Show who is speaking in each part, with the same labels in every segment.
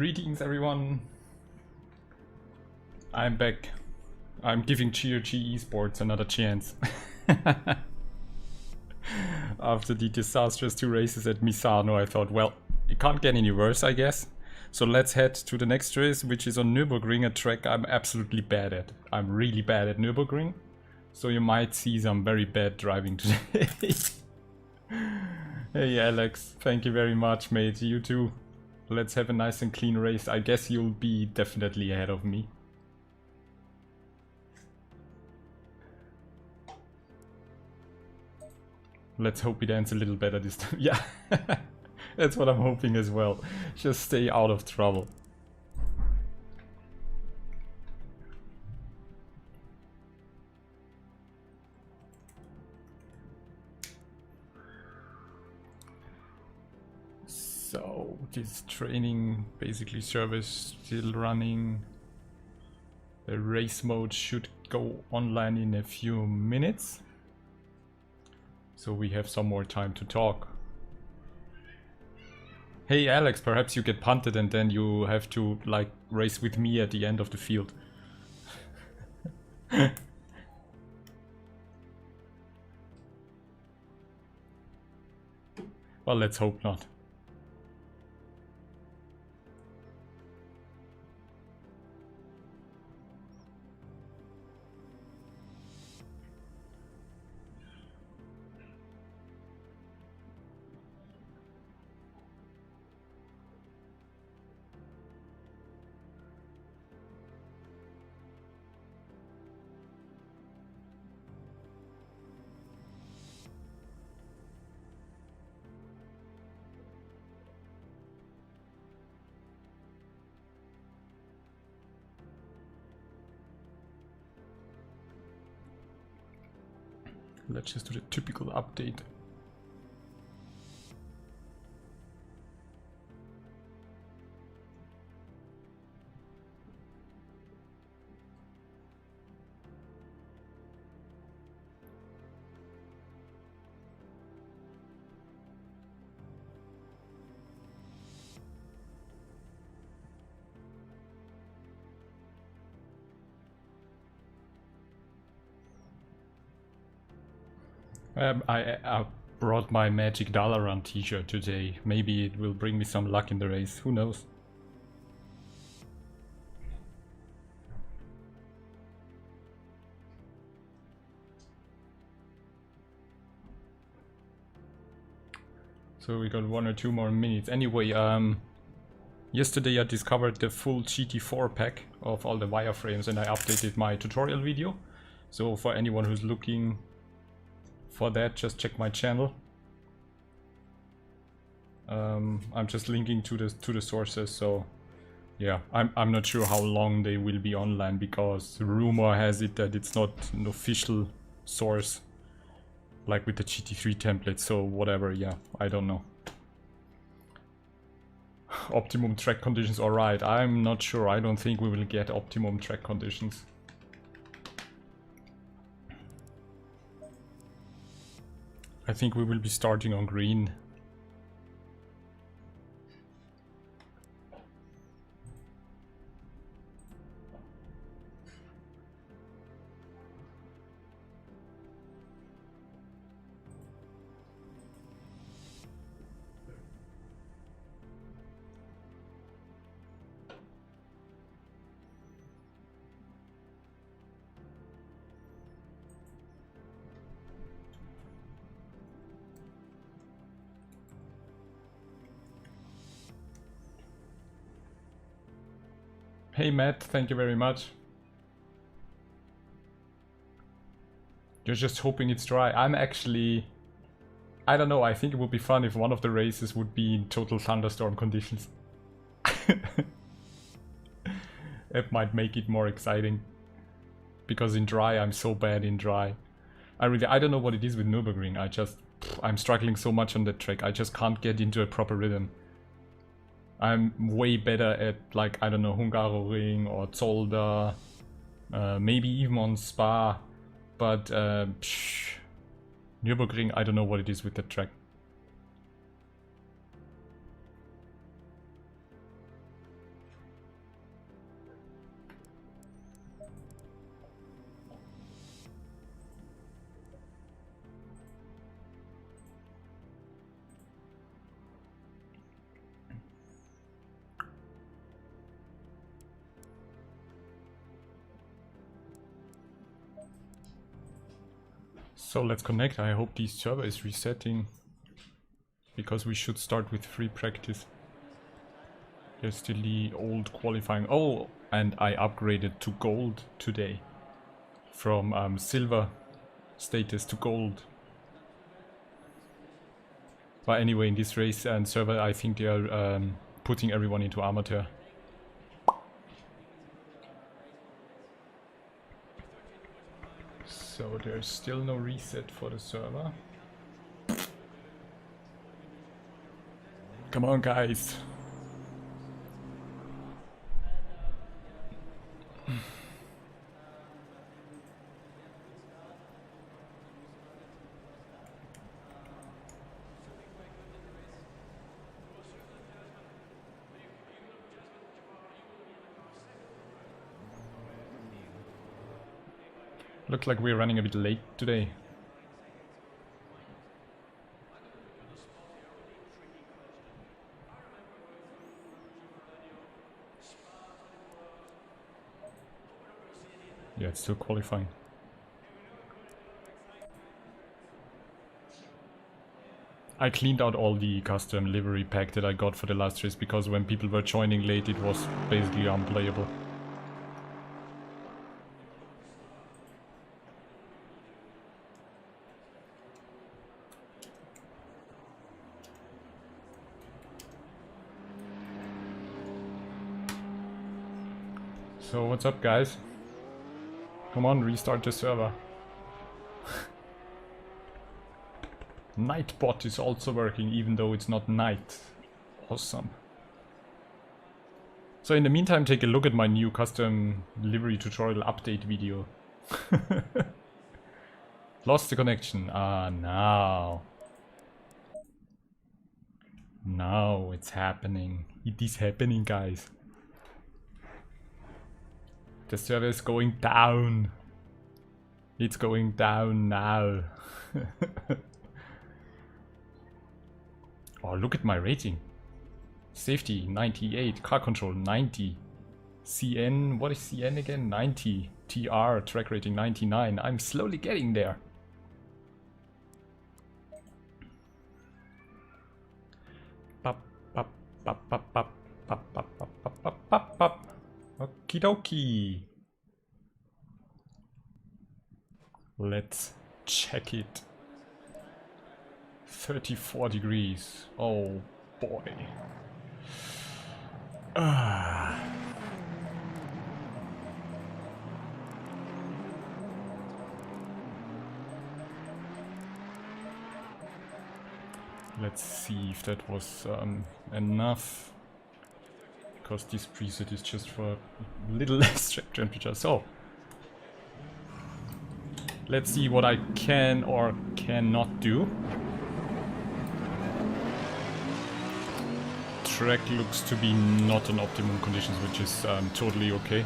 Speaker 1: Greetings everyone. I'm back. I'm giving GRG Esports another chance. After the disastrous 2 races at Misano, I thought, well, it can't get any worse, I guess. So let's head to the next race, which is on Nürburgring, a track I'm absolutely bad at. I'm really bad at Nürburgring. So you might see some very bad driving today. Hey Alex, thank you very much, mate. You too. Let's have a nice and clean race. I guess you'll be definitely ahead of me. Let's hope it ends a little better this time. Yeah, that's what I'm hoping as well. Just stay out of trouble. So this training basically service still running. The race mode should go online in a few minutes. So we have some more time to talk. Hey Alex, perhaps you get punted and then you have to like race with me at the end of the field. Well, let's hope not. Let's just do the typical update. I brought my Magic Dalaran t-shirt today. Maybe it will bring me some luck in the race. Who knows? So we got 1 or 2 more minutes. Anyway, yesterday I discovered the full GT4 pack of all the wireframes and I updated my tutorial video. So for anyone who's looking for that, just check my channel. I'm just linking to the sources, so yeah, I'm not sure how long they will be online because rumor has it that it's not an official source like with the GT3 template, so whatever, yeah, I don't know. Optimum track conditions, alright, I'm not sure, I don't think we will get optimum track conditions. I think we will be starting on green. Hey Matt, thank you very much. You're just hoping it's dry. I'm actually... I don't know, I think it would be fun if one of the races would be in total thunderstorm conditions. It might make it more exciting. Because in dry, I'm so bad in dry. I don't know what it is with Nürburgring. I'm struggling so much on that track. I just can't get into a proper rhythm. I'm way better at, like, I don't know, Hungaroring or Zolder, maybe even on Spa, but Nürburgring, I don't know what it is with that track. So let's connect. I hope the server is resetting, because we should start with free practice. There's still the old qualifying. Oh, and I upgraded to gold today. From silver status to gold. But anyway, in this race and server, I think they are putting everyone into amateur. So there's still no reset for the server. Come on, guys. Looks like we're running a bit late today. Yeah, it's still qualifying. I cleaned out all the custom livery pack that I got for the last race, because when people were joining late it was basically unplayable. So what's up, guys? Come on, restart the server. Nightbot is also working, even though it's not night. Awesome. So in the meantime, take a look at my new custom livery tutorial update video. Lost the connection. Ah, now. Now it's happening. It is happening, guys. The server is going down. It's going down now. Oh, look at my rating. Safety 98, car control 90. CN, what is CN again? 90. TR, track rating 99. I'm slowly getting there. Pop, pop, pop, pop, pop, pop, pop, pop, pop, pop, pop. Okie dokie. Let's check it. 34 degrees. Oh boy. Let's see if that was enough. Because this preset is just for a little less track temperature. So let's see what I can or cannot do. Track looks to be not on optimum conditions, which is totally okay.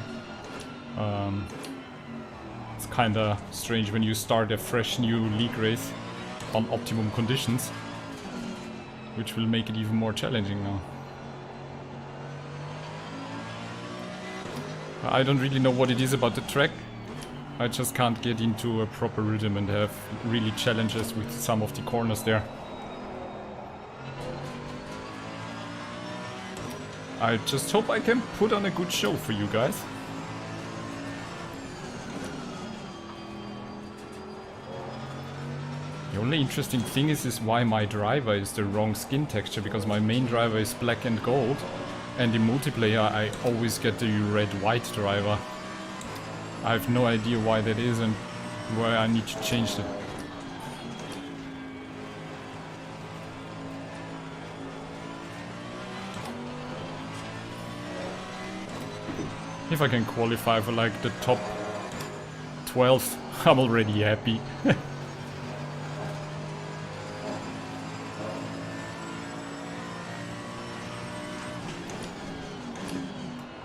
Speaker 1: It's kinda strange when you start a fresh new league race on optimum conditions, which will make it even more challenging now. I don't really know what it is about the track. I just can't get into a proper rhythm and have really challenges with some of the corners there. I just hope I can put on a good show for you guys. The only interesting thing is why my driver is the wrong skin texture, because my main driver is black and gold. And in multiplayer I always get the red-white driver. I have no idea why that is and why I need to change it. If I can qualify for like the top 12, I'm already happy.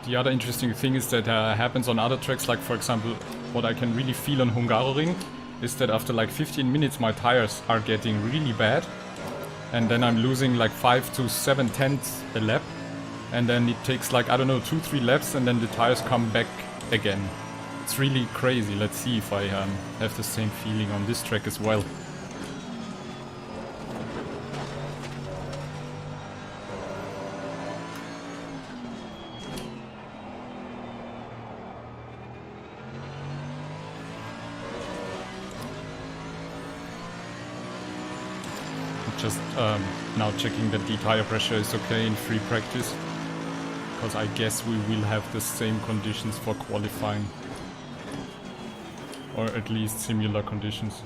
Speaker 1: The other interesting thing is that happens on other tracks, like for example, what I can really feel on Hungaroring is that after like 15 minutes my tires are getting really bad, and then I'm losing like 5 to 7 tenths a lap, and then it takes like, I don't know, 2-3 laps and then the tires come back again. It's really crazy. Let's see if I have the same feeling on this track as well. Just now checking that the tire pressure is okay in free practice, because I guess we will have the same conditions for qualifying, or at least similar conditions.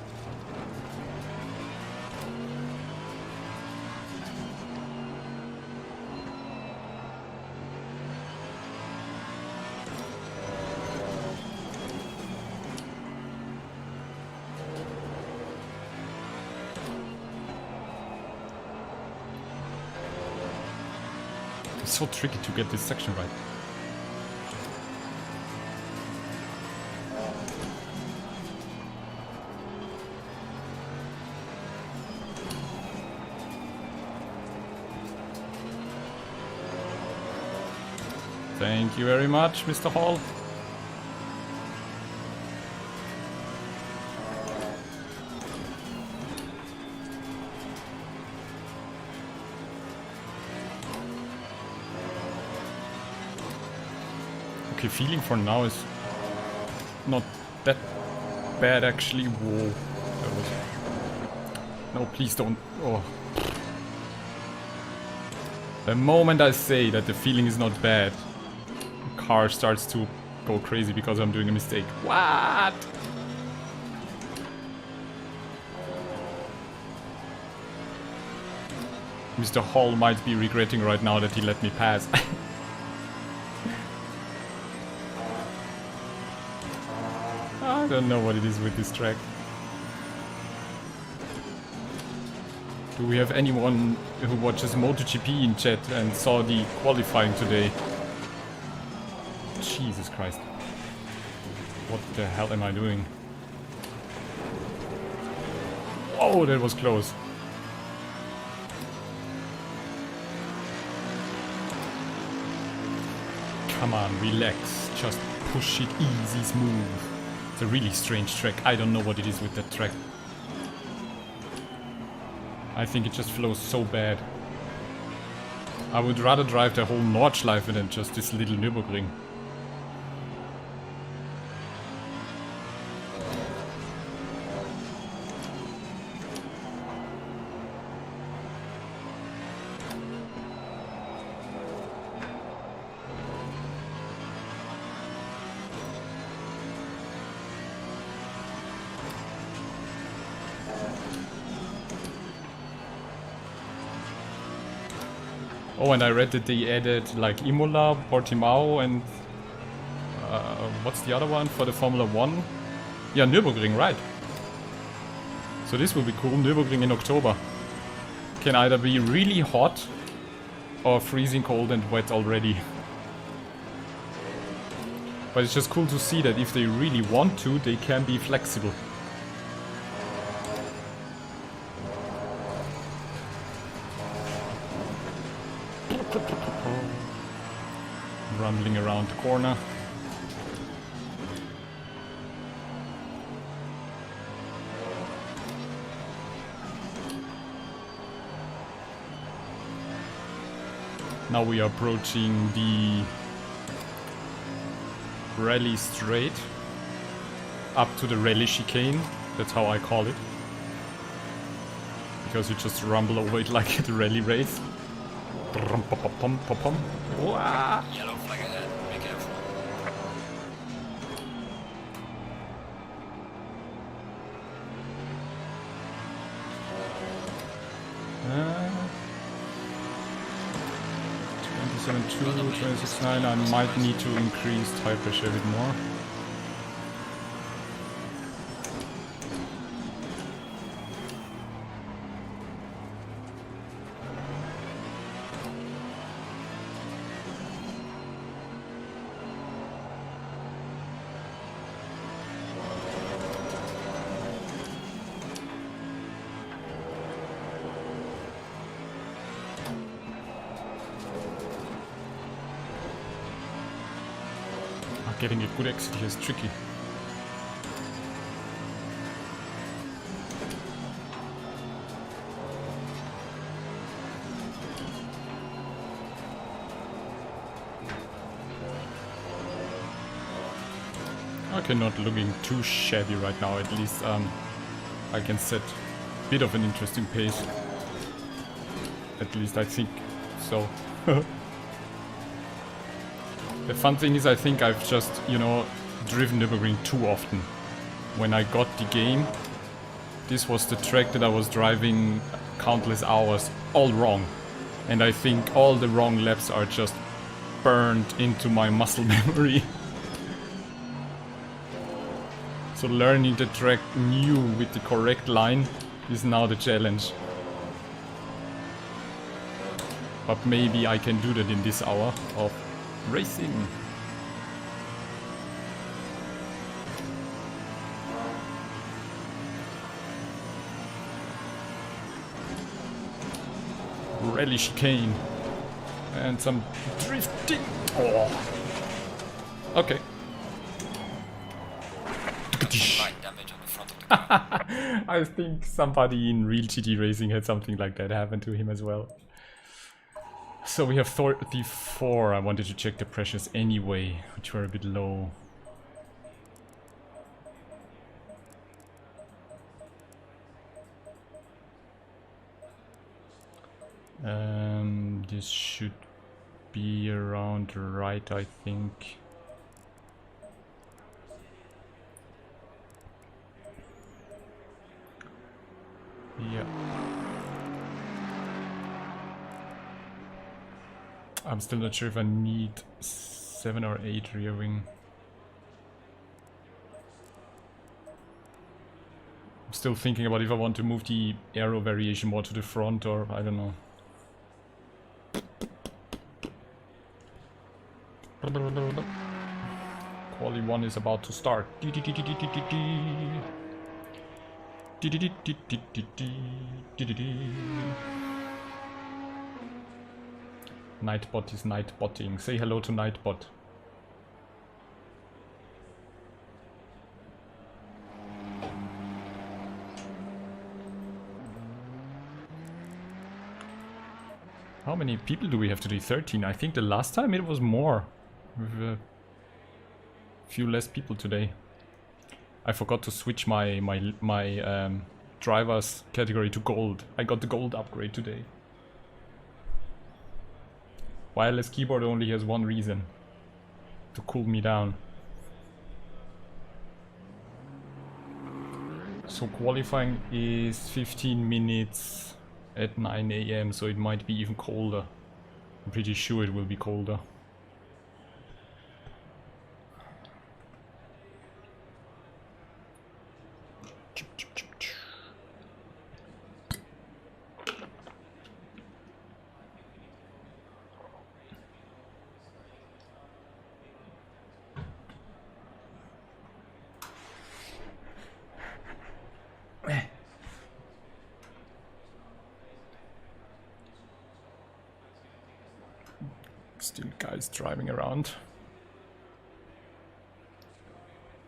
Speaker 1: It's so tricky to get this section right. Thank you very much, Mr. Hall. Okay, feeling for now is not that bad actually. Whoa. That was... No, please don't. Oh. The moment I say that the feeling is not bad, the car starts to go crazy because I'm doing a mistake. What? Mr. Hall might be regretting right now that he let me pass. I don't know what it is with this track. Do we have anyone who watches MotoGP in chat and saw the qualifying today? Jesus Christ. What the hell am I doing? Oh, that was close. Come on, relax. Just push it easy, smooth. It's a really strange track. I don't know what it is with that track. I think it just flows so bad. I would rather drive the whole Nordschleife than just this little Nürburgring. Oh, and I read that they added like Imola, Portimao, and what's the other one for the Formula 1? Yeah, Nürburgring, right. So this will be cool, Nürburgring in October. Can either be really hot or freezing cold and wet already. But it's just cool to see that if they really want to, they can be flexible. Rumbling around the corner. Now we are approaching the rally straight up to the rally chicane. That's how I call it, because you just rumble over it like the rally race. Yellow
Speaker 2: flag ahead, be careful.
Speaker 1: $27.2, $26.9. I might need to increase tire pressure a bit more. Getting a good exit here is tricky. Okay, not looking too shabby right now. At least I can set a bit of an interesting pace. At least I think so. The fun thing is I think I've just, you know, driven Nürburgring too often. When I got the game, this was the track that I was driving countless hours, all wrong. And I think all the wrong laps are just burned into my muscle memory. So learning the track new with the correct line is now the challenge. But maybe I can do that in this hour of racing. Rally chicane. And some drifting. Oh. Okay.
Speaker 2: Light damage on the front of the car.
Speaker 1: I think somebody in real GT racing had something like that happen to him as well. So we have 34. I wanted to check the pressures anyway, which were a bit low. This should be around right, I think. Yeah. I'm still not sure if I need 7 or 8 rear wing. I'm still thinking about if I want to move the aero variation more to the front or I don't know. Quali 1 is about to start. Nightbot is nightbotting. Say hello to Nightbot. How many people do we have today? 13. I think the last time it was more. With a few less people today. I forgot to switch my driver's category to gold. I got the gold upgrade today. Wireless keyboard only has one reason. To cool me down. So qualifying is 15 minutes at 9 AM, so it might be even colder. I'm pretty sure it will be colder. Still guys driving around.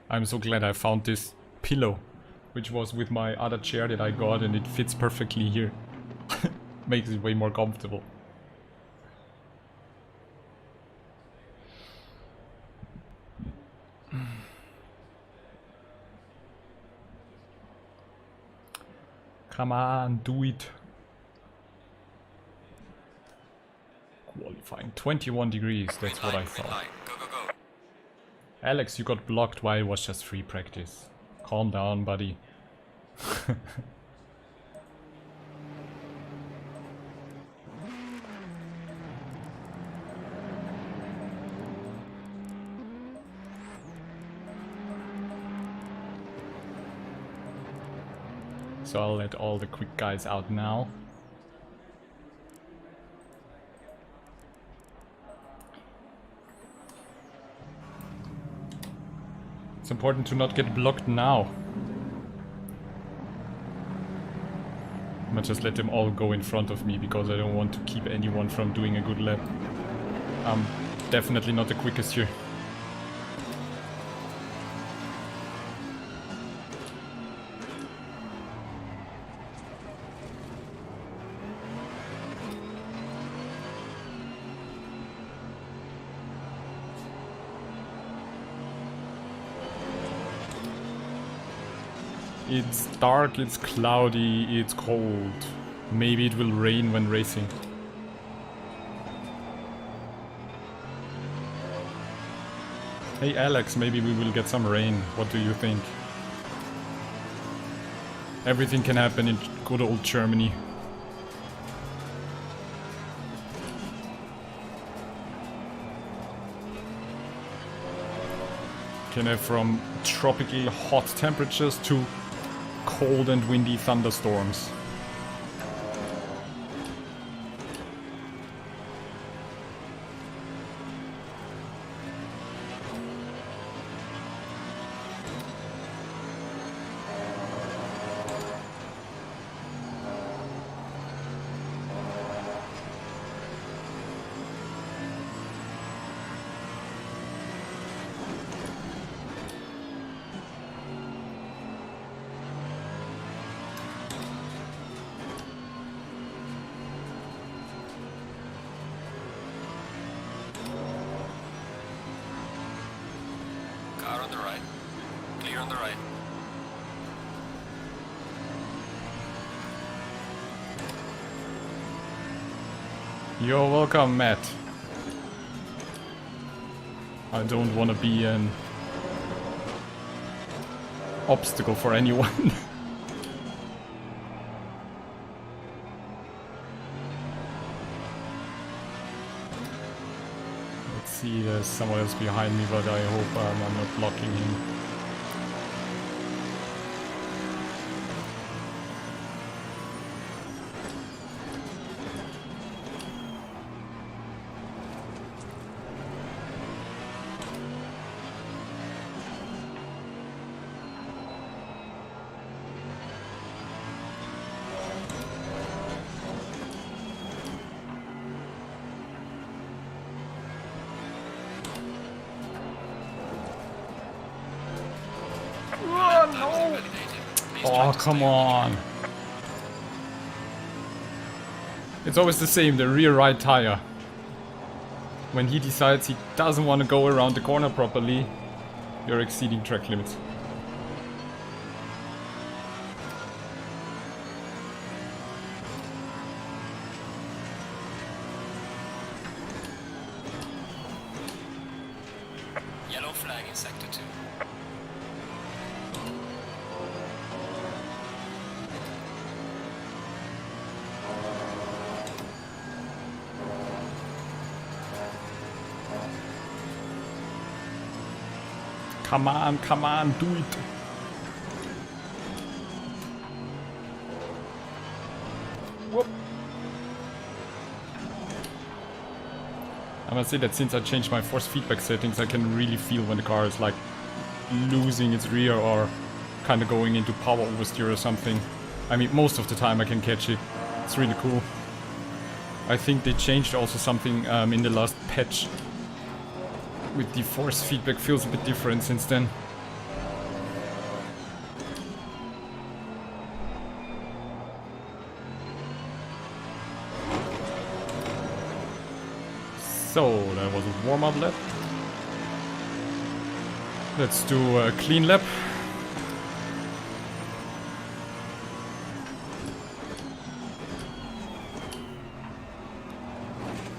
Speaker 1: I'm so glad I found this pillow, which was with my other chair that I got, and it fits perfectly here. Makes it way more comfortable. Come on, do it. Qualifying 21 degrees, that's what I thought.
Speaker 2: Go, go, go.
Speaker 1: Alex, you got blocked. Why? It was just free practice. Calm down, buddy. So I'll let all the quick guys out now. It's important to not get blocked now. I'm gonna just let them all go in front of me because I don't want to keep anyone from doing a good lap. I'm definitely not the quickest here. It's dark, it's cloudy, it's cold. Maybe it will rain when racing. Hey Alex, maybe we will get some rain. What do you think? Everything can happen in good old Germany. Can have from tropical hot temperatures to cold and windy thunderstorms.
Speaker 2: Car on the right. Clear on the right.
Speaker 1: You're welcome, Matt. I don't want to be an obstacle for anyone. Let's see, there's someone else behind me, but I hope I'm not blocking him. Oh, come on. It's always the same, the rear right tire. When he decides he doesn't want to go around the corner properly, you're exceeding track limits.
Speaker 2: Yellow flag in sector 2.
Speaker 1: Come on, do it. Whoop. I must say that since I changed my force feedback settings, I can really feel when the car is like losing its rear or kind of going into power oversteer or something. I mean, most of the time I can catch it. It's really cool. I think they changed also something in the last patch. With the force feedback feels a bit different since then. So, that was a warm-up lap. Let's do a clean lap.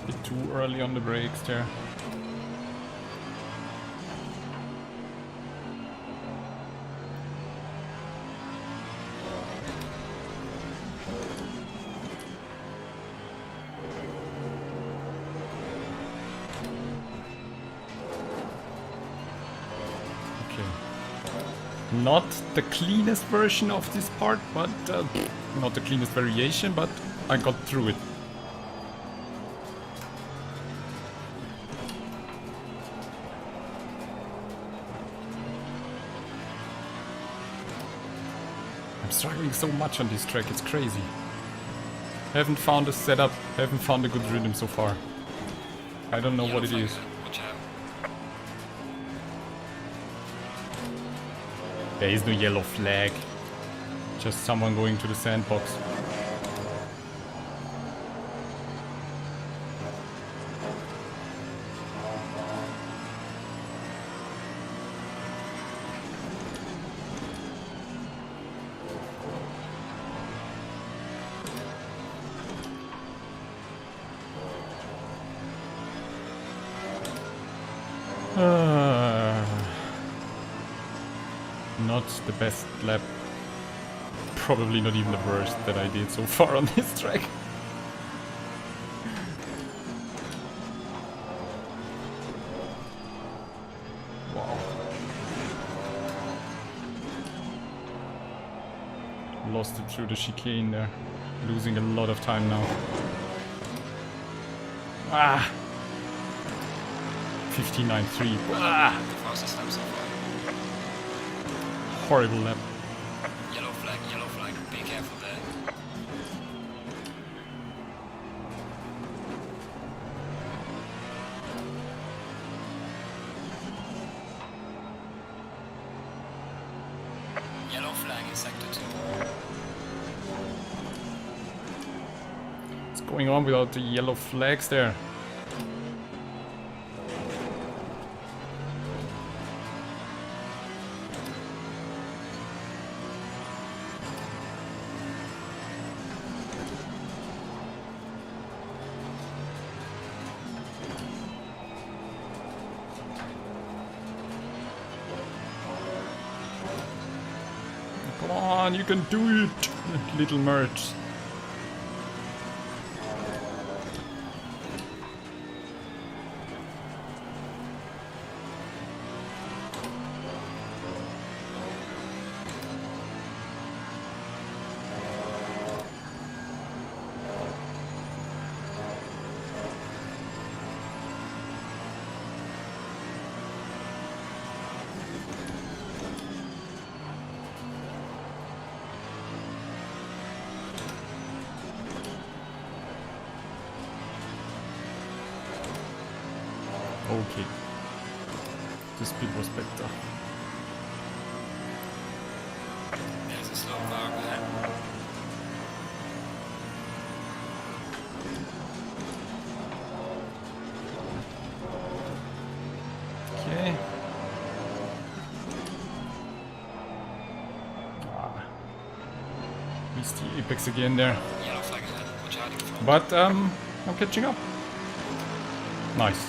Speaker 1: Bit too early on the brakes there. Not the cleanest version of this part, but not the cleanest variation, but I got through it. I'm struggling so much on this track, it's crazy. Haven't found a setup, haven't found a good rhythm so far. I don't know what it is. There is no yellow flag. Just someone going to the sandbox. not the best lap. Probably not even the worst that I did so far on this track. Wow. Lost it through the chicane there. Losing a lot of time now. Ah! 59.3. Ah!
Speaker 2: The fastest lap so far.
Speaker 1: Horrible lap.
Speaker 2: Yellow flag, be careful there. Yellow flag in sector 2.
Speaker 1: What's going on without the yellow flags there? Come on, you can do it, little merch. Okay. The speed was better.
Speaker 2: There's a slow car ahead.
Speaker 1: Okay. Ah. Missed the apex again there.
Speaker 2: Yellow flag ahead. Watch out in front.
Speaker 1: But I'm catching up. Nice.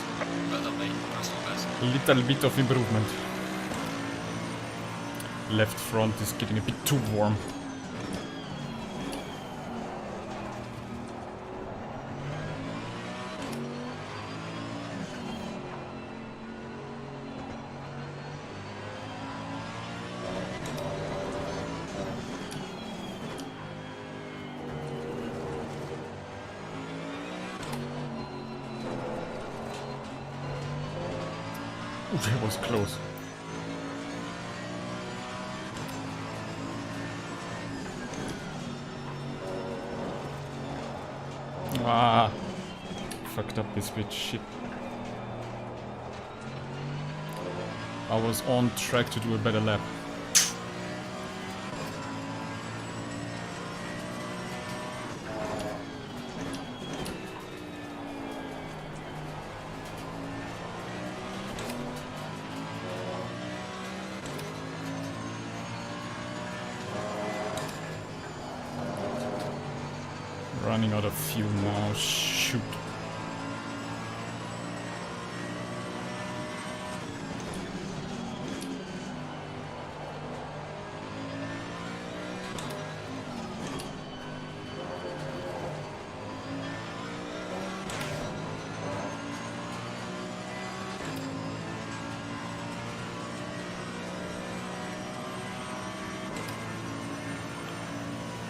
Speaker 2: Well done, mate. Personal best.
Speaker 1: Little bit of improvement. Left front is getting a bit too warm. Ooh, that was close. Ah, fucked up this bit, shit. I was on track to do a better lap. Running out of fuel now, shoot.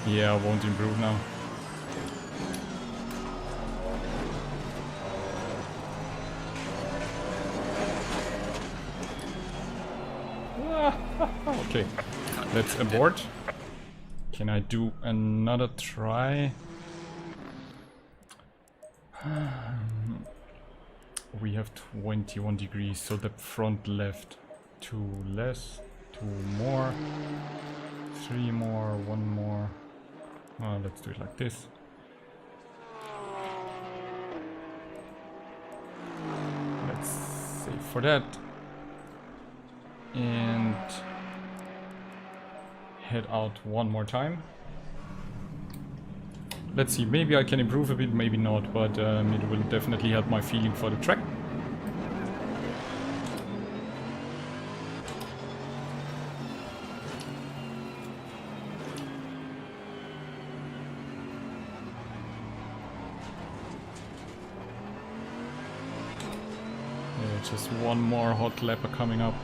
Speaker 1: Yeah, I won't improve now. Okay, let's abort. Can I do another try? We have 21 degrees, so the front left. 2 less, 2 more, 3 more, 1 more. Let's do it like this. Let's save for that. And head out one more time. Let's see, maybe I can improve a bit, maybe not, but it will definitely help my feeling for the track. Just one more hot lap coming up.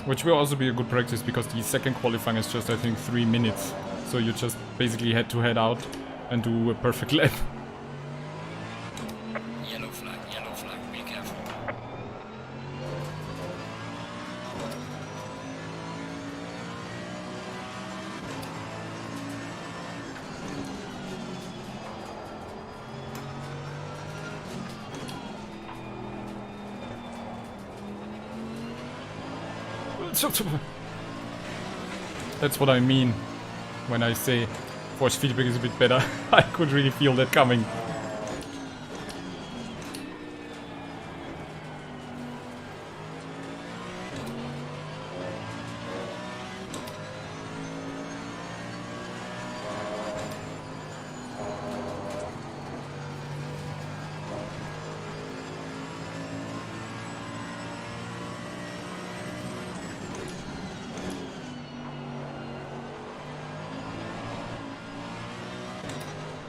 Speaker 1: Which will also be a good practice because the second qualifying is just, I think, 3 minutes. So you just basically had to head out and do a perfect lap.
Speaker 2: Yellow flag, be careful.
Speaker 1: That's what I mean when I say force feedback is a bit better. I could really feel that coming.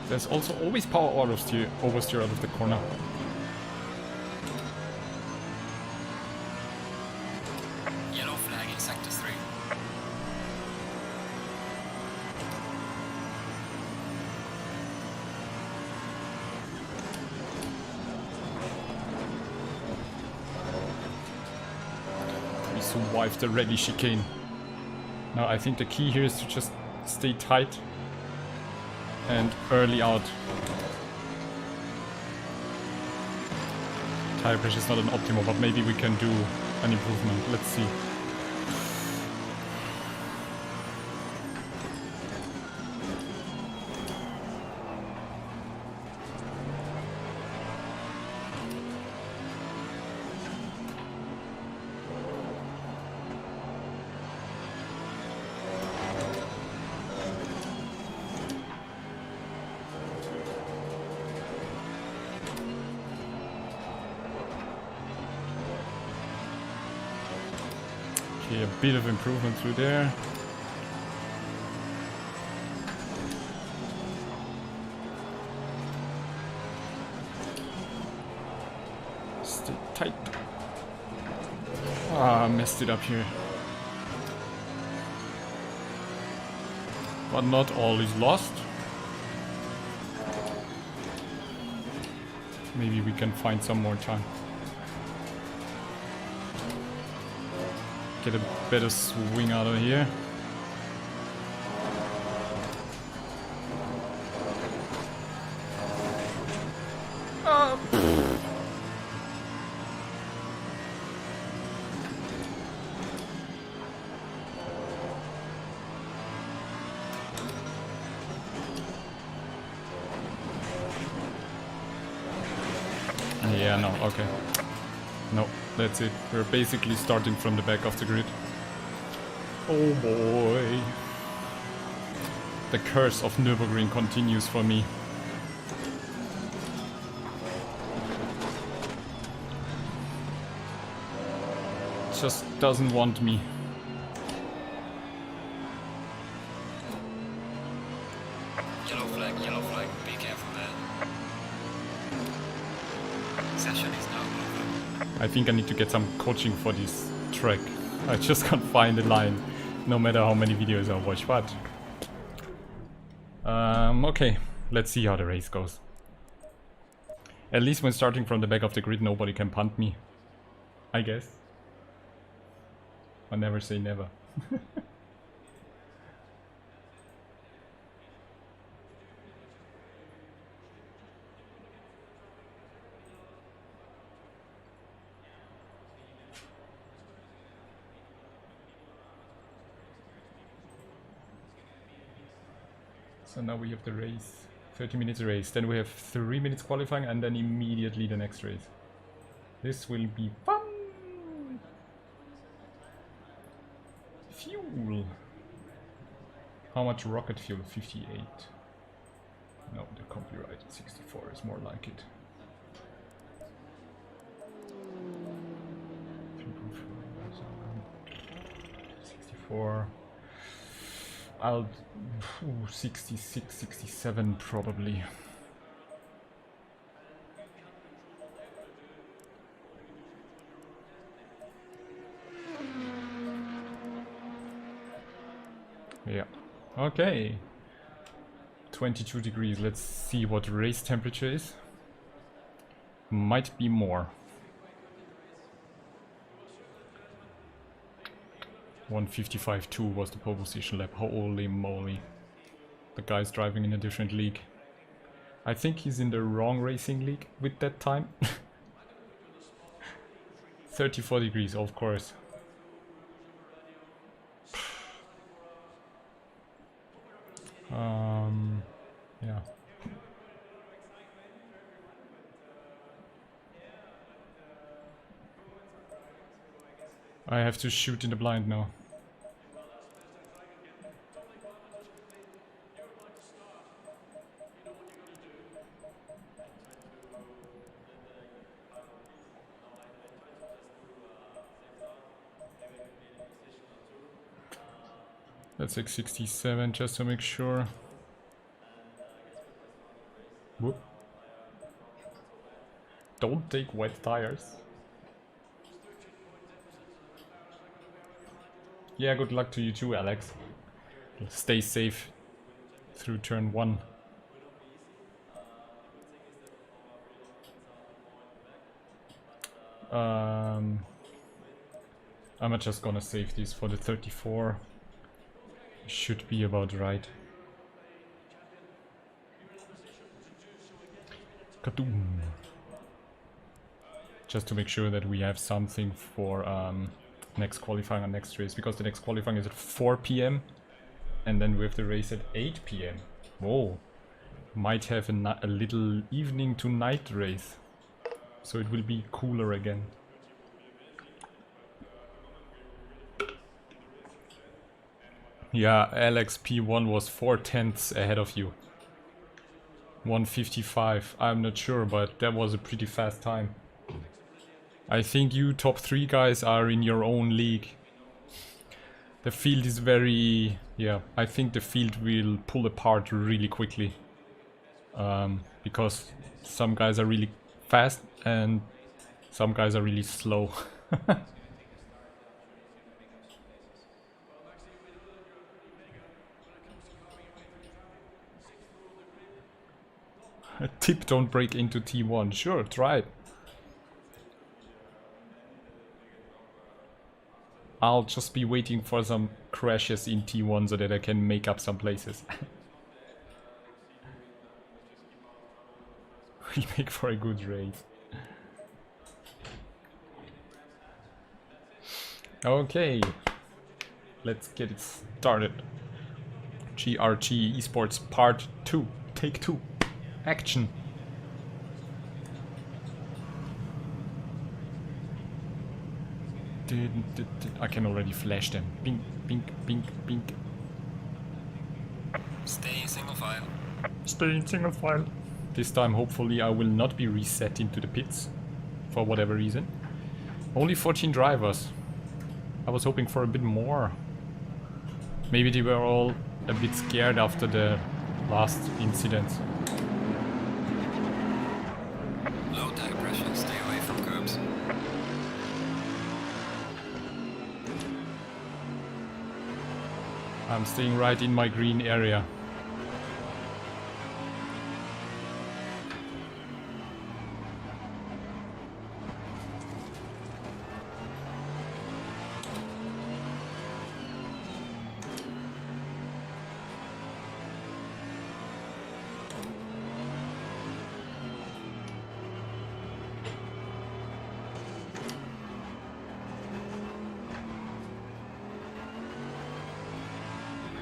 Speaker 1: There's also always power oversteer out of the corner.
Speaker 2: Yellow flag in sector 3.
Speaker 1: We survived the ready chicane. Now I think the key here is to just stay tight and early out. Tire pressure is not an optimal, but maybe we can do an improvement. Let's see. Okay, a bit of improvement through there. Stay tight. Ah, messed it up here. But not all is lost. Maybe we can find some more time. Get a better swing out of here. Yeah, no, okay. No, that's it. We're basically starting from the back of the grid. Oh boy. The curse of Nürburgring continues for me. Just doesn't want me.
Speaker 2: Yellow flag, be careful there. Session is now over.
Speaker 1: I think I need to get some coaching for this track. I just can't find a line, no matter how many videos I watch, but... okay, let's see how the race goes. At least when starting from the back of the grid, nobody can punt me. I guess. I never say never. So now we have the race, 30 minutes race, then we have 3 minutes qualifying and then immediately the next race. This will be fun! Fuel! How much rocket fuel? 58. No, the copyrighted 64 is more like it. 64. I'll 66, 67 probably. Yeah. Okay. 22 degrees. Let's see what race temperature is. Might be more. 155.2 was the pole position lap. Holy moly. The guy's driving in a different league. I think he's in the wrong racing league with that time. 34 degrees, of course. Yeah. I have to shoot in the blind now. Let's take 67 just to make sure. Whoop. Don't take wet tires. Yeah, good luck to you too, Alex. Stay safe through turn 1. I'm just gonna save this for the 34. Should be about right. Kadoom. Just to make sure that we have something for next qualifying and next race, because the next qualifying is at 4 p.m. and then we have the race at 8 p.m. Whoa. Might have a little evening to night race, so it will be cooler again. Yeah, Alex P1 was 4/10 ahead of you. 1:55. I'm not sure, but that was a pretty fast time. I think you top 3 guys are in your own league. The field is very... yeah, I think the field will pull apart really quickly. Because some guys are really fast and some guys are really slow. A tip, don't break into T1. Sure, try it. I'll just be waiting for some crashes in T1 so that I can make up some places. We make for a good race. Okay, let's get it started. GRG Esports Part 2, Take 2. Action. I can already flash them. Bink, bink, bink, bink.
Speaker 2: Stay in single file.
Speaker 1: Stay in single file. This time hopefully I will not be reset into the pits. For whatever reason. Only 14 drivers. I was hoping for a bit more. Maybe they were all a bit scared after the last incident.
Speaker 2: Low tire pressure, stay away from curbs.
Speaker 1: I'm staying right in my green area.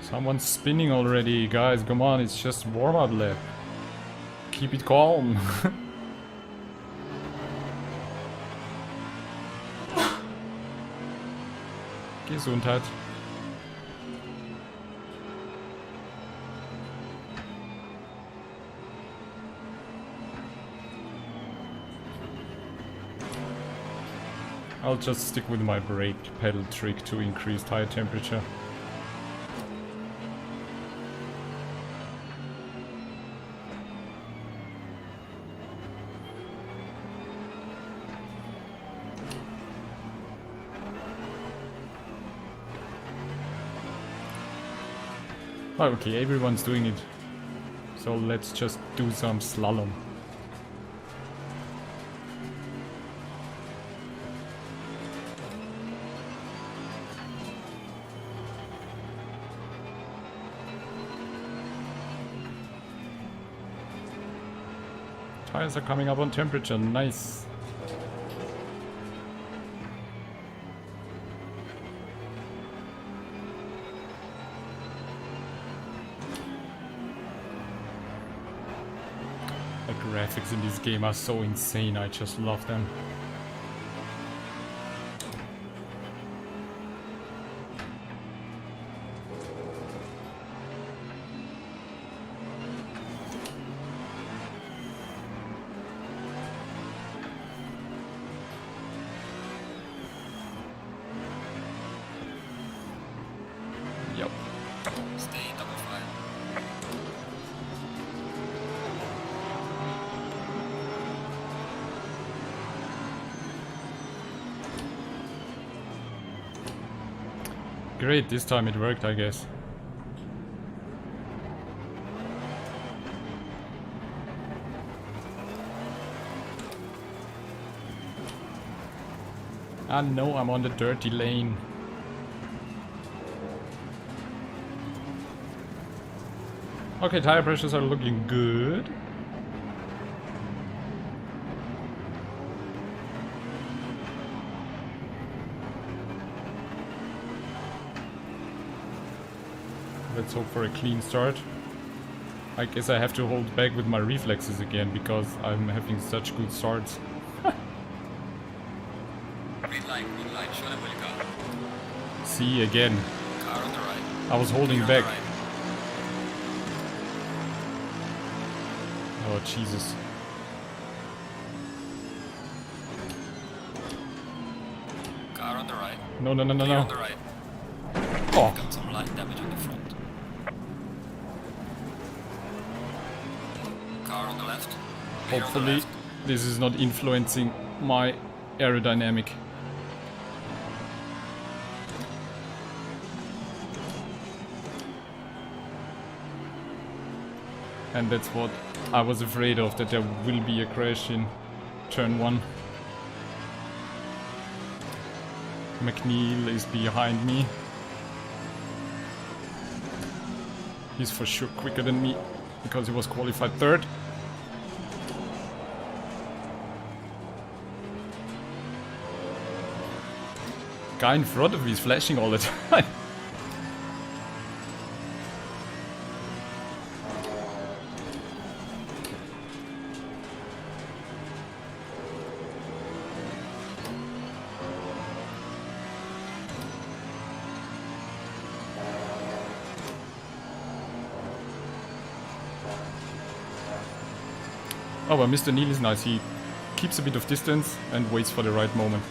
Speaker 1: Someone's spinning already, guys, come on, it's just warm-up lap. Keep it calm. Gesundheit. I'll just stick with my brake pedal trick to increase tire temperature. Okay, everyone's doing it. So let's just do some slalom. Tires are coming up on temperature, nice. The graphics in this game are so insane, I just love them. Yep.
Speaker 2: Stay in double file.
Speaker 1: Great, this time it worked, I guess. Ah no, I'm on the dirty lane. Okay, tire pressures are looking good. Let's hope for a clean start. I guess I have to hold back with my reflexes again because I'm having such good starts.
Speaker 2: Green light, show them where you go.
Speaker 1: See again.
Speaker 2: Car on the right.
Speaker 1: I was holding
Speaker 2: Clear on
Speaker 1: back.
Speaker 2: the right.
Speaker 1: Oh Jesus.
Speaker 2: Car on the right.
Speaker 1: No, no, no, no,
Speaker 2: Clear on
Speaker 1: no.
Speaker 2: the right.
Speaker 1: Oh,
Speaker 2: Got some light damage on the front. Car on the left. Clear on the
Speaker 1: hopefully
Speaker 2: left.
Speaker 1: this is not influencing my aerodynamic. And that's what I was afraid of, that there will be a crash in turn 1. McNeil is behind me. He's for sure quicker than me because he was qualified 3rd. Guy in front of me is flashing all the time. Oh, but Mr. Neil is nice. He keeps a bit of distance and waits for the right moment.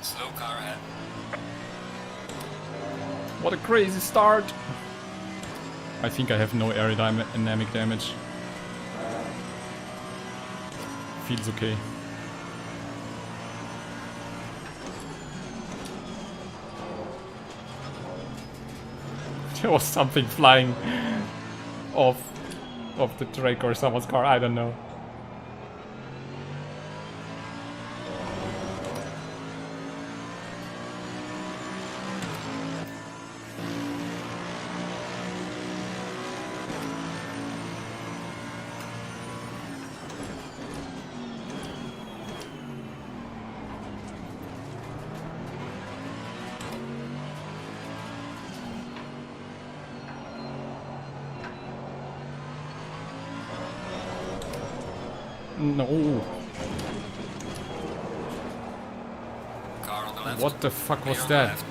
Speaker 2: Slow car ahead.
Speaker 1: What a crazy start! I think I have no aerodynamic damage. Feels okay. There was something flying off the track or someone's car, I don't know. No.
Speaker 2: Car on the left.
Speaker 1: What the fuck
Speaker 2: Clear
Speaker 1: was
Speaker 2: on the
Speaker 1: that?
Speaker 2: left.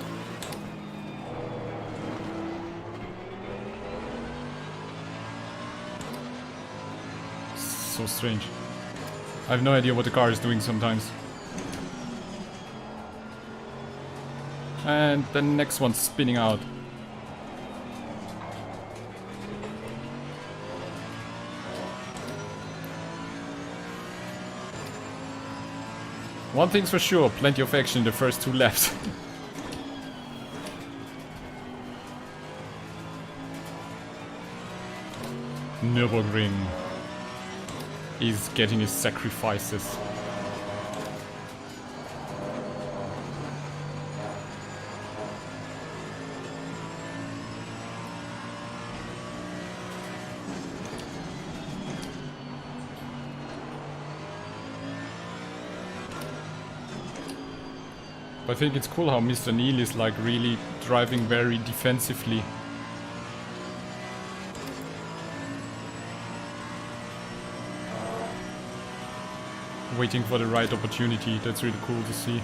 Speaker 1: So strange. I have no idea what the car is doing sometimes. And the next one's spinning out. One thing's for sure, plenty of action in the first 2 laps. Nürburgring is getting his sacrifices. I think it's cool how Mr. Neil is like really driving very defensively. Waiting for the right opportunity, that's really cool to see.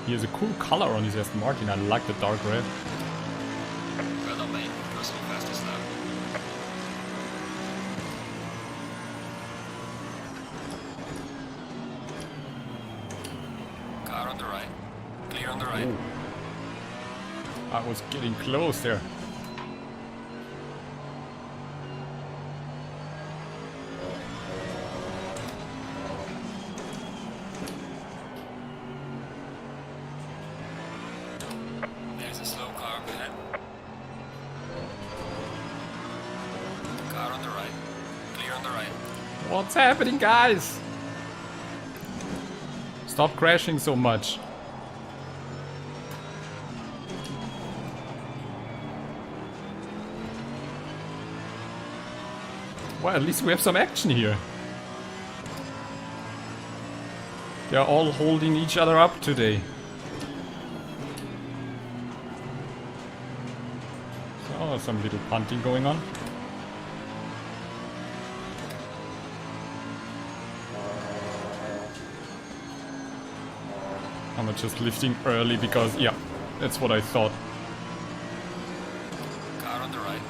Speaker 1: He has a cool color on his Aston Martin, I like the dark red.
Speaker 2: Well done, mate. Personal fastest lap. Car on the right. Clear on the right.
Speaker 1: Ooh. I was getting close there.
Speaker 2: There's a slow car up ahead. Car on the right. Clear on the right.
Speaker 1: What's happening, guys? Stop crashing so much. Well, at least we have some action here. They're all holding each other up today. So, some little punting going on. I'm just lifting early because, yeah, that's what I thought.
Speaker 2: Car on the right.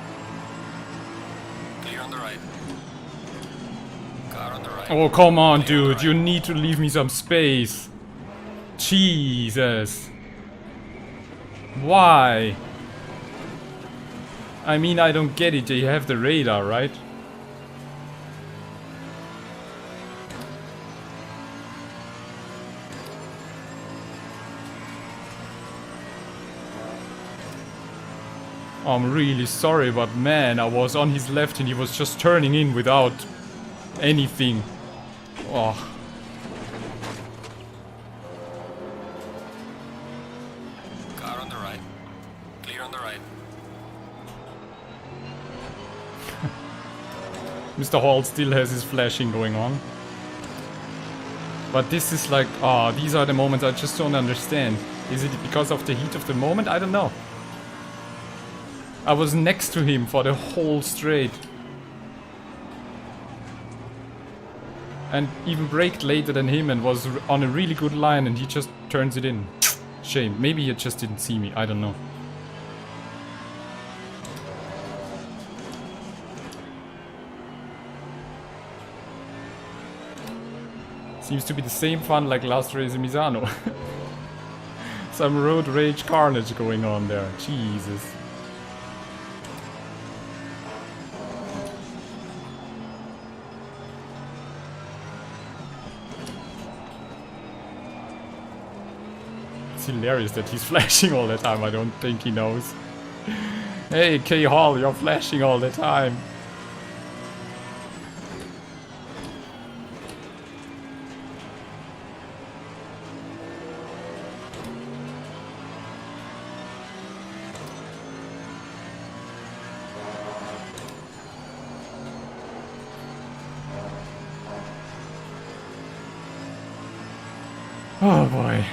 Speaker 2: Clear on the right. Car on the right.
Speaker 1: Oh, come on, dude. You need to leave me some space. Jesus. Why? I mean, I don't get it. You have the radar, right? I'm really sorry, but man, I was on his left and he was just turning in without anything. Oh.
Speaker 2: Car on the right. Clear on the right.
Speaker 1: Mr. Hall still has his flashing going on. But this is like, these are the moments I just don't understand. Is it because of the heat of the moment? I don't know. I was next to him for the whole straight. And even braked later than him and was on a really good line and he just turns it in. Shame. Maybe he just didn't see me. I don't know. Seems to be the same fun like last race in Misano. Some road rage carnage going on there. Jesus. It's hilarious that he's flashing all the time. I don't think he knows. Hey, K Hall, you're flashing all the time. Oh boy.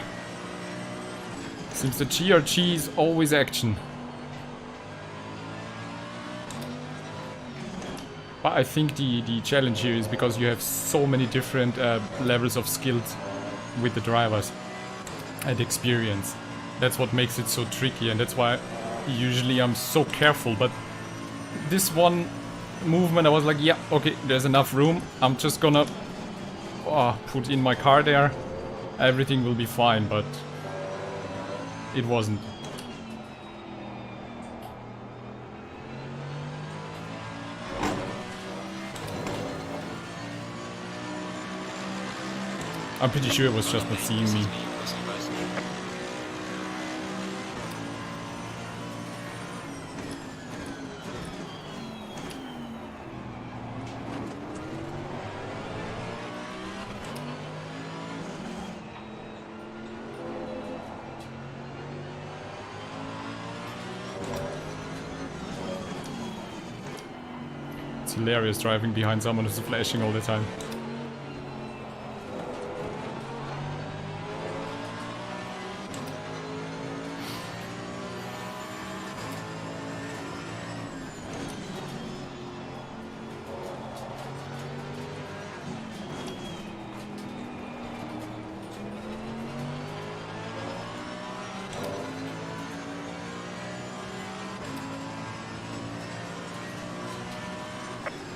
Speaker 1: Seems the GRG is always action. But I think the challenge here is because you have so many different levels of skills with the drivers and experience. That's what makes it so tricky, and that's why usually I'm so careful. But this one movement I was like, yeah, okay, there's enough room. I'm just gonna put in my car there. everything will be fine, but it wasn't. I'm pretty sure it was just not seeing me. It's hilarious driving behind someone who's flashing all the time.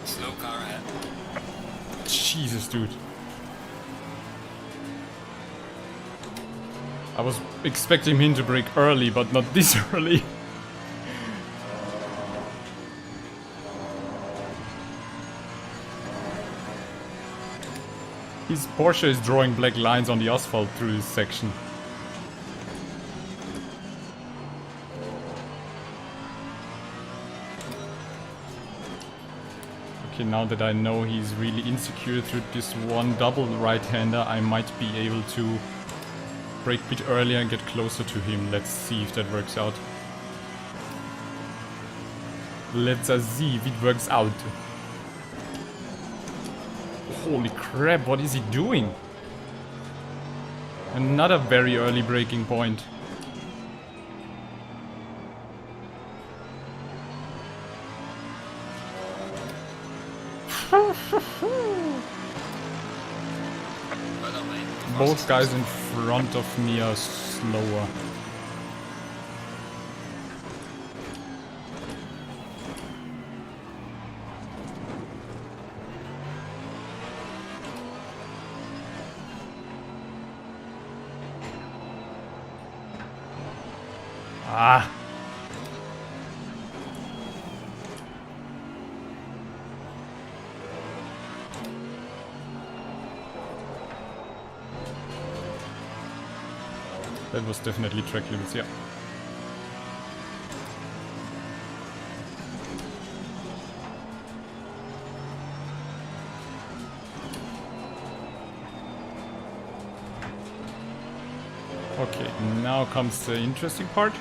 Speaker 2: Slow car ahead.
Speaker 1: Jesus, dude. I was expecting him to brake early, but not this early. His Porsche is drawing black lines on the asphalt through this section. Okay, now that I know he's really insecure through this one double right-hander, I might be able to brake a bit earlier and get closer to him. Let's see if that works out. Let's see if it works out. Holy crap, what is he doing? Another very early braking point. Both guys in front of me are slower. Ah! That was definitely track limits, yeah. Okay, now comes the interesting part.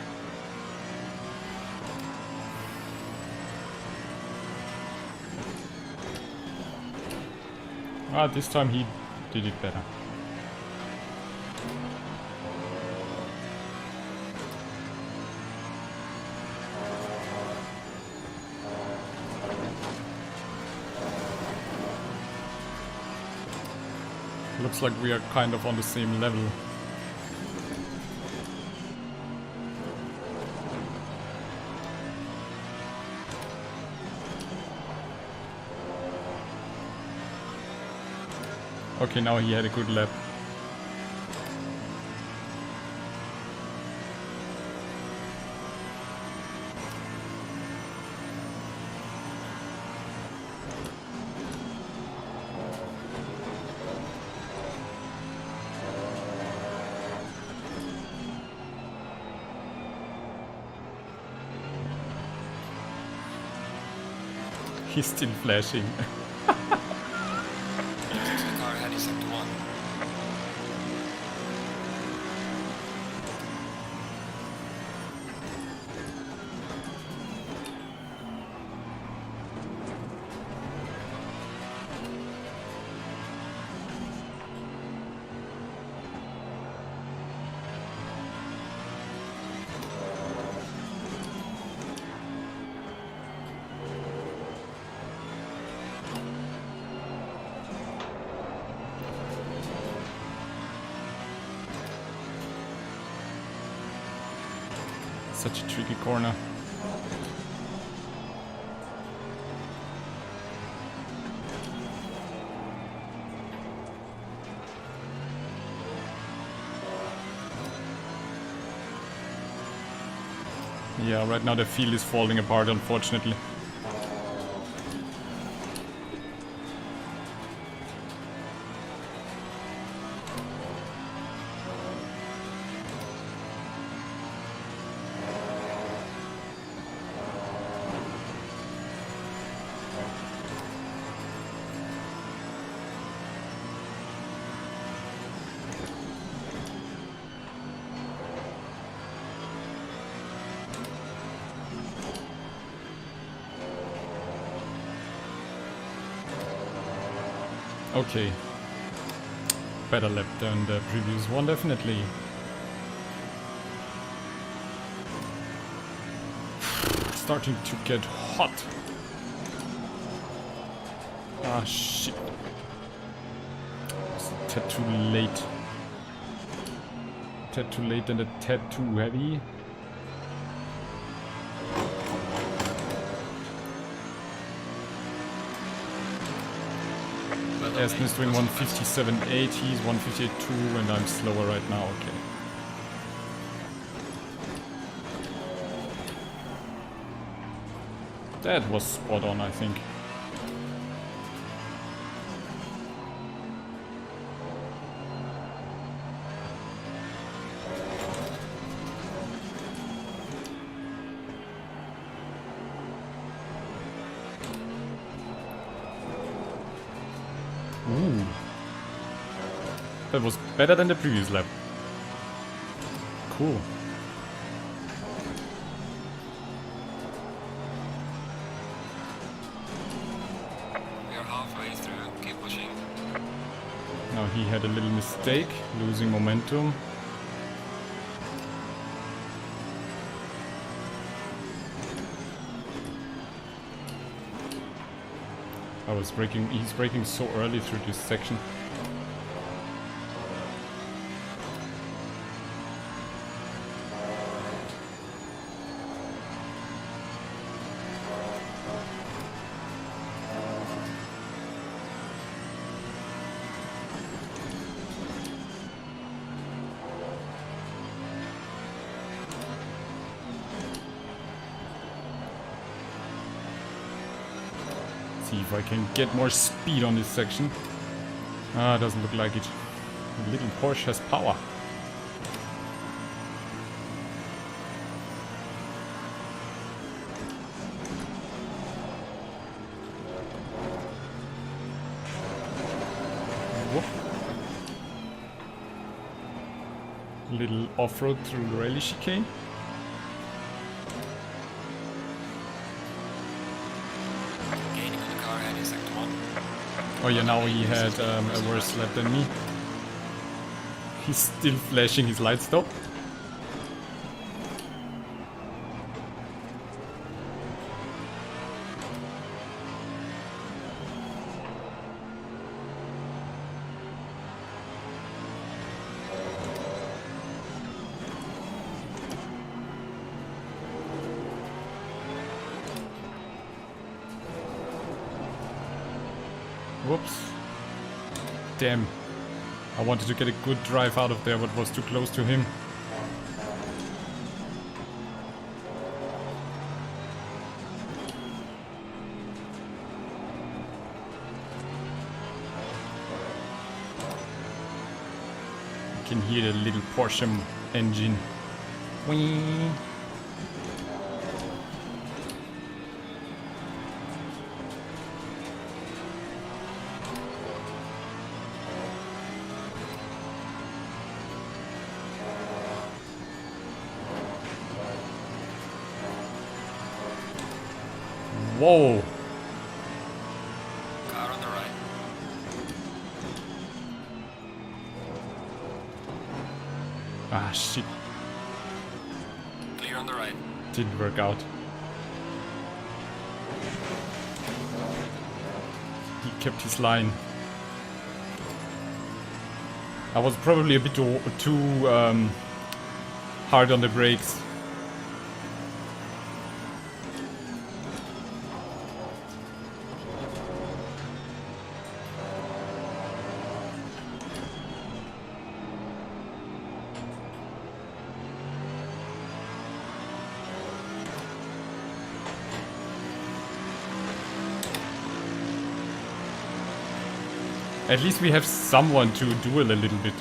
Speaker 1: Ah, this time he did it better. Looks like we are kind of on the same level. Okay, now he had a good lap. He's still flashing.
Speaker 2: The car ahead is at 1.
Speaker 1: Such a tricky corner. Yeah, right now the field is falling apart, unfortunately. Okay. Better lap than the previous one, definitely. Starting to get hot. Ah, shit. It's a tad too late. A tad too late and a tad too heavy. Aston is doing 157.8, he's 158.2 and I'm slower right now, okay. That was spot on, I think. Ooh. That was better than the previous lap. Cool.
Speaker 2: We are halfway through. Keep pushing.
Speaker 1: Now he had a little mistake, losing momentum. He's braking so early through this section. See if I can get more speed on this section. Ah, doesn't look like it. The little Porsche has power. Whoop. Little off-road through the rally chicane. Oh yeah, now he had a worse lap than me. He's still flashing his light stop. Whoops. Damn. I wanted to get a good drive out of there, but was too close to him. You can hear the little Porsche engine. Whee! Whoa!
Speaker 2: Car on the right.
Speaker 1: Ah, shit.
Speaker 2: Clear on the right.
Speaker 1: Didn't work out. He kept his line. I was probably a bit too hard on the brakes. At least we have someone to duel a little bit.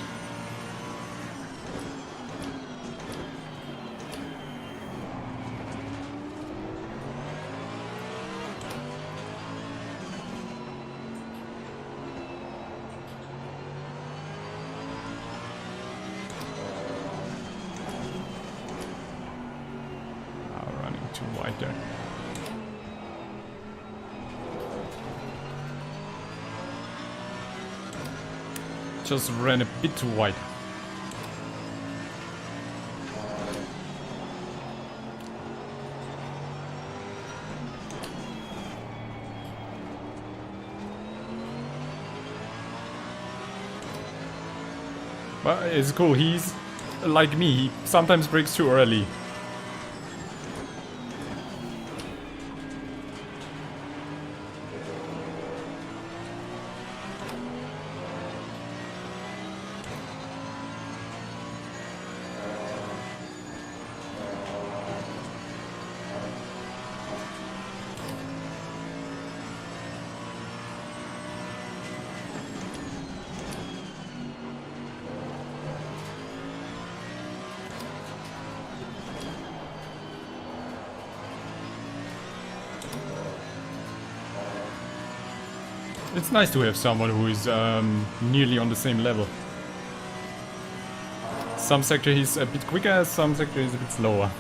Speaker 1: Running too wide there. Just ran a bit too wide. But it's cool, he's like me, he sometimes breaks too early. It's nice to have someone who is nearly on the same level. Some sector he's a bit quicker, some sector he's a bit slower.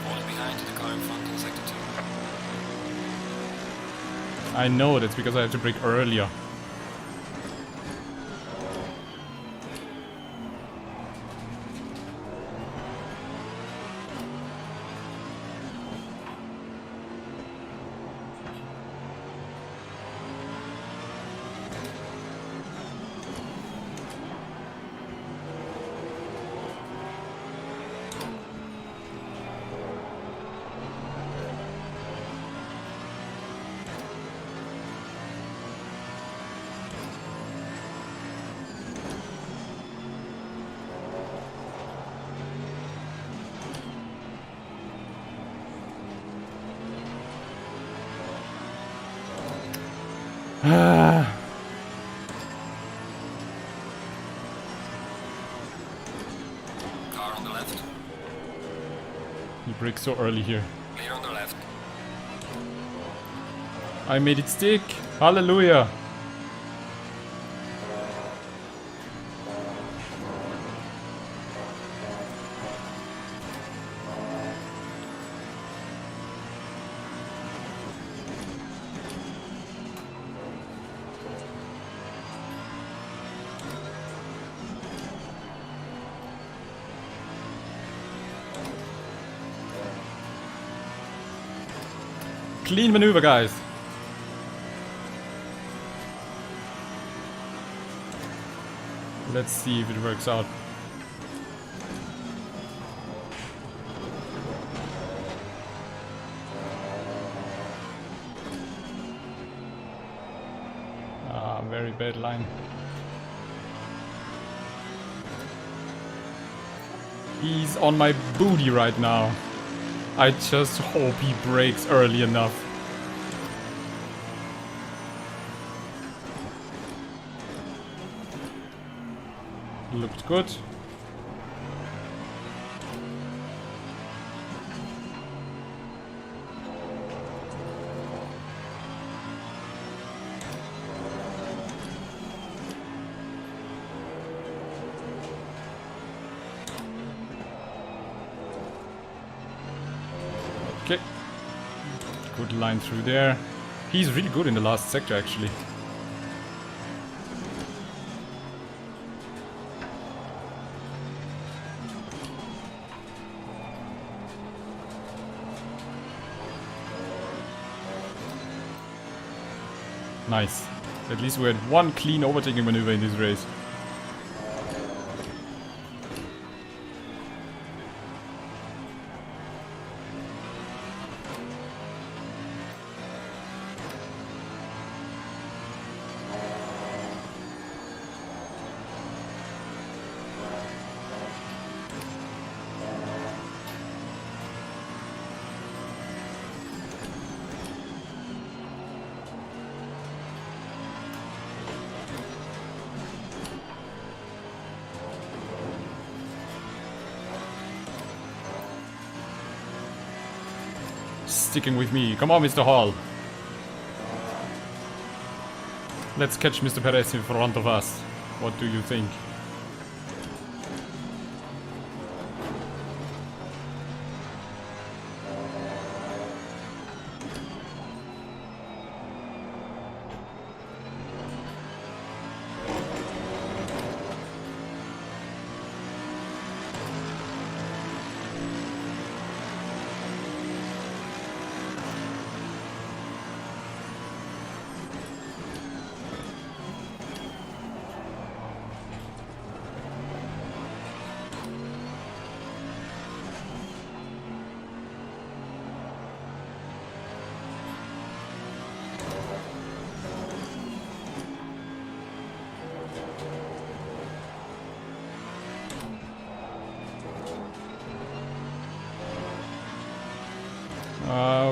Speaker 2: Falling behind the car in front in sector 2.
Speaker 1: I know, that's because I have to brake earlier.
Speaker 2: Car on the left.
Speaker 1: You brake so early here.
Speaker 2: Clear on the left.
Speaker 1: I made it stick! Hallelujah! Clean maneuver, guys. Let's see if it works out. Ah, very bad line. He's on my booty right now. I just hope he brakes early enough. Looked good. Okay. Good line through there. He's really good in the last sector, actually. Nice. At least we had one clean overtaking maneuver in this race. sticking with me. Come on, Mr. Hall. Let's catch Mr. Perez in front of us. What do you think?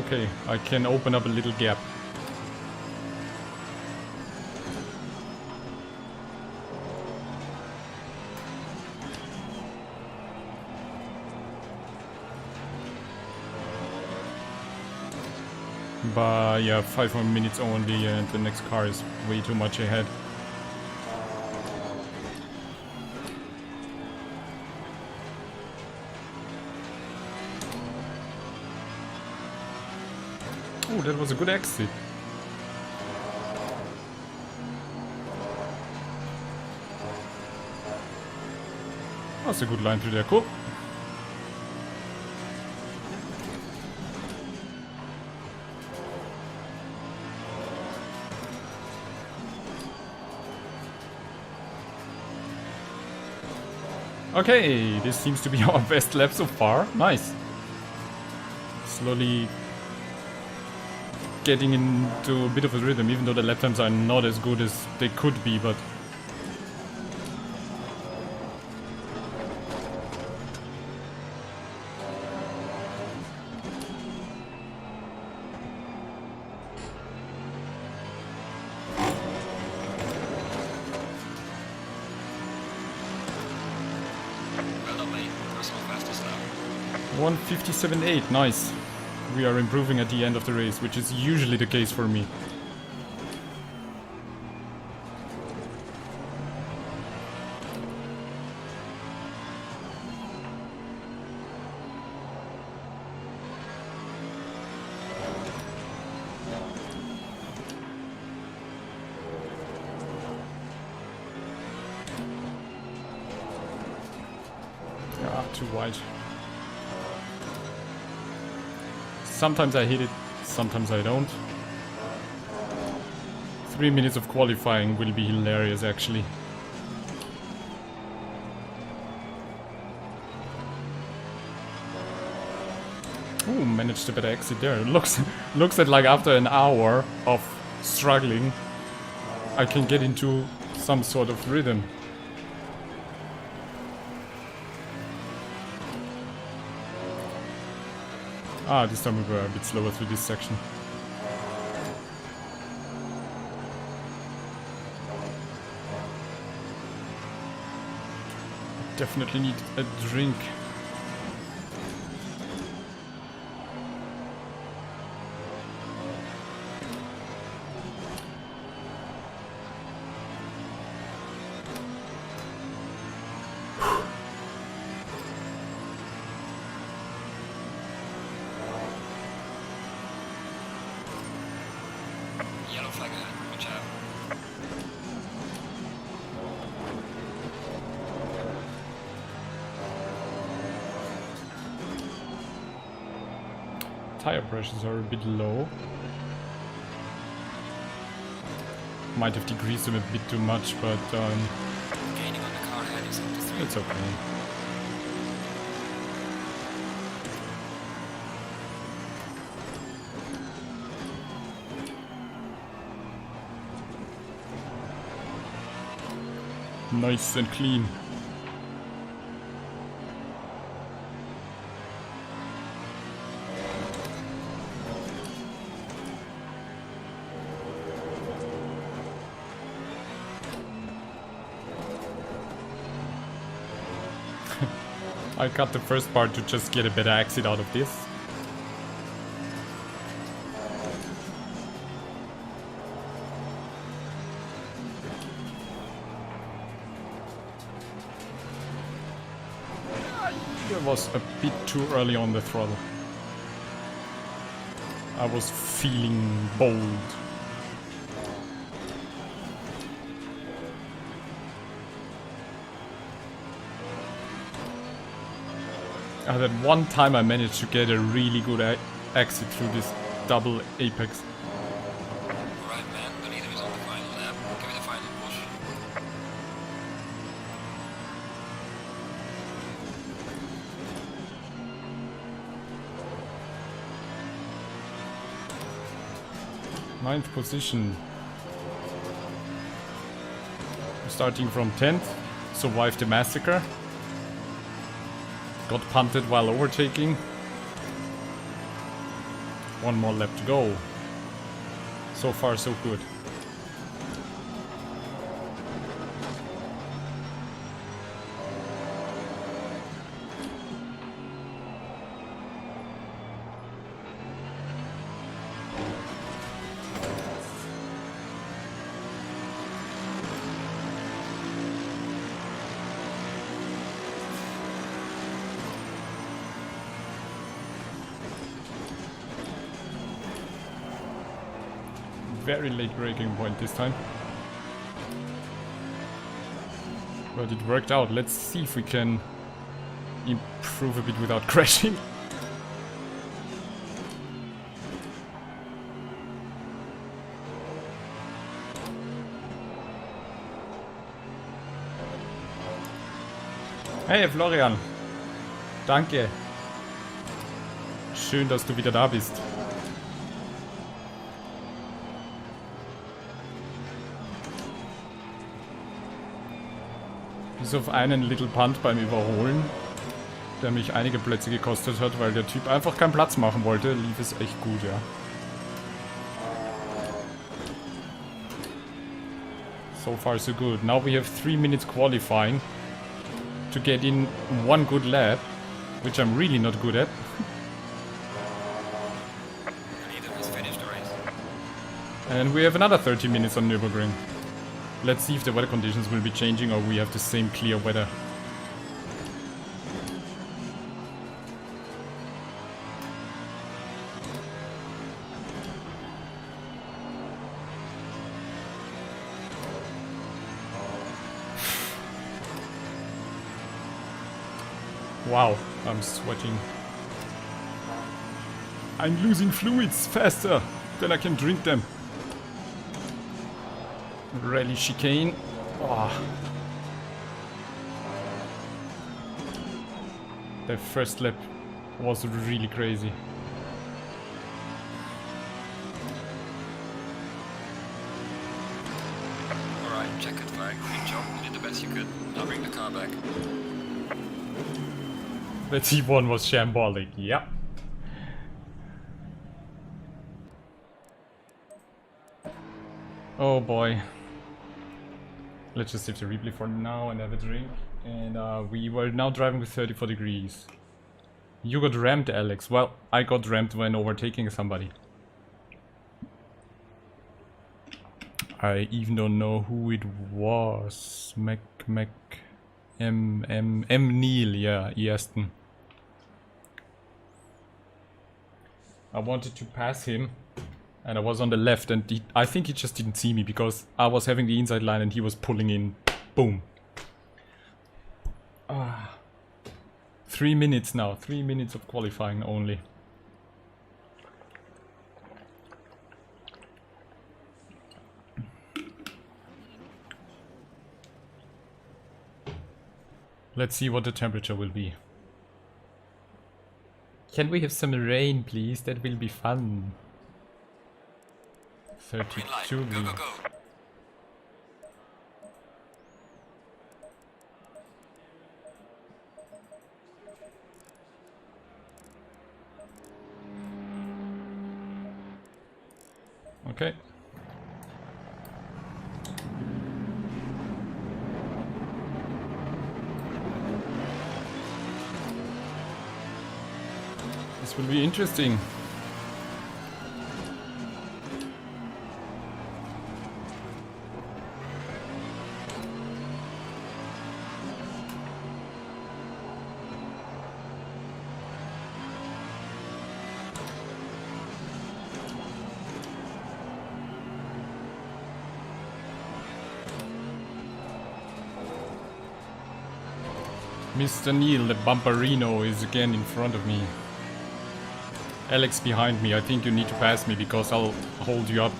Speaker 1: Okay, I can open up a little gap. But yeah, 5 more minutes only and the next car is way too much ahead. Oh, that was a good exit. That's a good line through there, cool. Okay, this seems to be our best lap so far. Nice. Slowly getting into a bit of a rhythm, even though the lap times are not as good as they could be, but
Speaker 2: Well done, mate. Personal fastest now.
Speaker 1: 1:57.8, nice. We are improving at the end of the race, which is usually the case for me. Ah, too wide. Sometimes I hit it, sometimes I don't. 3 minutes of qualifying will be hilarious, actually. Ooh, managed a better exit there. Looks at like after an hour of struggling, I can get into some sort of rhythm. Ah, this time we were a bit slower through this section. Definitely need a drink.
Speaker 2: Yellow flag ahead. Watch out.
Speaker 1: Tire pressures are a bit low. Might have decreased them a bit too much, but
Speaker 2: Gaining on the car ahead is up to 3.
Speaker 1: it's okay. Nice and clean. I cut the first part to just get a better exit out of this. I was a bit too early on the throttle. I was feeling bold. That one time I managed to get a really good exit through this double apex.
Speaker 2: Alright man, the leader is on the final lap. Give me the final push.
Speaker 1: Ninth position. Starting from 10th, survived the massacre. Got punted while overtaking. One more lap to go. So far so good. Very late braking point this time. But it worked out. Let's see if we can improve a bit without crashing. Hey Florian. Danke. Schön, dass du wieder da bist. Bis auf einen Little Punt beim Überholen, der mich einige Plätze gekostet hat, weil der Typ einfach keinen Platz machen wollte, lief es echt gut, ja. So far so good. Now we have 3 minutes qualifying to get in one good lap, which I'm really not good at.
Speaker 2: The leader has finished the race.
Speaker 1: And we have another 30 minutes on Nürburgring. Let's see if the weather conditions will be changing or we have the same clear weather. Wow, I'm sweating. I'm losing fluids faster than I can drink them. Rally chicane. Oh. The first lap was really crazy.
Speaker 2: Alright, checkered flag. Great job. You did the best you could. Now bring the car back.
Speaker 1: The T1 was shambolic, yeah. Oh boy. Let's just save the replay for now and have a drink. And we were now driving with 34 degrees. You got rammed, Alex. Well, I got rammed when overtaking somebody. I even don't know who it was. M. Neil, yeah, Easton. I wanted to pass him. And I was on the left, and I think he just didn't see me because I was having the inside line and he was pulling in. Boom. 3 minutes now. 3 minutes of qualifying only. Let's see what the temperature will be. Can we have some rain, please? That will be fun. 32.
Speaker 2: Go, go, go.
Speaker 1: Okay. This will be interesting. Mr. Neil, the bumperino, is again in front of me. Alex behind me. I think you need to pass me because I'll hold you up.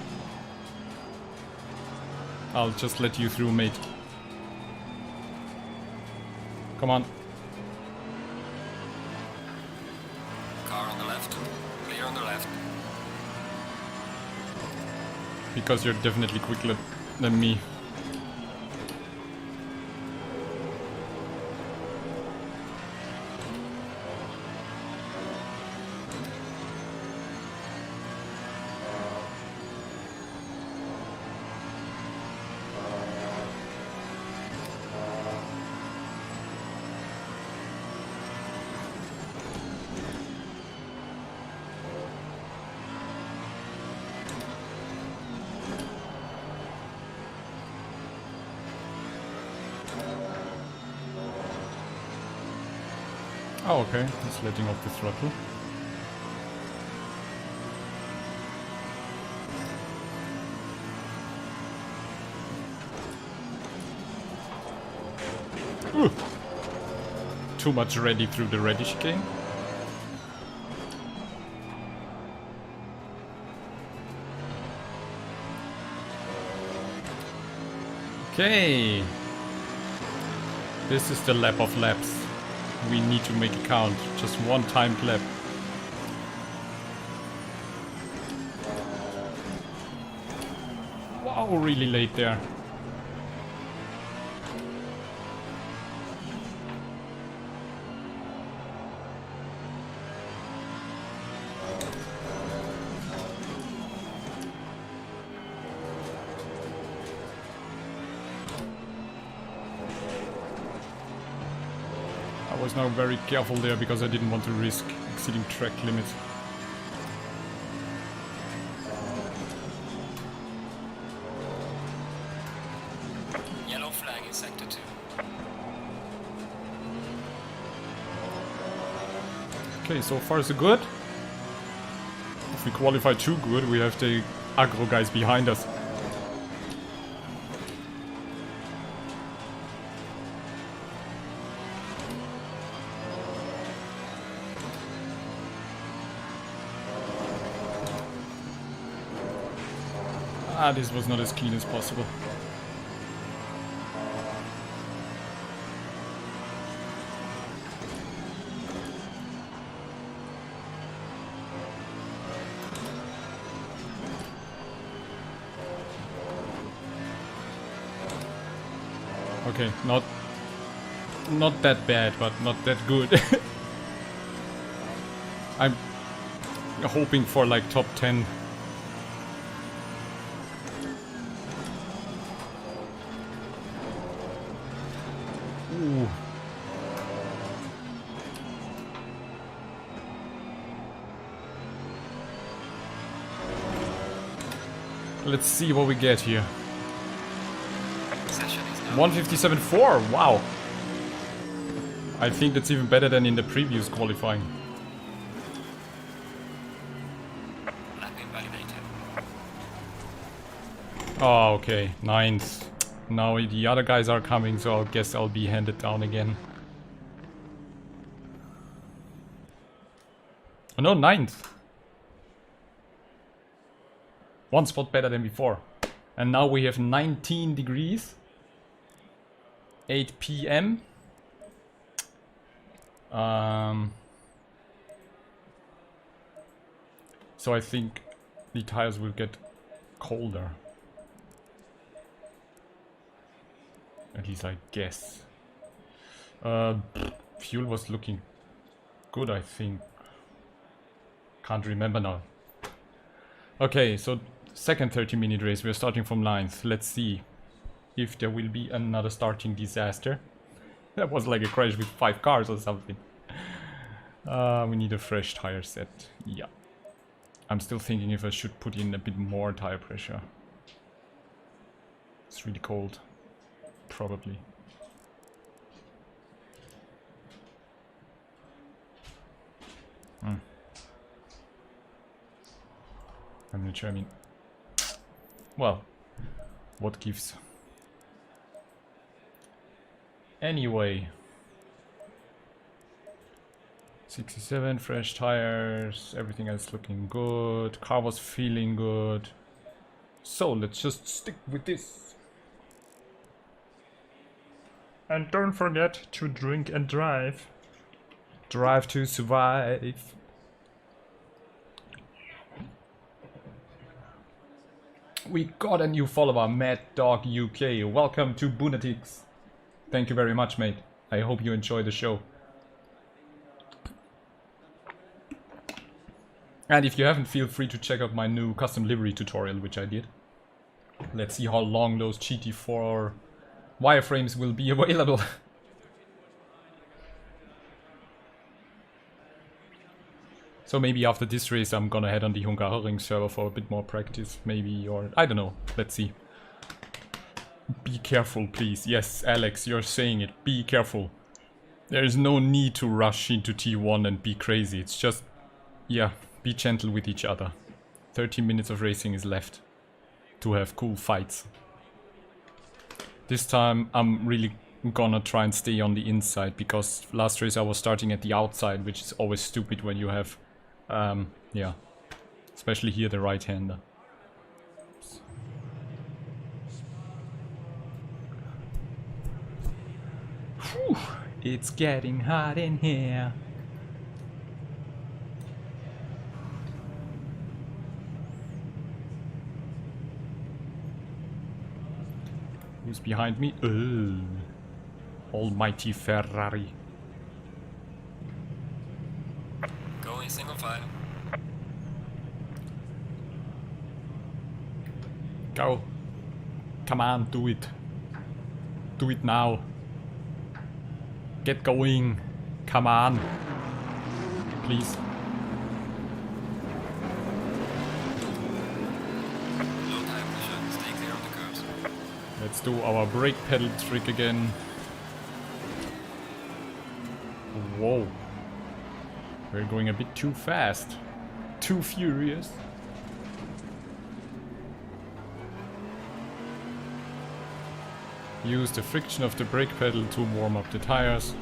Speaker 1: I'll just let you through, mate. Come on.
Speaker 2: Car on the left. Clear on the left.
Speaker 1: Because you're definitely quicker than me. Oh, okay. He's letting off the throttle. Ooh. Too much ready through the ready chicane. Okay. This is the lap of laps. We need to make it count. Just one timed lap. Wow, really late there. I was now very careful there because I didn't want to risk exceeding track limits.
Speaker 2: Yellow flag in sector 2.
Speaker 1: Okay, so far so good. If we qualify too good, we have the aggro guys behind us. Ah, this was not as clean as possible. Okay, not that bad, but not that good. I'm hoping for like top 10. Ooh. Let's see what we get here. 157.4, wow. I think that's even better than in the previous qualifying.
Speaker 2: Lap invalidated.
Speaker 1: Oh, okay, 9th. Now the other guys are coming, so I guess I'll be handed down again. Oh no, 9th. One spot better than before. And now we have 19 degrees. 8 p.m. So I think the tires will get colder. At least I guess. Fuel was looking good, I think. Can't remember now. Okay, so second 30-minute race. We're starting from 9th. Let's see if there will be another starting disaster. That was like a crash with 5 cars or something. We need a fresh tire set. Yeah. I'm still thinking if I should put in a bit more tire pressure. It's really cold. Probably. I'm not sure, I mean... Well, what gives? Anyway, 67, fresh tires, everything else looking good. Car was feeling good. So let's just stick with this. And don't forget to drink and drive. Drive to survive. We got a new follower, Mad Dog UK. Welcome to Bunatics. Thank you very much, mate. I hope you enjoy the show. And if you haven't, feel free to check out my new custom livery tutorial, which I did. Let's see how long those GT4 wireframes will be available. So maybe after this race I'm gonna head on the Hungaroring server for a bit more practice, maybe, or I don't know, let's see. Be careful, please. Yes, Alex, you're saying it, be careful. There is no need to rush into T1 and be crazy, it's just, yeah, be gentle with each other. 30 minutes of racing is left to have cool fights. This time I'm really gonna try and stay on the inside, because last race I was starting at the outside, which is always stupid when you have, yeah, especially here the right-hander. Whew, it's getting hot in here. Who's behind me? Almighty Ferrari.
Speaker 2: Going single file.
Speaker 1: Go. Come on, do it. Do it now. Get going. Come on. Please.
Speaker 2: Low tire pressure. Stay clear of the curves.
Speaker 1: Let's do our brake pedal trick again. Whoa. We're going a bit too fast. Too furious. Use the friction of the brake pedal to warm up the tires.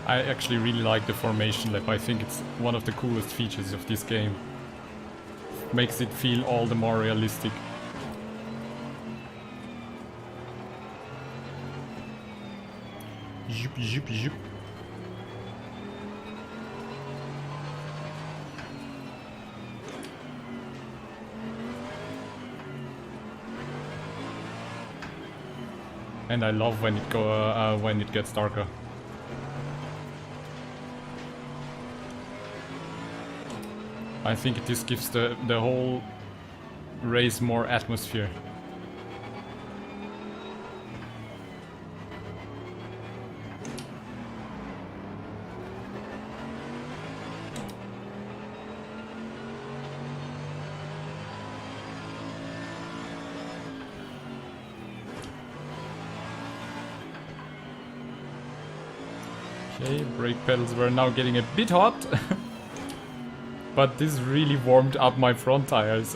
Speaker 1: I actually really like the formation lap. I think it's one of the coolest features of this game. Makes it feel all the more realistic. Zoop, zoop, zoop. And I love when it gets darker. I think this gives the whole race more atmosphere. Okay, brake pedals were now getting a bit hot. But this really warmed up my front tires.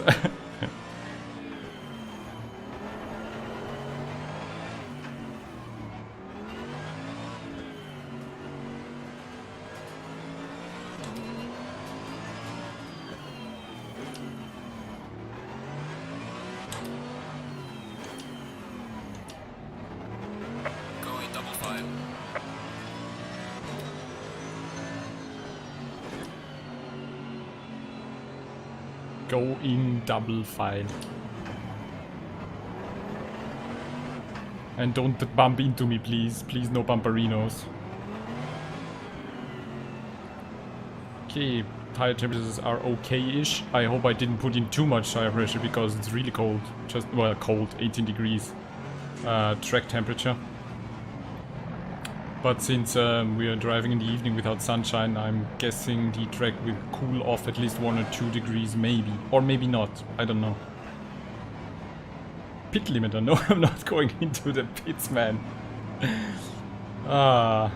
Speaker 2: Going double file.
Speaker 1: Go in double file. And don't bump into me, please. Please, no bumperinos. Okay, tire temperatures are okay-ish. I hope I didn't put in too much tire pressure because it's really cold. Just, well, cold, 18 degrees. Track temperature. But since we are driving in the evening without sunshine, I'm guessing the track will cool off at least 1 or 2 degrees maybe. Or maybe not, I don't know. Pit limiter, no, I'm not going into the pits, man. Ah.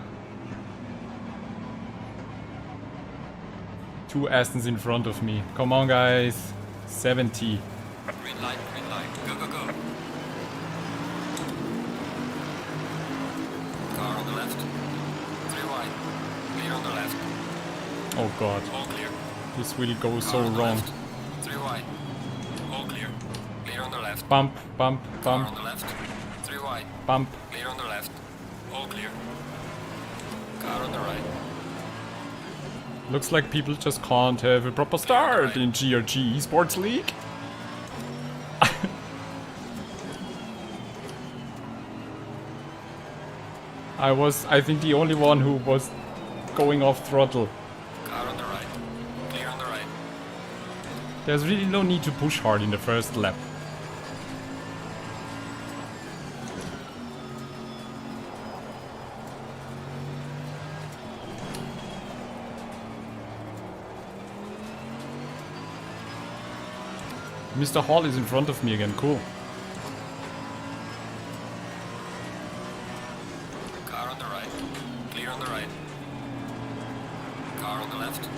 Speaker 1: 2 Astons in front of me. Come on, guys. 70.
Speaker 2: Green light, go, go, go. Car on the left, 3 wide, clear on the left.
Speaker 1: Oh god.
Speaker 2: All clear.
Speaker 1: This will go
Speaker 2: Car
Speaker 1: so
Speaker 2: on the
Speaker 1: wrong.
Speaker 2: left, 3 wide, all clear. Clear on the left.
Speaker 1: Bump, bump,
Speaker 2: Car on
Speaker 1: bump,
Speaker 2: the left, 3 wide,
Speaker 1: bump.
Speaker 2: clear on the left, all clear. Car on the right.
Speaker 1: Looks like people just can't have a proper start in GRG Esports League. I think, the only one who was going off throttle.
Speaker 2: Car on the right, clear on the right.
Speaker 1: There's really no need to push hard in the first lap. Mr. Hall is in front of me again, cool.
Speaker 2: Car on the right, clear on the right. Car on the left.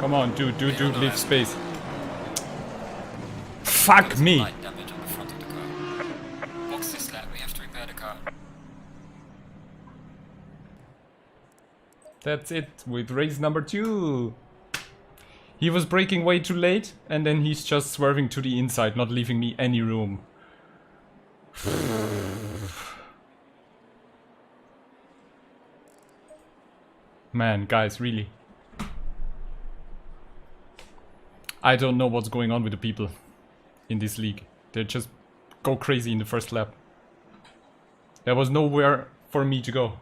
Speaker 1: Come on, dude,
Speaker 2: on the
Speaker 1: leave
Speaker 2: left.
Speaker 1: space. Fuck me!
Speaker 2: Light damage on the front of the car. Box this lap, we have to repair the car.
Speaker 1: That's it with race number 2. He was braking way too late, and then he's just swerving to the inside, not leaving me any room. Man, guys, really. I don't know what's going on with the people in this league. They just go crazy in the first lap. There was nowhere for me to go.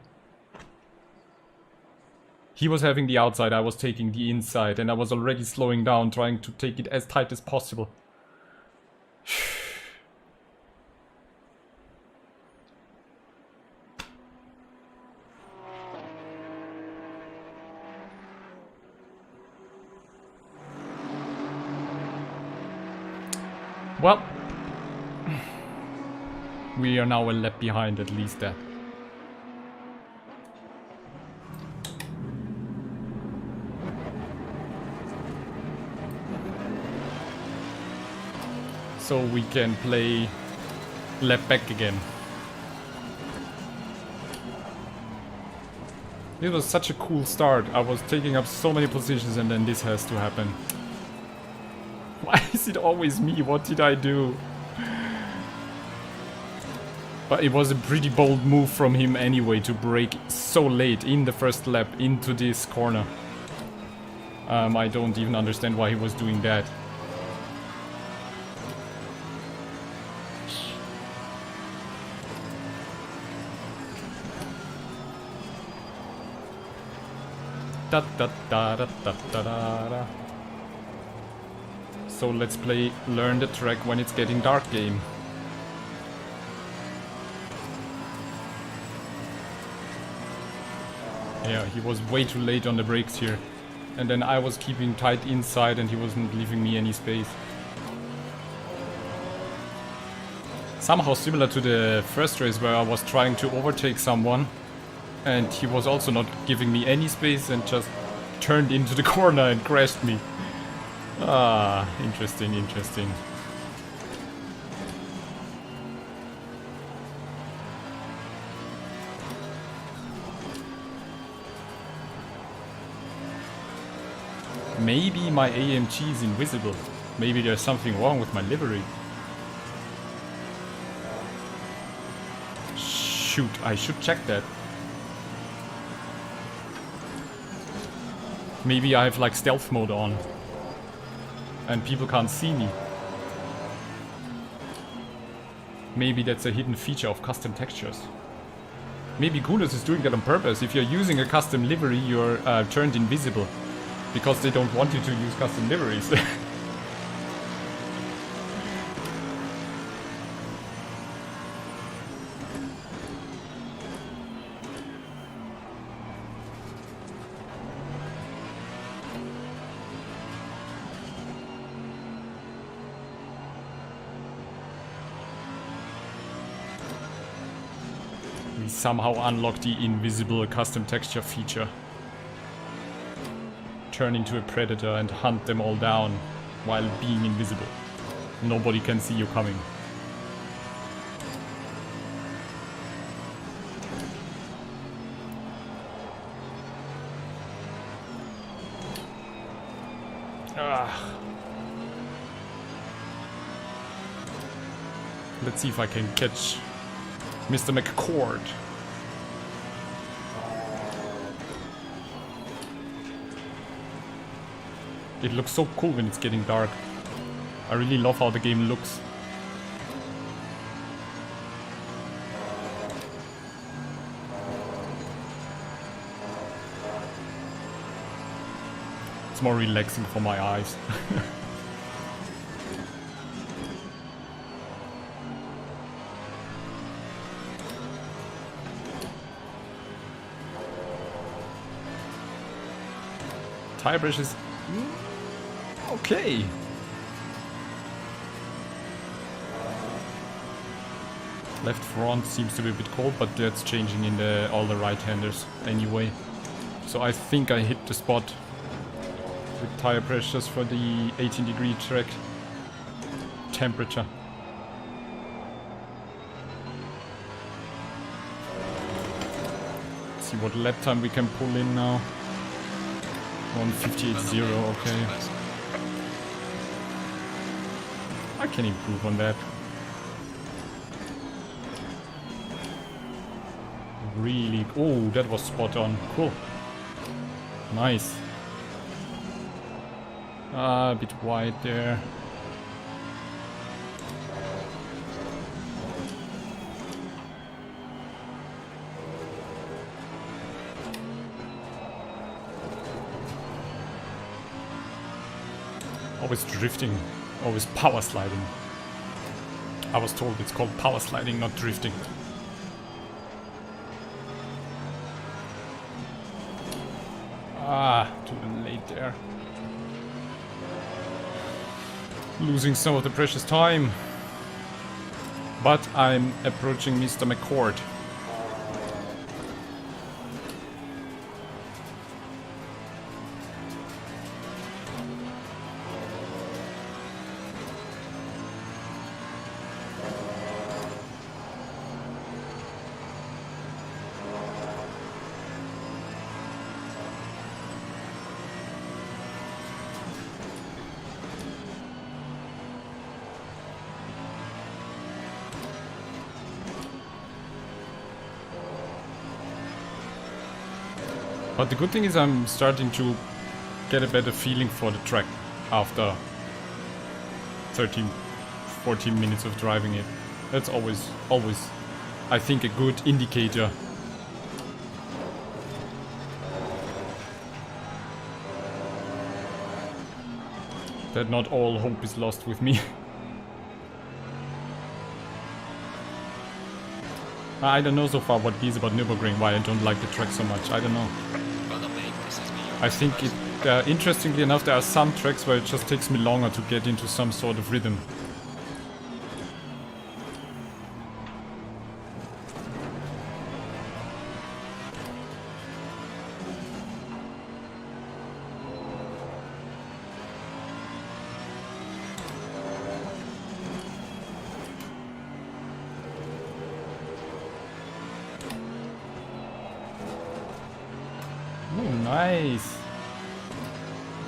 Speaker 1: He was having the outside, I was taking the inside, and I was already slowing down, trying to take it as tight as possible. Well, we are now a lap behind, at least that. So we can play lap back again. It was such a cool start. I was taking up so many positions and then this has to happen. Why is it always me? What did I do? But it was a pretty bold move from him anyway to brake so late in the first lap into this corner. I don't even understand why he was doing that. Da, da, da, da, da, da, da, da. So let's play Learn the Track when it's getting dark game. Yeah, he was way too late on the brakes here. And then I was keeping tight inside and he wasn't leaving me any space. Somehow similar to the first race where I was trying to overtake someone and he was also not giving me any space and just turned into the corner and crashed me. Ah, interesting, interesting. Maybe my AMG is invisible. Maybe there's something wrong with my livery. Shoot, I should check that. Maybe I have like stealth mode on. And people can't see me. Maybe that's a hidden feature of custom textures. Maybe Kudos is doing that on purpose. If you're using a custom livery, you're turned invisible. Because they don't want you to use custom liveries. we somehow unlock the invisible custom texture feature. Turn into a predator and hunt them all down while being invisible. Nobody can see you coming. Let's see if I can catch Mr. McCord. It looks so cool when it's getting dark. I really love how the game looks. It's more relaxing for my eyes. Tire pressures. Okay. Left front seems to be a bit cold, but that's changing in all the right-handers anyway. So I think I hit the spot with tire pressures for the 18-degree track temperature. Let's see what lap time we can pull in now. 1:58.0, okay. I can improve on that. Really, oh, that was spot on. Cool. Nice. A bit wide there. Always drifting, always power sliding. I was told it's called power sliding, not drifting. Ah, too late there. Losing some of the precious time. But I'm approaching Mr. McCord. But the good thing is I'm starting to get a better feeling for the track after 13, 14 minutes of driving it. That's always, I think, a good indicator. That not all hope is lost with me. I don't know so far what it is about Nürburgring, why I don't like the track so much. I don't know. I think it, interestingly enough, there are some tracks where it just takes me longer to get into some sort of rhythm. Nice.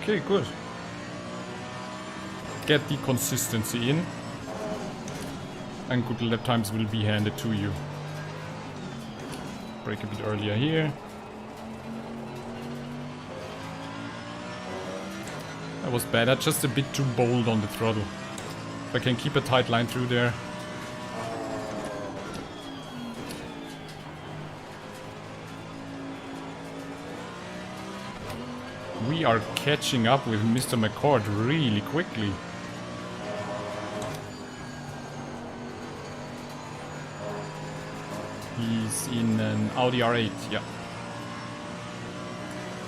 Speaker 1: Okay, good. Get the consistency in, and good lap times will be handed to you. Brake a bit earlier here. That was bad. That's just a bit too bold on the throttle. If I can keep a tight line through there. We are catching up with Mr. McCord really quickly. He's in an Audi R8, yeah.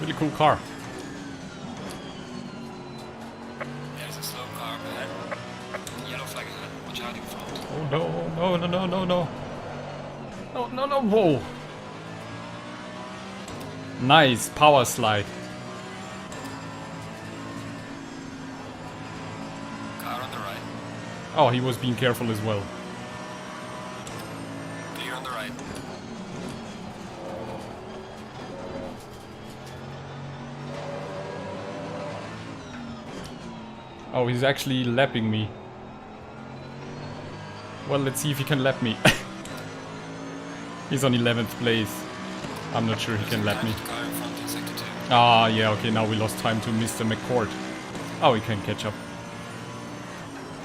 Speaker 1: Really cool car.
Speaker 2: There's a slow car ahead. Yellow flag ahead. Watch out in front.
Speaker 1: Oh no, no, no, no, no, no. No, no, no, whoa. Nice, power slide.
Speaker 2: Car on the right.
Speaker 1: Oh, he was being careful as well.
Speaker 2: Clear on the right.
Speaker 1: Oh, he's actually lapping me. Well, let's see if he can lap me. He's on 11th place. I'm not sure he can lap me.
Speaker 2: Car in front in sector 2.
Speaker 1: Ah, yeah, okay, now we lost time to Mr. McCord. Oh, he can catch up.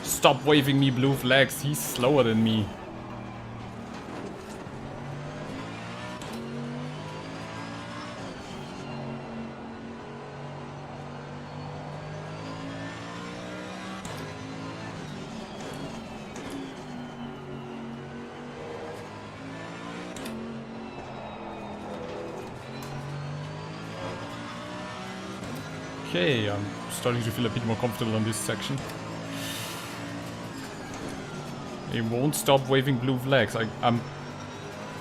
Speaker 1: Stop waving me blue flags, he's slower than me. Okay, I'm starting to feel a bit more comfortable on this section. It won't stop waving blue flags. I'm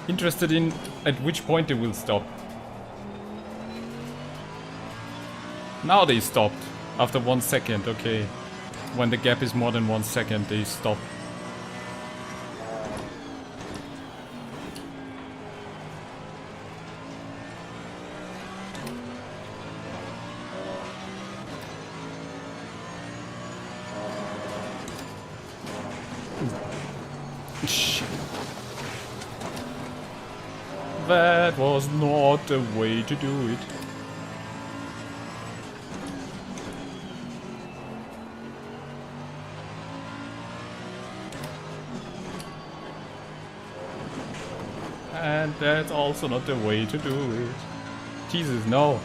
Speaker 1: interested in at which point they will stop. Now they stopped. After 1 second, okay. When the gap is more than 1 second, they stop. Shit. That was not the way to do it. And that's also not the way to do it. Jesus, no.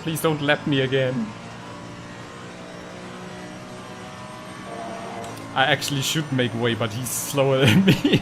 Speaker 1: Please don't lap me again. I actually should make way, but he's slower than me.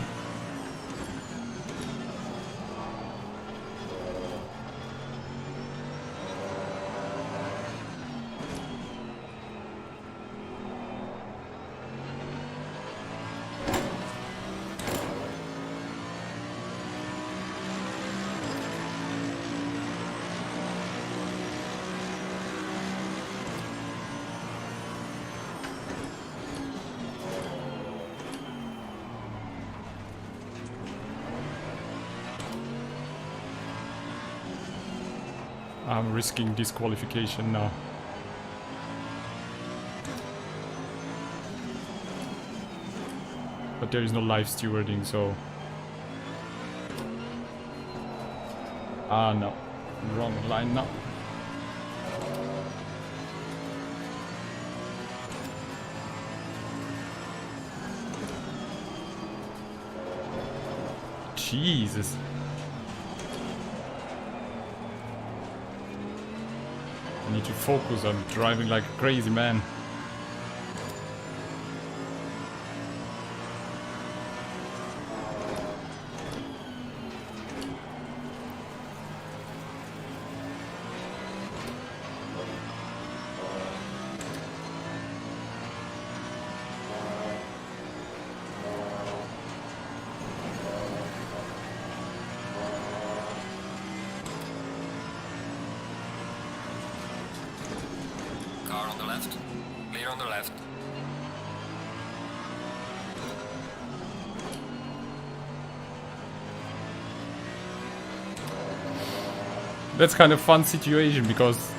Speaker 1: I'm risking disqualification now. But there is no live stewarding, so... Ah, no. Wrong line now. Jesus. I need to focus, I'm driving like a crazy man.
Speaker 2: Car on the left. Clear on the left.
Speaker 1: That's kind of fun situation because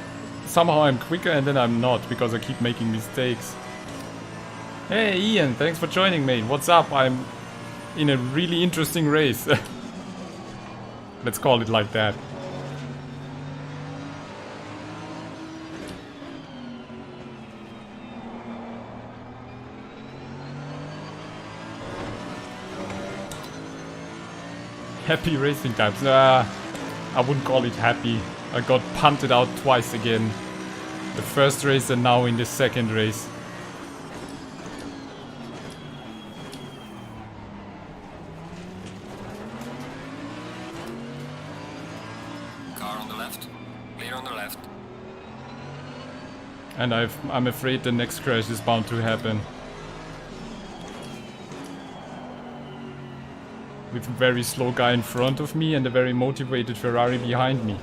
Speaker 1: somehow I'm quicker and then I'm not because I keep making mistakes. Hey Ian, thanks for joining, mate. What's up? I'm in a really interesting race. Let's call it like that. Happy racing times. I wouldn't call it happy. I got punted out twice again. The first race and now in the second race.
Speaker 2: Car on the left. Clear on the left.
Speaker 1: And I'm afraid the next crash is bound to happen. with a very slow guy in front of me and a very motivated Ferrari behind me.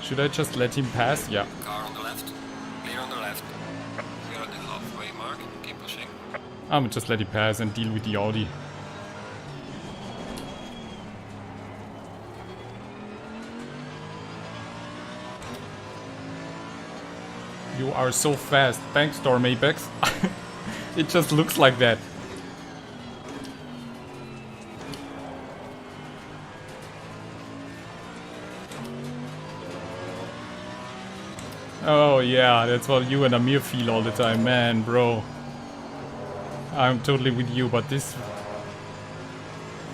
Speaker 1: Should I just let him pass? Yeah.
Speaker 2: Car on the left. Clear on the left. We are at the halfway mark. Keep pushing.
Speaker 1: I'm gonna just let him pass and deal with the Audi. You are so fast. Thanks, Storm Apex. It just looks like that. Oh yeah, that's what you and Amir feel all the time. Man, bro. I'm totally with you, but this...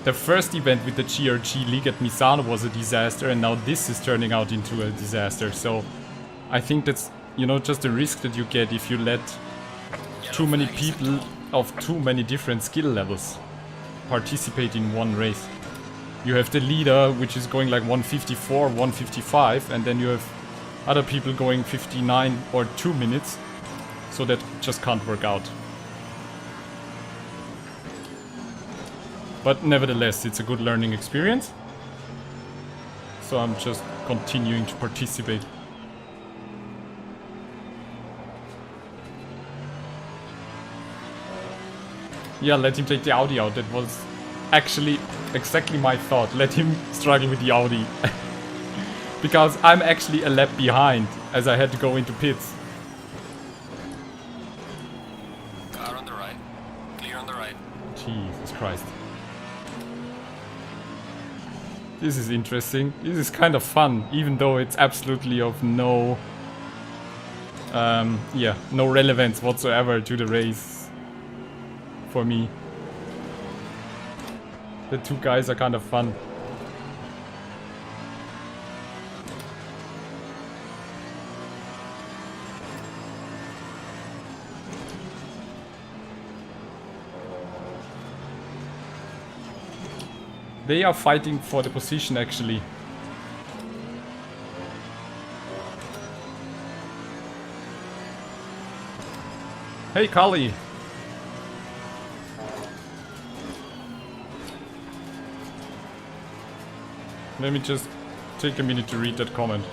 Speaker 1: The first event with the GRG League at Misano was a disaster, and now this is turning out into a disaster. So I think that's, you know, just a risk that you get if you let too many people of too many different skill levels participate in one race. You have the leader, which is going like 154, 155, and then you have other people going 59 or 2 minutes. So that just can't work out. But nevertheless, it's a good learning experience. So I'm just continuing to participate. Yeah, let him take the Audi out. That was actually exactly my thought. Let him struggle with the Audi. Because I'm actually a lap behind, as I had to go into pits.
Speaker 2: Car on the right. Clear on the right.
Speaker 1: Jesus Christ. This is interesting. This is kind of fun, even though it's absolutely of no... no relevance whatsoever to the race. For me. The two guys are kind of fun. They are fighting for the position actually. Hey Kali! Let me just take a minute to read that comment.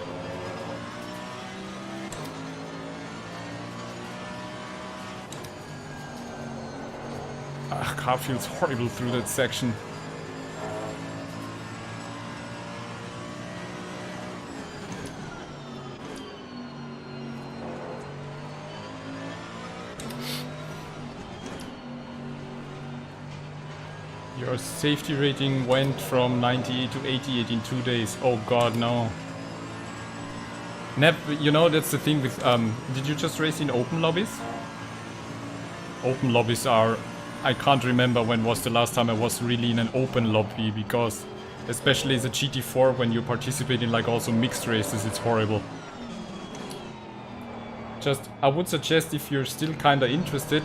Speaker 1: Car feels horrible through that section. Your safety rating went from 98 to 88 in 2 days. Oh god, no. Nep, you know, that's the thing with... did you just race in open lobbies? Open lobbies are... I can't remember when was the last time I was really in an open lobby, because... Especially as a GT4, when you participate in like also mixed races, it's horrible. Just, I would suggest if you're still kinda interested,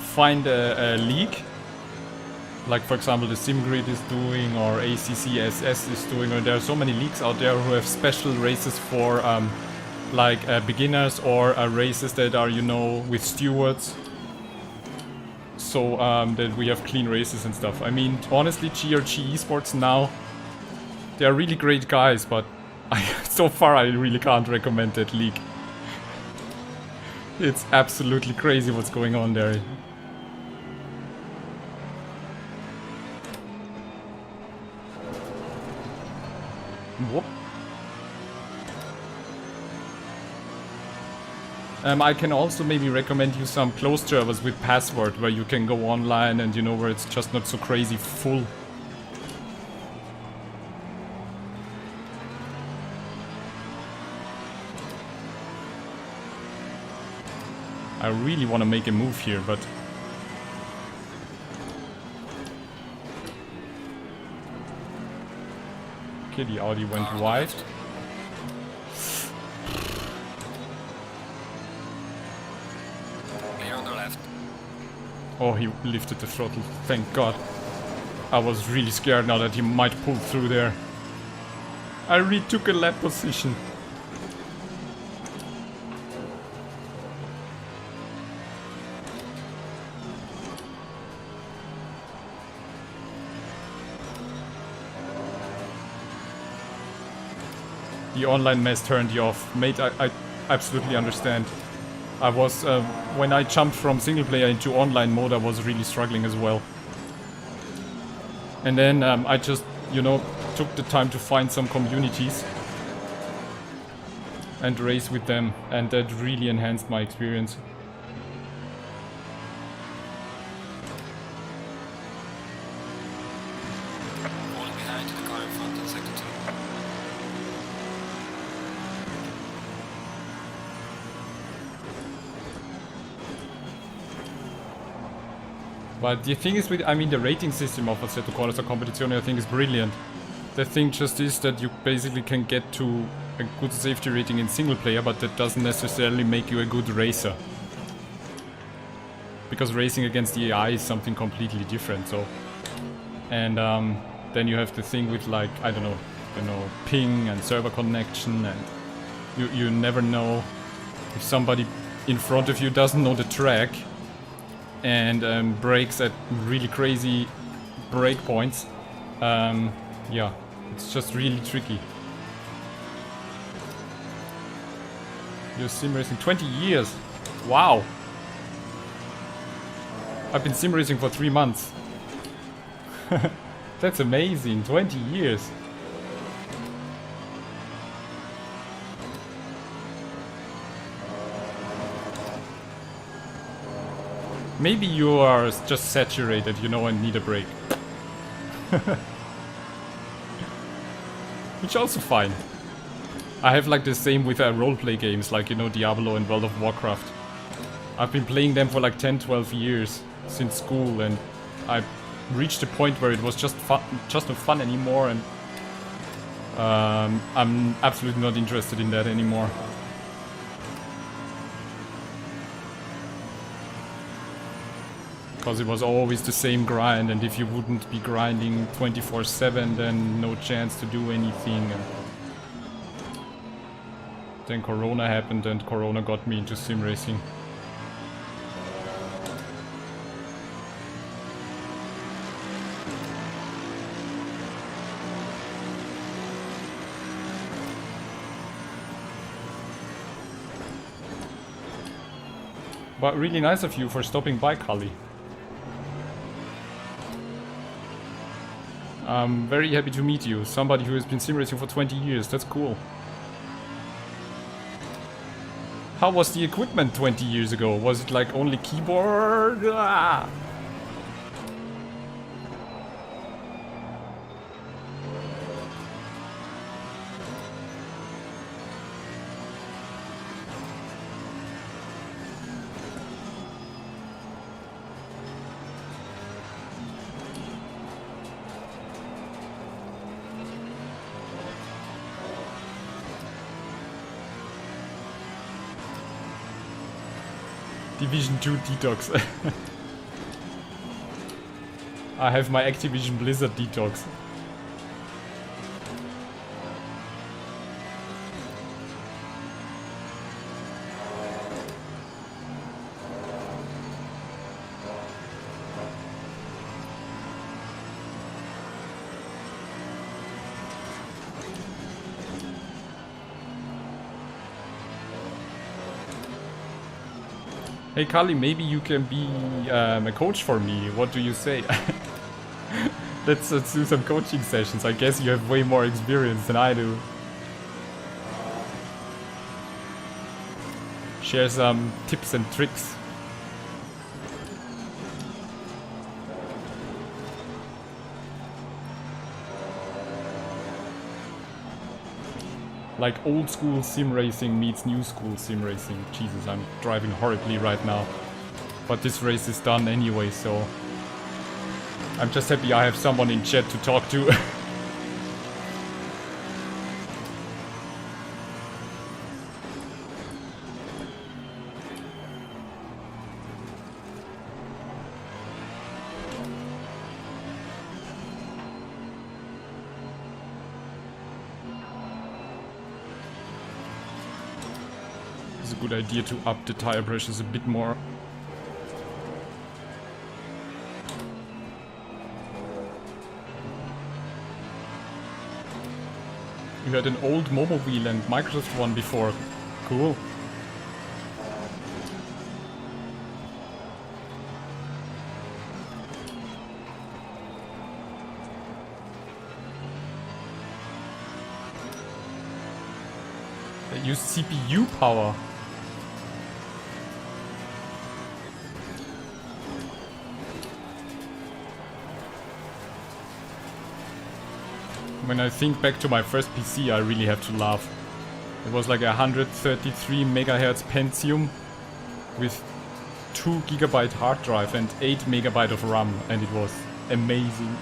Speaker 1: find a league. Like for example the SimGrid is doing, or ACCSS is doing, or there are so many leagues out there who have special races for beginners, or races that are, you know, with stewards. So that we have clean races and stuff. I mean, honestly, GRG Esports now, they are really great guys, but so far I really can't recommend that league. It's absolutely crazy what's going on there. Whoop. I can also maybe recommend you some closed servers with password, where you can go online and, you know, where it's just not so crazy full. I really want to make a move here, but... Okay, the Audi went wide.
Speaker 2: Clear on the left.
Speaker 1: Oh, he lifted the throttle, thank god. I was really scared now that he might pull through there. I retook a lap position. the online mess turned you off. Mate, I absolutely understand. I was, when I jumped from single player into online mode, I was really struggling as well. And then I just, you know, took the time to find some communities and race with them, and that really enhanced my experience.
Speaker 2: Falling behind to the car in front in sector 2.
Speaker 1: But the thing is with, I mean, the rating system of Assetto Corsa Competizione I think is brilliant. The thing just is that you basically can get to a good safety rating in single player, but that doesn't necessarily make you a good racer. Because racing against the AI is something completely different, so... And then you have the thing with, like, I don't know, you know, ping and server connection, and you never know if somebody in front of you doesn't know the track and brakes at really crazy brake points. Yeah, it's just really tricky. You're sim racing 20 years. Wow. I've been sim racing for 3 months. That's amazing. 20 years. Maybe you are just saturated, you know, and need a break. Which also fine. I have like the same with roleplay games, like, you know, Diablo and World of Warcraft. I've been playing them for like 10-12 years since school, and I reached a point where it was just not fun anymore, and I'm absolutely not interested in that anymore. Because it was always the same grind, and if you wouldn't be grinding 24/7, then no chance to do anything. And then Corona happened, and Corona got me into sim racing. But really nice of you for stopping by, Kali. I'm very happy to meet you. Somebody who has been sim racing for 20 years. That's cool. How was the equipment 20 years ago? Was it like only keyboard? Ah! Division 2 detox. I have my Activision Blizzard detox. Hey Kali, maybe you can be a coach for me. What do you say? Let's do some coaching sessions. I guess you have way more experience than I do. Share some tips and tricks. Like old school sim racing meets new school sim racing. Jesus, I'm driving horribly right now. But this race is done anyway, so... I'm just happy I have someone in chat to talk to. It's a good idea to up the tire pressures a bit more. You had an old Momo wheel and Microsoft one before. Cool. They use CPU power. When I think back to my first PC, I really have to laugh. It was like a 133 MHz Pentium with 2 GB hard drive and 8 MB of RAM, and it was amazing.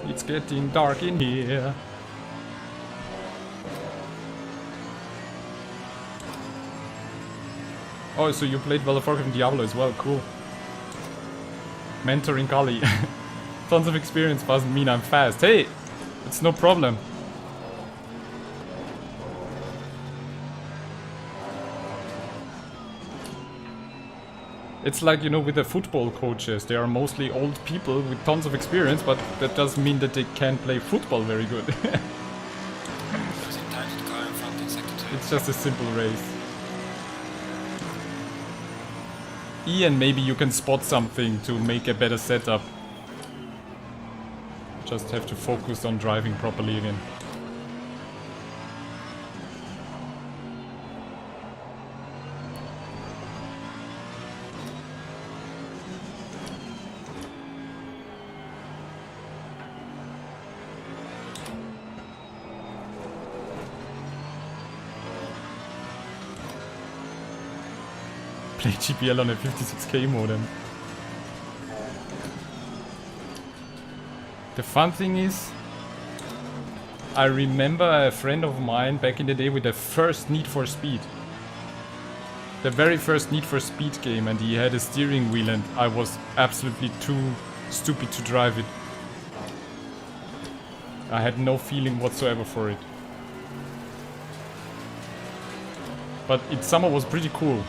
Speaker 1: It's getting dark in here. Oh, so you played World of Warcraft and Diablo as well, cool. Mentoring Kali. Tons of experience doesn't mean I'm fast. Hey, it's no problem. It's like, you know, with the football coaches, they are mostly old people with tons of experience, but that doesn't mean that they can play football very good. It's just a simple race. Ian, maybe you can spot something to make a better setup. Just have to focus on driving properly again. Play GPL on a 56k modem. The fun thing is, I remember a friend of mine back in the day with the first Need for Speed. The very first Need for Speed game, and he had a steering wheel and I was absolutely too stupid to drive it. I had no feeling whatsoever for it. But it somehow was pretty cool.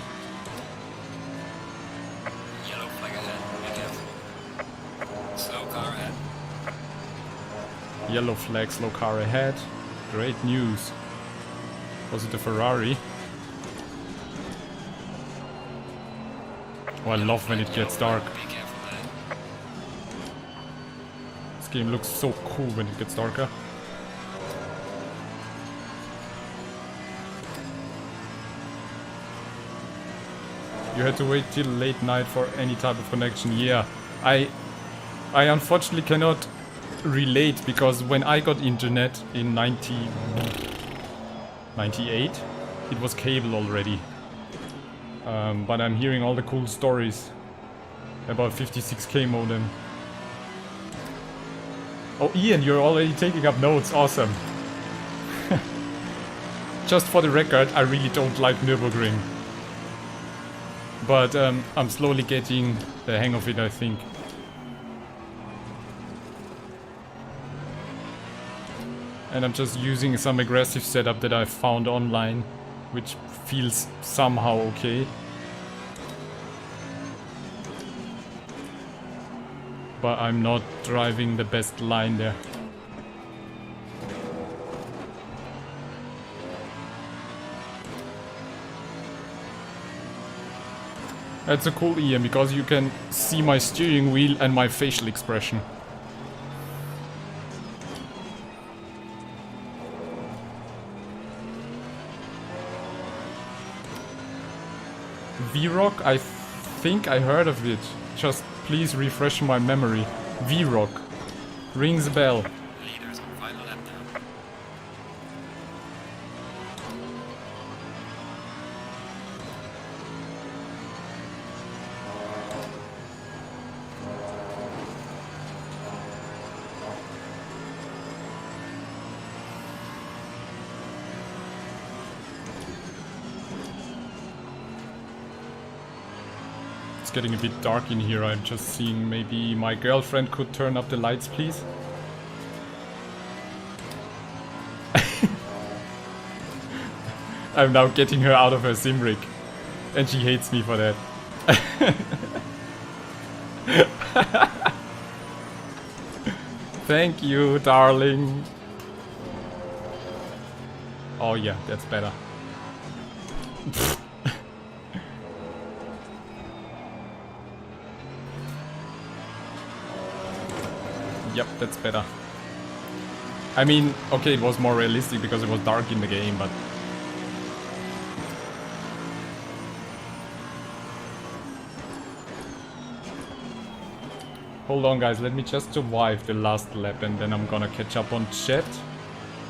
Speaker 1: Yellow flag, slow car ahead. Great news. Was it a Ferrari? Oh, I love when it gets dark. This game looks so cool when it gets darker. You had to wait till late night for any type of connection. Yeah, I unfortunately cannot relate, because when I got internet in 98, it was cable already. But I'm hearing all the cool stories about 56k modem. Oh, Ian, you're already taking up notes. Awesome. Just for the record, I really don't like Nürburgring. But I'm slowly getting the hang of it, I think. And I'm just using some aggressive setup that I found online, which feels somehow okay. But I'm not driving the best line there. That's a cool Ian, because you can see my steering wheel and my facial expression. V-Rock? I think I heard of it. Just please refresh my memory. V-Rock. Rings a bell.
Speaker 2: Leaders on final lap now.
Speaker 1: Getting a bit dark in here. I'm just seeing maybe my girlfriend could turn up the lights, please. I'm now getting her out of her sim rig. And she hates me for that. Thank you, darling. Oh yeah, that's better. Yep, that's better. I mean, okay, it was more realistic because it was dark in the game, but... Hold on, guys, let me just survive the last lap and then I'm gonna catch up on chat.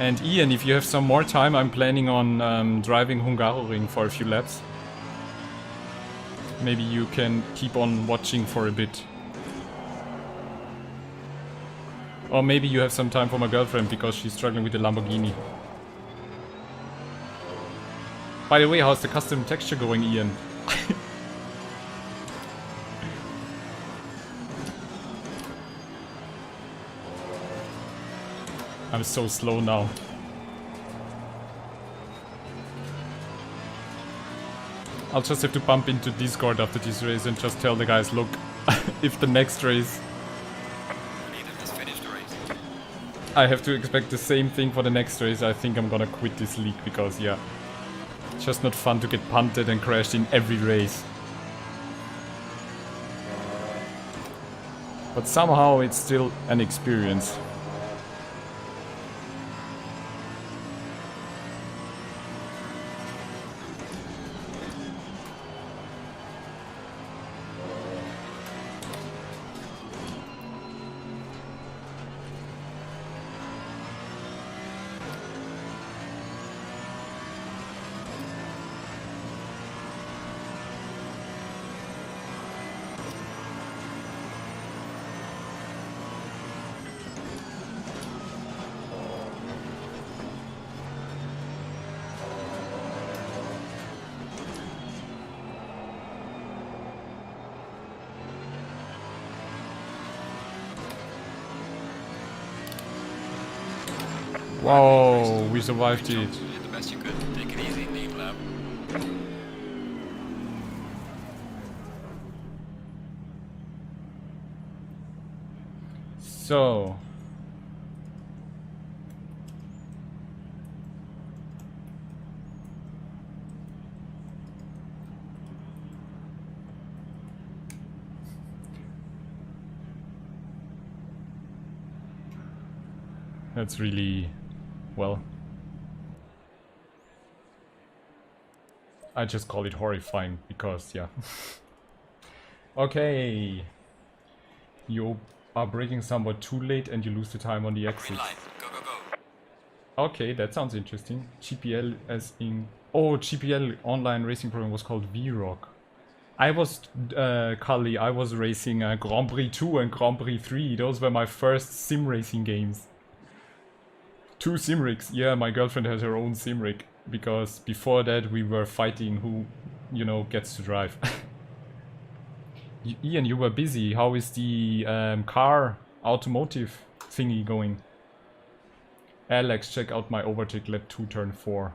Speaker 1: And Ian, if you have some more time, I'm planning on driving Hungaroring for a few laps. Maybe you can keep on watching for a bit. Or maybe you have some time for my girlfriend because she's struggling with the Lamborghini. By the way, how's the custom texture going, Ian? I'm so slow now. I'll just have to bump into Discord after this race and just tell the guys, look, if the next race... I have to expect the same thing for the next race. I think I'm gonna quit this league because, yeah, it's just not fun to get punted and crashed in every race. But somehow it's still an experience. Wow, we survived it.
Speaker 2: The best you could. Take it easy, leave lap.
Speaker 1: So... That's really... well... I just call it horrifying, because, yeah. Okay. You are braking somewhat too late and you lose the time on the exit.
Speaker 2: Go, go, go.
Speaker 1: Okay, that sounds interesting. GPL as in... Oh, GPL online racing program was called V-Rock. I was, Kali, I was racing Grand Prix 2 and Grand Prix 3. Those were my first sim racing games. 2 sim rigs. Yeah, my girlfriend has her own sim rig. Because before that we were fighting who, you know, gets to drive. Ian, you were busy. How is the car automotive thingy going? Alex, check out my overtake lap 2 turn 4.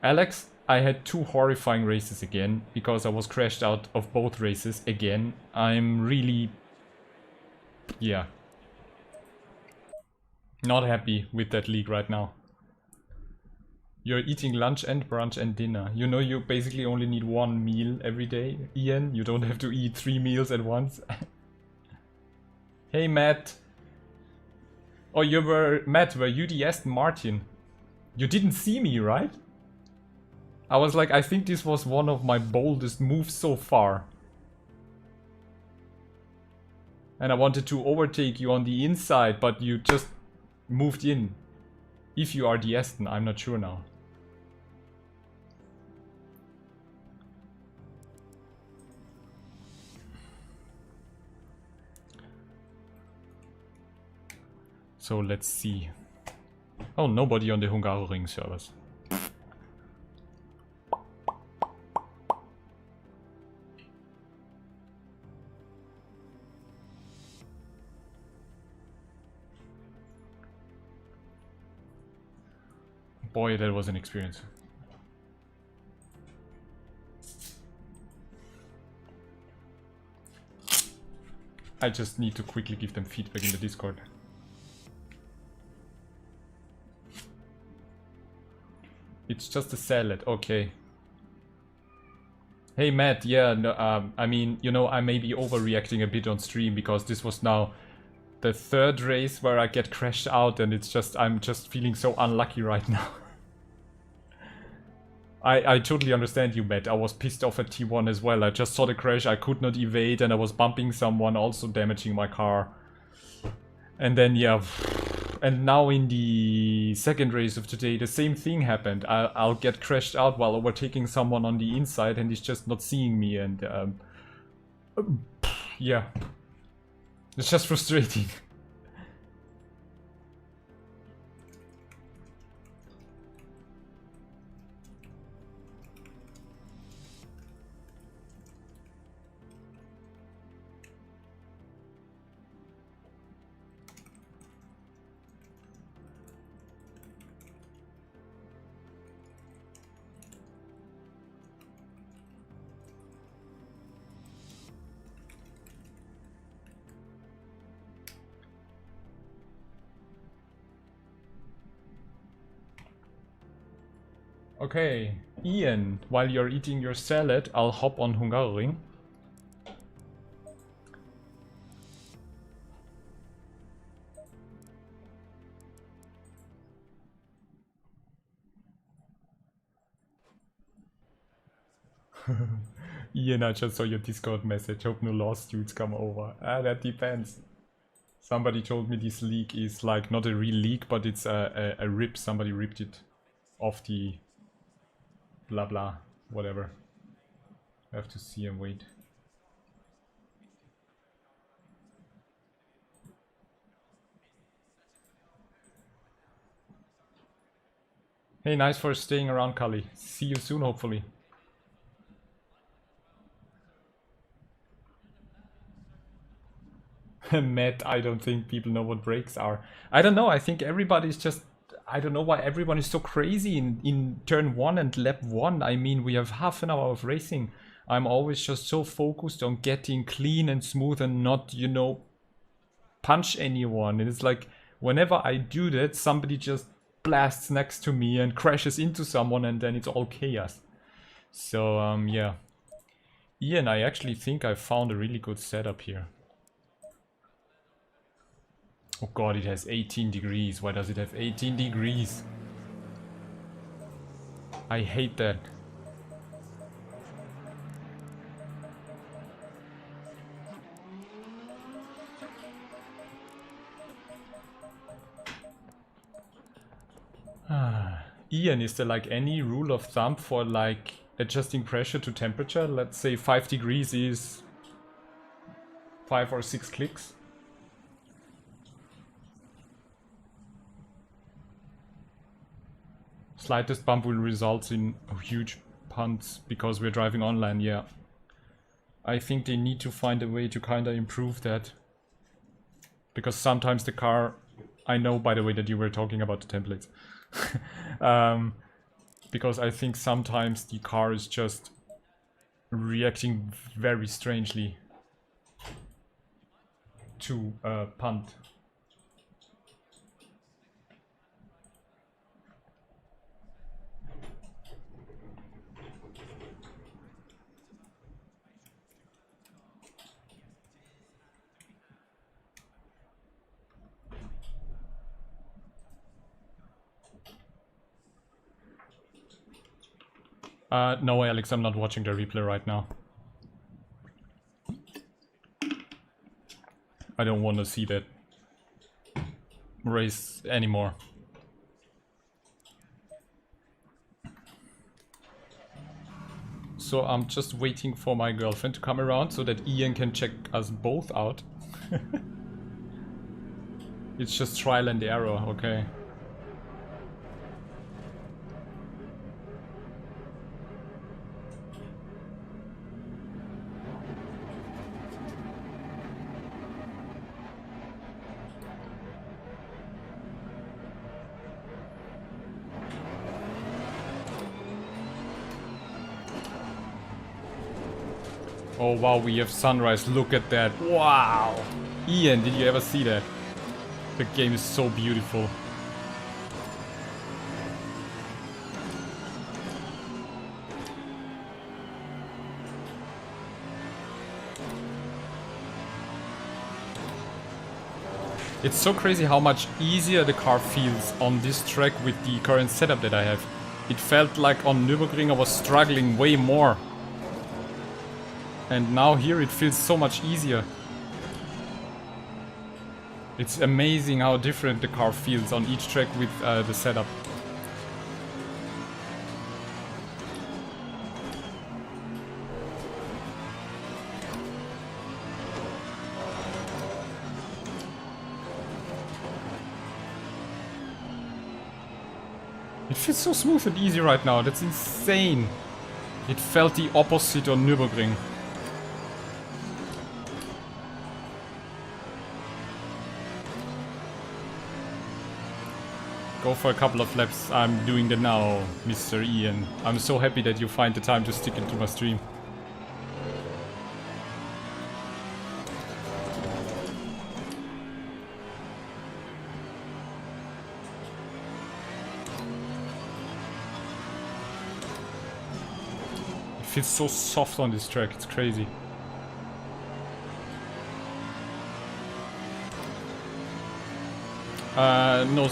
Speaker 1: Alex, I had 2 horrifying races again because I was crashed out of both races again. I'm really... yeah. Not happy with that league right now. You're eating lunch and brunch and dinner. You know you basically only need 1 meal every day, Ian. You don't have to eat 3 meals at once. Hey, Matt. Oh, you were... Matt, were you the Aston Martin? You didn't see me, right? I was like, I think this was one of my boldest moves so far. And I wanted to overtake you on the inside, but you just moved in. If you are the Aston, I'm not sure now. So let's see. Oh, nobody on the Hungaroring servers. Boy, that was an experience. I just need to quickly give them feedback in the Discord. It's just a salad, okay. Hey Matt, yeah, no, I mean, you know, I may be overreacting a bit on stream because this was now the third race where I get crashed out, and it's just, I'm just feeling so unlucky right now. I totally understand you, Matt. I was pissed off at T1 as well. I just saw the crash, I could not evade, and I was bumping someone, also damaging my car. And then, yeah, and now in the second race of today, the same thing happened. I'll get crashed out while overtaking someone on the inside, and he's just not seeing me, and yeah, it's just frustrating. Okay, Ian, while you're eating your salad, I'll hop on Hungaroring. Ian, I just saw your Discord message. Hope no lawsuits come over. Ah, that depends. Somebody told me this leak is like not a real leak, but it's a rip. Somebody ripped it off the blah blah, whatever. I have to see and wait. Hey, nice for staying around, Kali. See you soon, hopefully. Matt, I don't think people know what brakes are. I don't know, I think everybody's just... I don't know why everyone is so crazy in turn 1 and lap 1. I mean, we have half an hour of racing. I'm always just so focused on getting clean and smooth and not, you know, punch anyone. And it's like, whenever I do that, somebody just blasts next to me and crashes into someone, and then it's all chaos. So, yeah. Ian, I actually think I found a really good setup here. Oh god, it has 18 degrees. Why does it have 18 degrees? I hate that. Ian, is there like any rule of thumb for like adjusting pressure to temperature? Let's say 5 degrees is 5 or 6 clicks. Slightest bump will result in huge punts because we're driving online, yeah. I think they need to find a way to kinda improve that. Because sometimes the car... I know, by the way, that you were talking about the templates. Because I think sometimes the car is just reacting very strangely to punt. No, Alex, I'm not watching the replay right now. I don't want to see that race anymore. So I'm just waiting for my girlfriend to come around so that Ian can check us both out. It's just trial and error, okay. Oh wow, we have sunrise. Look at that. Wow. Ian, did you ever see that? The game is so beautiful. It's so crazy how much easier the car feels on this track with the current setup that I have. It felt like on Nürburgring I was struggling way more. And now here it feels so much easier. It's amazing how different the car feels on each track with the setup. It feels so smooth and easy right now, that's insane. It felt the opposite on Nürburgring. Go for a couple of laps, I'm doing that now, Mr. Ian. I'm so happy that you find the time to stick into my stream. It feels so soft on this track, it's crazy. No,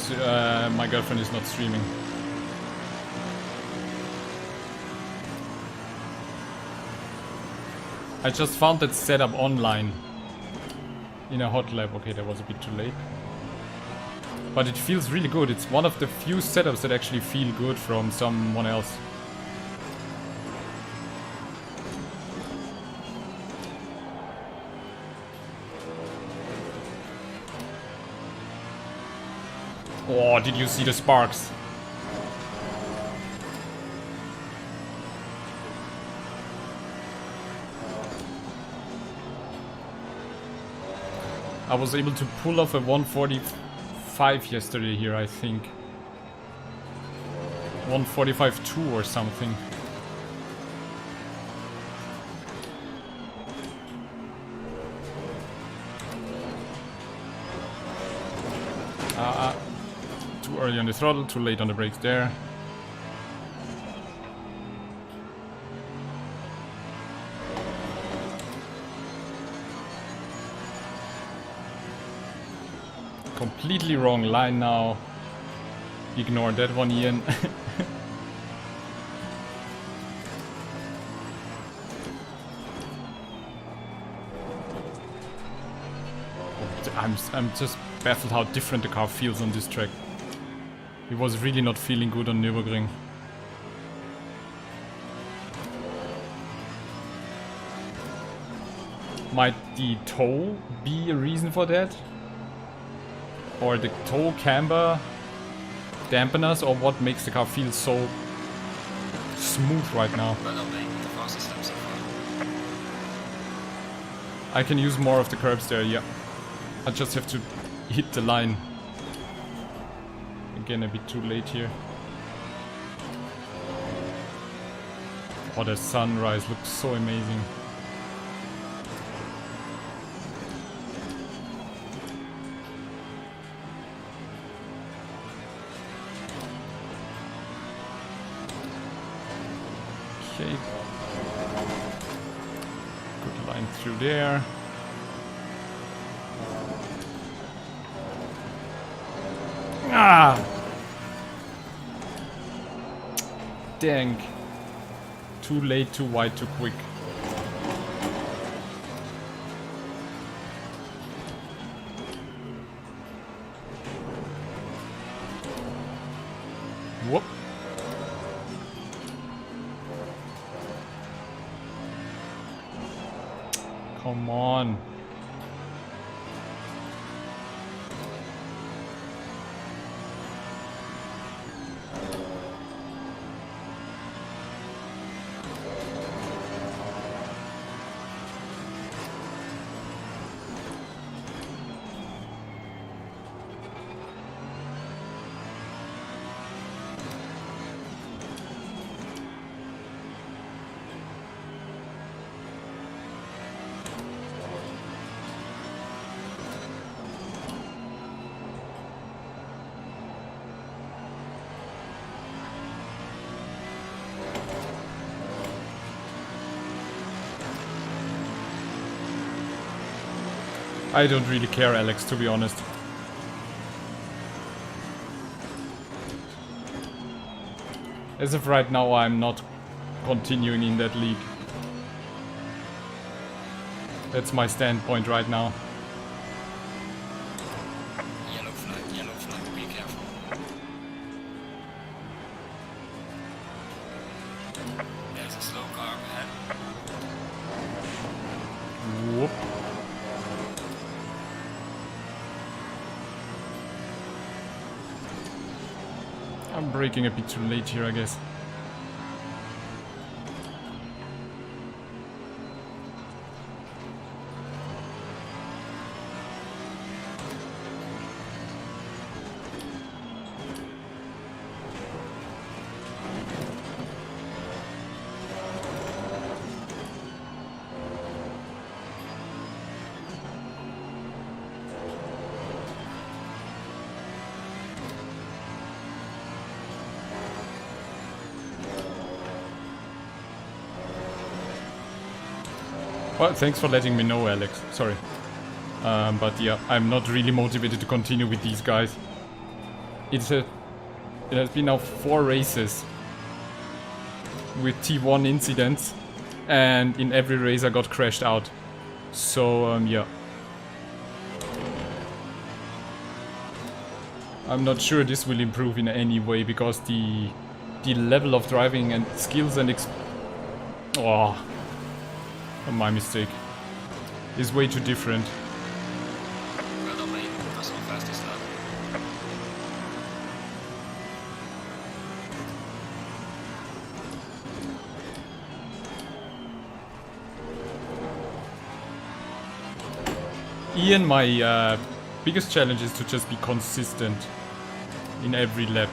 Speaker 1: my girlfriend is not streaming. I just found that setup online in a hot lab. Okay, that was a bit too late. But it feels really good. It's one of the few setups that actually feel good from someone else. Oh, did you see the sparks? I was able to pull off a 145 yesterday here, I think. 145.2 or something. Too early on the throttle, too late on the brakes there. Completely wrong line now. Ignore that one, Ian. I'm just baffled how different the car feels on this track. It was really not feeling good on Nürburgring. Might the toe be a reason for that? Or the toe camber dampeners, or what makes the car feel so smooth right now? I can use more of the curbs there, yeah. I just have to hit the line. Again, a bit too late here. Oh, the sunrise looks so amazing. Okay. Good line through there. Ah! Dang. Too late, too wide, too quick. Whoop. Come on. I don't really care, Alex, to be honest. As of right now, I'm not continuing in that league. That's my standpoint right now.
Speaker 2: Yellow flag, be careful. There's a slow car up ahead.
Speaker 1: Whoop. I'm braking a bit too late here, I guess. Well, thanks for letting me know, Alex. Sorry. But yeah, I'm not really motivated to continue with these guys. It has been now 4 races with T1 incidents, and in every race I got crashed out. So yeah. I'm not sure this will improve in any way, because the level of driving and skills and my mistake. Is way too different.
Speaker 2: Well done, mate. That's not fastest lap.
Speaker 1: Ian, my biggest challenge is to just be consistent in every lap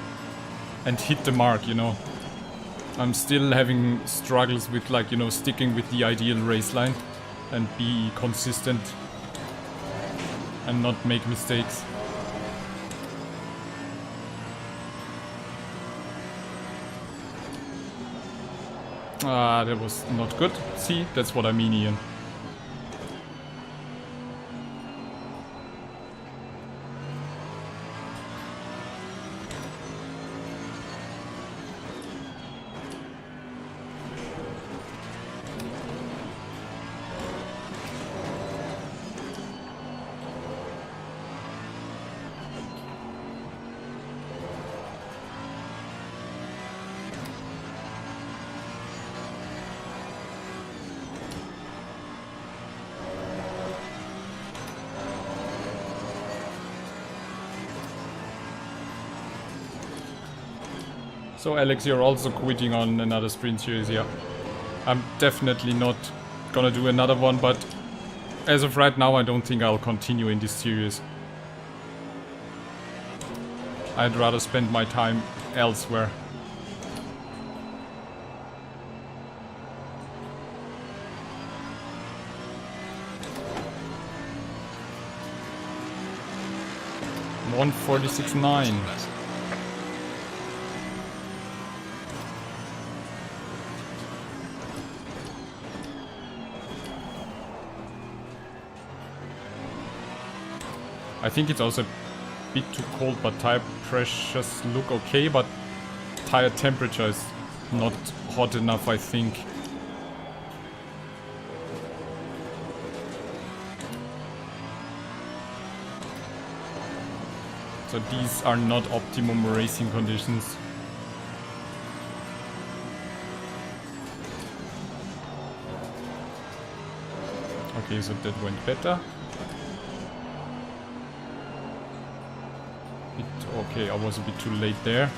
Speaker 1: and hit the mark, you know. I'm still having struggles with, like, you know, sticking with the ideal race line and be consistent and not make mistakes. Ah, that was not good. See, that's what I mean, Ian. So Alex, you're also quitting on another sprint series, yeah. I'm definitely not gonna do another one, but as of right now I don't think I'll continue in this series. I'd rather spend my time elsewhere. .146.9. I think it's also a bit too cold, but tire pressures look okay, but tire temperature is not hot enough, I think. So these are not optimum racing conditions. Okay, so that went better. Okay, I was a bit too late there.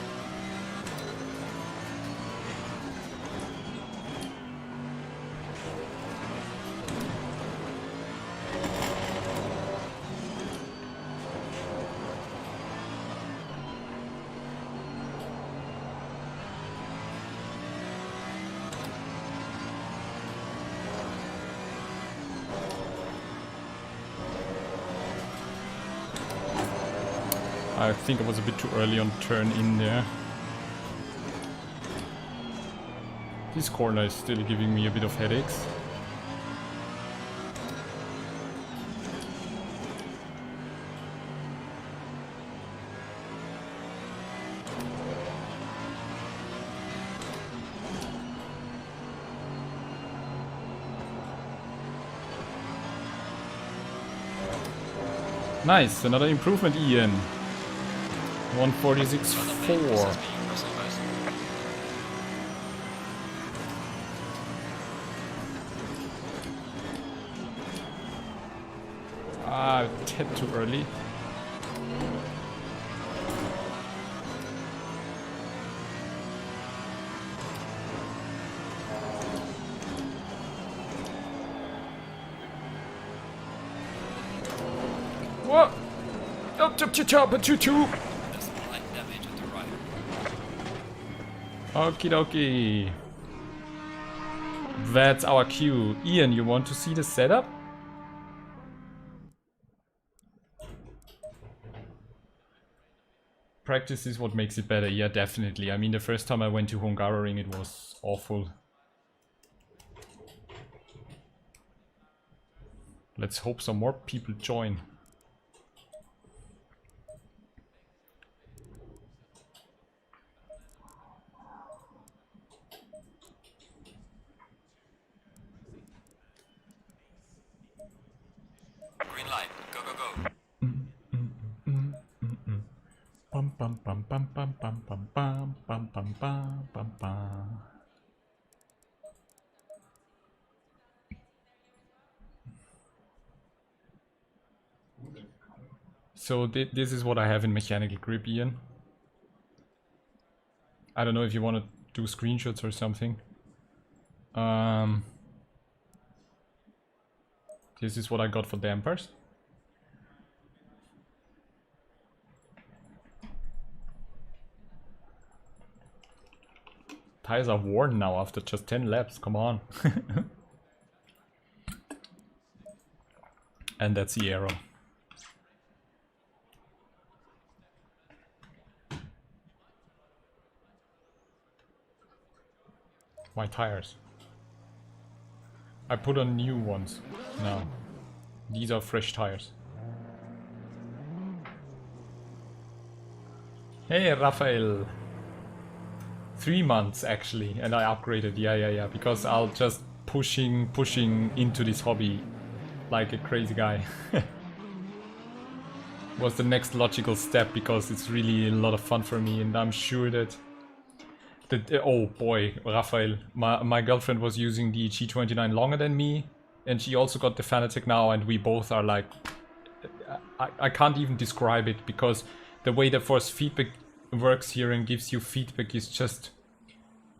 Speaker 1: I think I was a bit too early on turn in there. This corner is still giving me a bit of headaches. Nice, another improvement, Ian. 146.4. Ah, 10 too early. What? Up to chopper 2-2. Okie dokie. That's our cue. Ian, you want to see the setup? Practice is what makes it better. Yeah, definitely. I mean, the first time I went to Hungaroring, it was awful. Let's hope some more people join.
Speaker 2: Green light. Go, go, go.
Speaker 1: Bum bum bum bum bum bum bum bum bum bum bum bum bum. So this is what I have in mechanical grip, Ian. I don't know if you want to do screenshots or something. This is what I got for dampers. Tires are worn now after just 10 laps, come on. And that's the arrow. My tires. I put on new ones now. These are fresh tires. Hey, Raphael. 3 months actually, and I upgraded. Yeah, because I'll just pushing into this hobby like a crazy guy. Was the next logical step because it's really a lot of fun for me, and I'm sure that oh boy, Raphael, my girlfriend was using the G29 longer than me, and she also got the Fanatec now, and we both are like, I can't even describe it, because the way the force feedback works here and gives you feedback is just,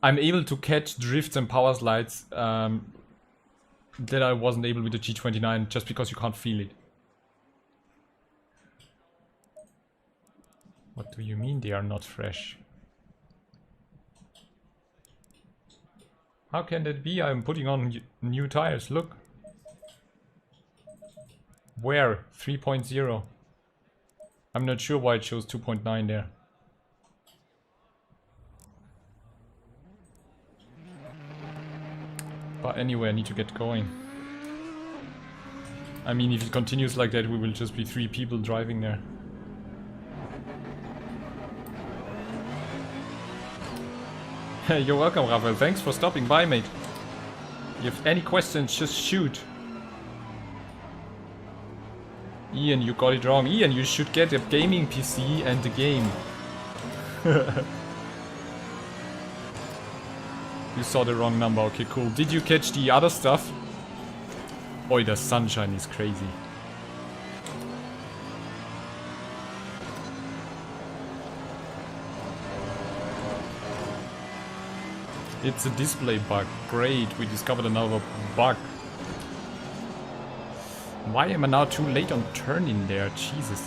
Speaker 1: I'm able to catch drifts and power slides that I wasn't able with the G29 just because you can't feel it. What do you mean they are not fresh? How can that be? I'm putting on new tires, look. Where? 3.0. I'm not sure why it shows 2.9 there. But anyway, I need to get going. I mean, if it continues like that, we will just be 3 people driving there. You're welcome, Raphael. Thanks for stopping by, mate. If you have any questions, just shoot. Ian, you got it wrong. Ian, you should get a gaming PC and the game. You saw the wrong number. Okay, cool. Did you catch the other stuff? Boy, the sunshine is crazy. It's a display bug. Great, we discovered another bug. Why am I now too late on turning there? Jesus.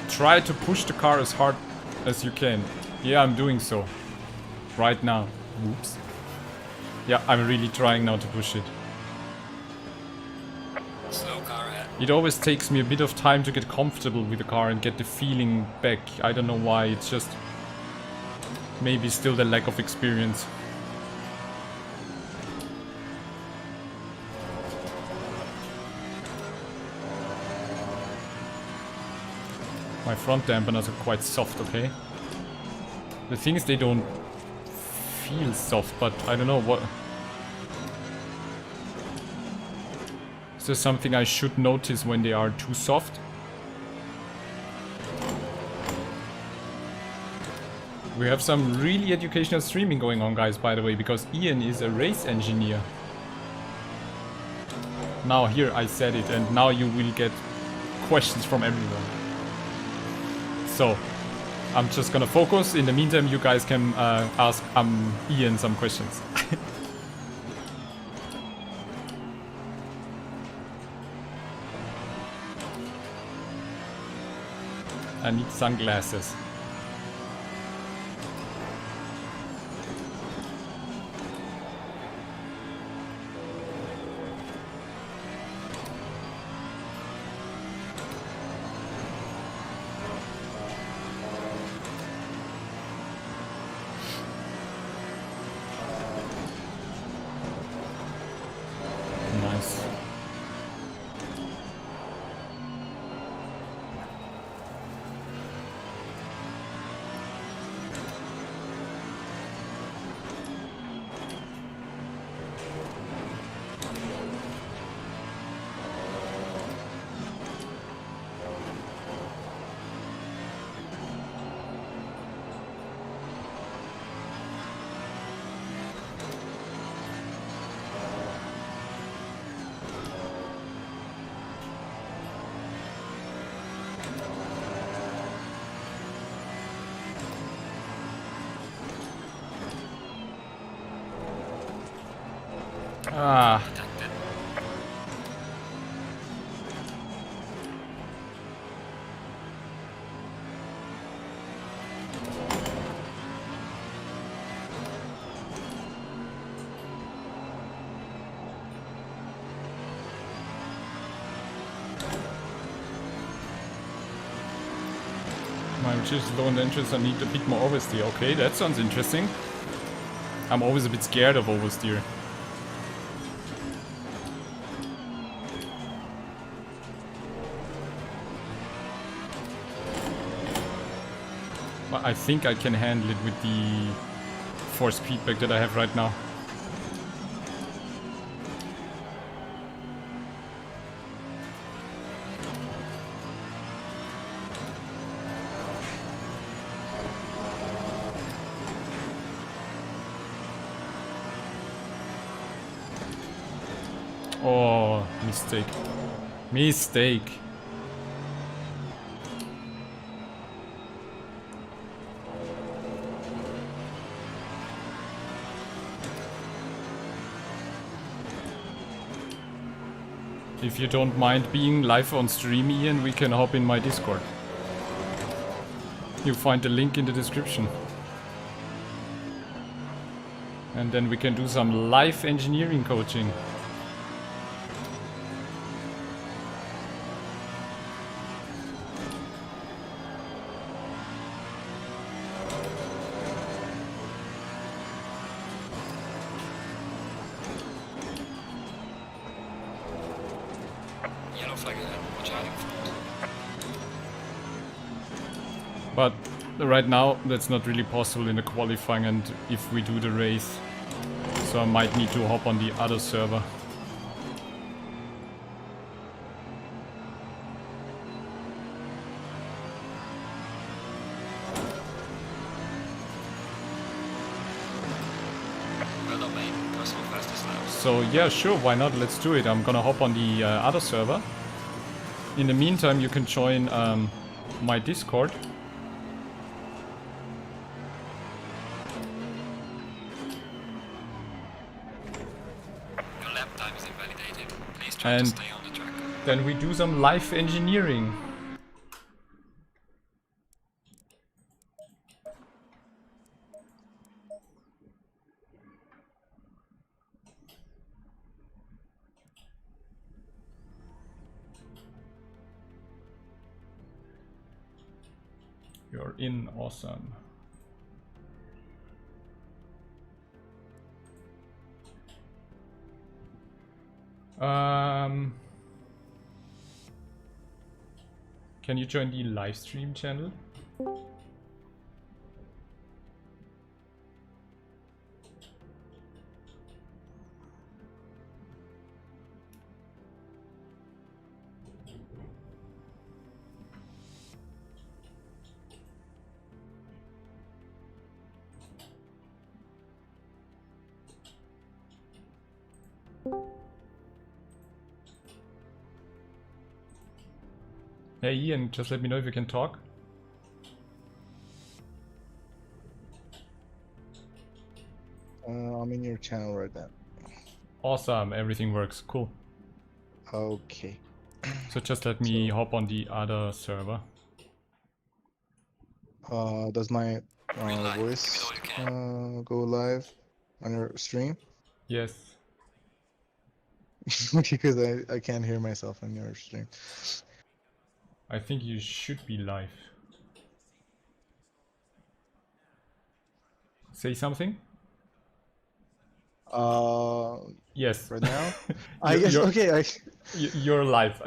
Speaker 1: Try to push the car as hard as you can. Yeah, I'm doing so. Right now. Oops. Yeah, I'm really trying now to push it.
Speaker 2: Slow car ahead.
Speaker 1: It always takes me a bit of time to get comfortable with the car and get the feeling back. I don't know why, it's just maybe still the lack of experience. My front dampeners are quite soft, okay? The thing is, they don't feel soft, but I don't know what... Is there something I should notice when they are too soft? We have some really educational streaming going on, guys, by the way, because Ian is a race engineer. Now here I said it, and now you will get questions from everyone. So, I'm just gonna focus. In the meantime, you guys can ask Ian some questions. I need sunglasses. Ah. My just low on interest, I need a bit more oversteer. Okay, that sounds interesting. I'm always a bit scared of oversteer. But I think I can handle it with the force feedback that I have right now. Oh, mistake. Mistake. If you don't mind being live on stream, Ian, we can hop in my Discord. You find the link in the description. And then we can do some live engineering coaching. But right now that's not really possible in the qualifying and if we do the race. So I might need to hop on the other server. So yeah, sure, why not? Let's do it. I'm gonna hop on the other server. In the meantime, you can join my Discord. And then we do some live engineering. You're in, awesome. Can you join the live stream channel? Hey Ian, just let me know if you can talk.
Speaker 3: I'm in your channel right now.
Speaker 1: Awesome, everything works. Cool.
Speaker 3: Okay.
Speaker 1: So just let me hop on the other server.
Speaker 3: Does my
Speaker 2: Green light. Give it
Speaker 3: voice
Speaker 2: all you can.
Speaker 3: go live on your stream?
Speaker 1: Yes.
Speaker 3: Because I can't hear myself on your stream.
Speaker 1: I think you should be live. Say something? Yes.
Speaker 3: Right now?
Speaker 1: You're,
Speaker 3: Yes.
Speaker 1: you're,
Speaker 3: Okay.
Speaker 1: you're live.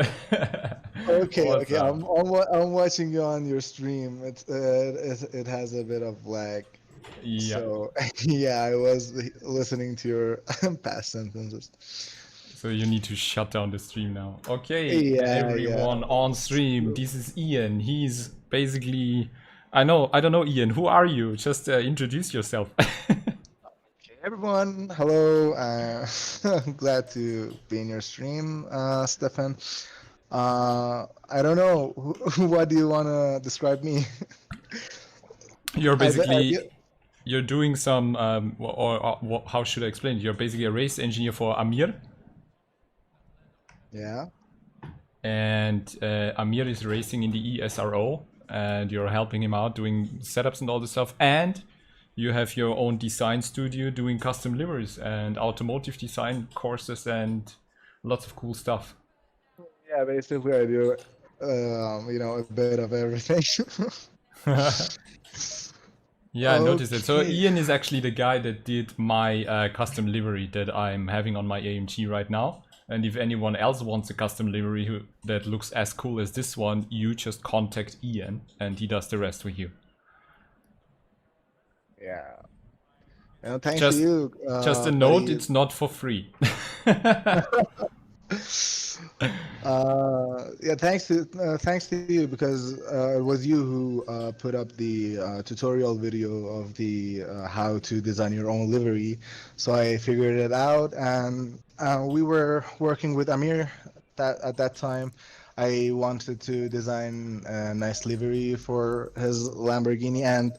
Speaker 3: Okay. Okay.
Speaker 1: Awesome.
Speaker 3: I'm watching you on your stream. It has a bit of lag.
Speaker 1: Yeah.
Speaker 3: So yeah, I was listening to your past sentences.
Speaker 1: So you need to shut down the stream now. Okay,
Speaker 3: Yeah.
Speaker 1: everyone on stream. This is Ian. He's basically, I don't know, Ian. Who are you? Just introduce yourself.
Speaker 3: Everyone, hello. I'm glad to be in your stream, Stefan. I don't know. What do you want to describe me?
Speaker 1: You're
Speaker 3: I bet- I
Speaker 1: basically,
Speaker 3: get-
Speaker 1: you're doing some, how should I explain it? You're basically a race engineer for Amir.
Speaker 3: yeah.
Speaker 1: And Amir is racing in the ESRO, and you're helping him out doing setups and all this stuff. And you have your own design studio doing custom liveries and automotive design courses and lots of cool stuff.
Speaker 3: Yeah, basically I do, a bit of everything.
Speaker 1: Yeah, I noticed it. So
Speaker 3: Okay.
Speaker 1: Ian is actually the guy that did my custom livery that I'm having on my AMG right now. And if anyone else wants a custom livery that looks as cool as this one, you just contact Ian and he does the rest for you.
Speaker 3: Yeah. And thanks to
Speaker 1: Just,
Speaker 3: you,
Speaker 1: just a note,
Speaker 3: buddy.
Speaker 1: it's not for free.
Speaker 3: Yeah, thanks to you, because it was you who put up the tutorial video of the how to design your own livery. So I figured it out, and we were working with Amir at that time. I wanted to design a nice livery for his Lamborghini, and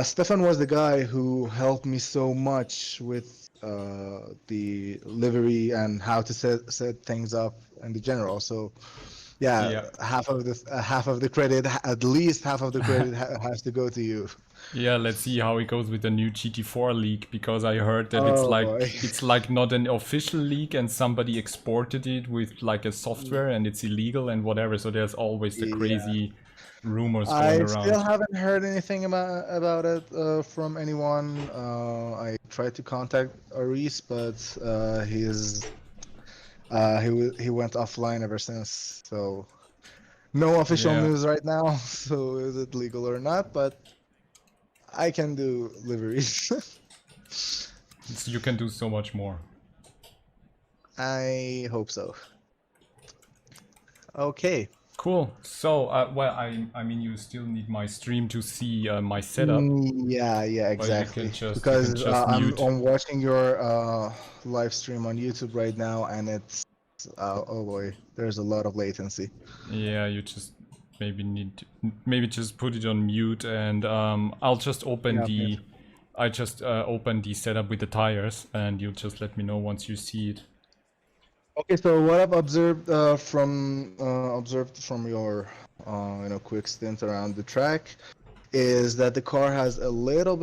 Speaker 3: Stefan was the guy who helped me so much with the livery and how to set things up in the general. So yeah,
Speaker 1: Yeah.
Speaker 3: half of the credit, at least half of the credit has to go to you.
Speaker 1: Yeah, let's see how it goes with the new GT4 leak, because I heard that
Speaker 3: Oh boy.
Speaker 1: it's like not an official leak and somebody exported it with like a software and it's illegal and whatever. So there's always the
Speaker 3: Yeah.
Speaker 1: crazy rumors going
Speaker 3: I still
Speaker 1: around.
Speaker 3: haven't heard anything about it from anyone. I tried to contact Aris, but he went offline ever since. So no official
Speaker 1: Yeah,
Speaker 3: news right now. So is it legal or not? But I can do liveries.
Speaker 1: you can do so much more.
Speaker 3: I hope so. Okay.
Speaker 1: Cool. So, well, I mean, you still need my stream to see my setup,
Speaker 3: Yeah, exactly.
Speaker 1: but you
Speaker 3: Because
Speaker 1: can just mute.
Speaker 3: I'm watching your live stream on YouTube right now, and it's oh boy, there's a lot of latency.
Speaker 1: Yeah, you just maybe just put it on mute, and I'll just open
Speaker 3: Yeah.
Speaker 1: I just open the setup with the tires, and you'll just let me know once you see it.
Speaker 3: Okay, so what I've observed from your quick stint around the track is that the car has a little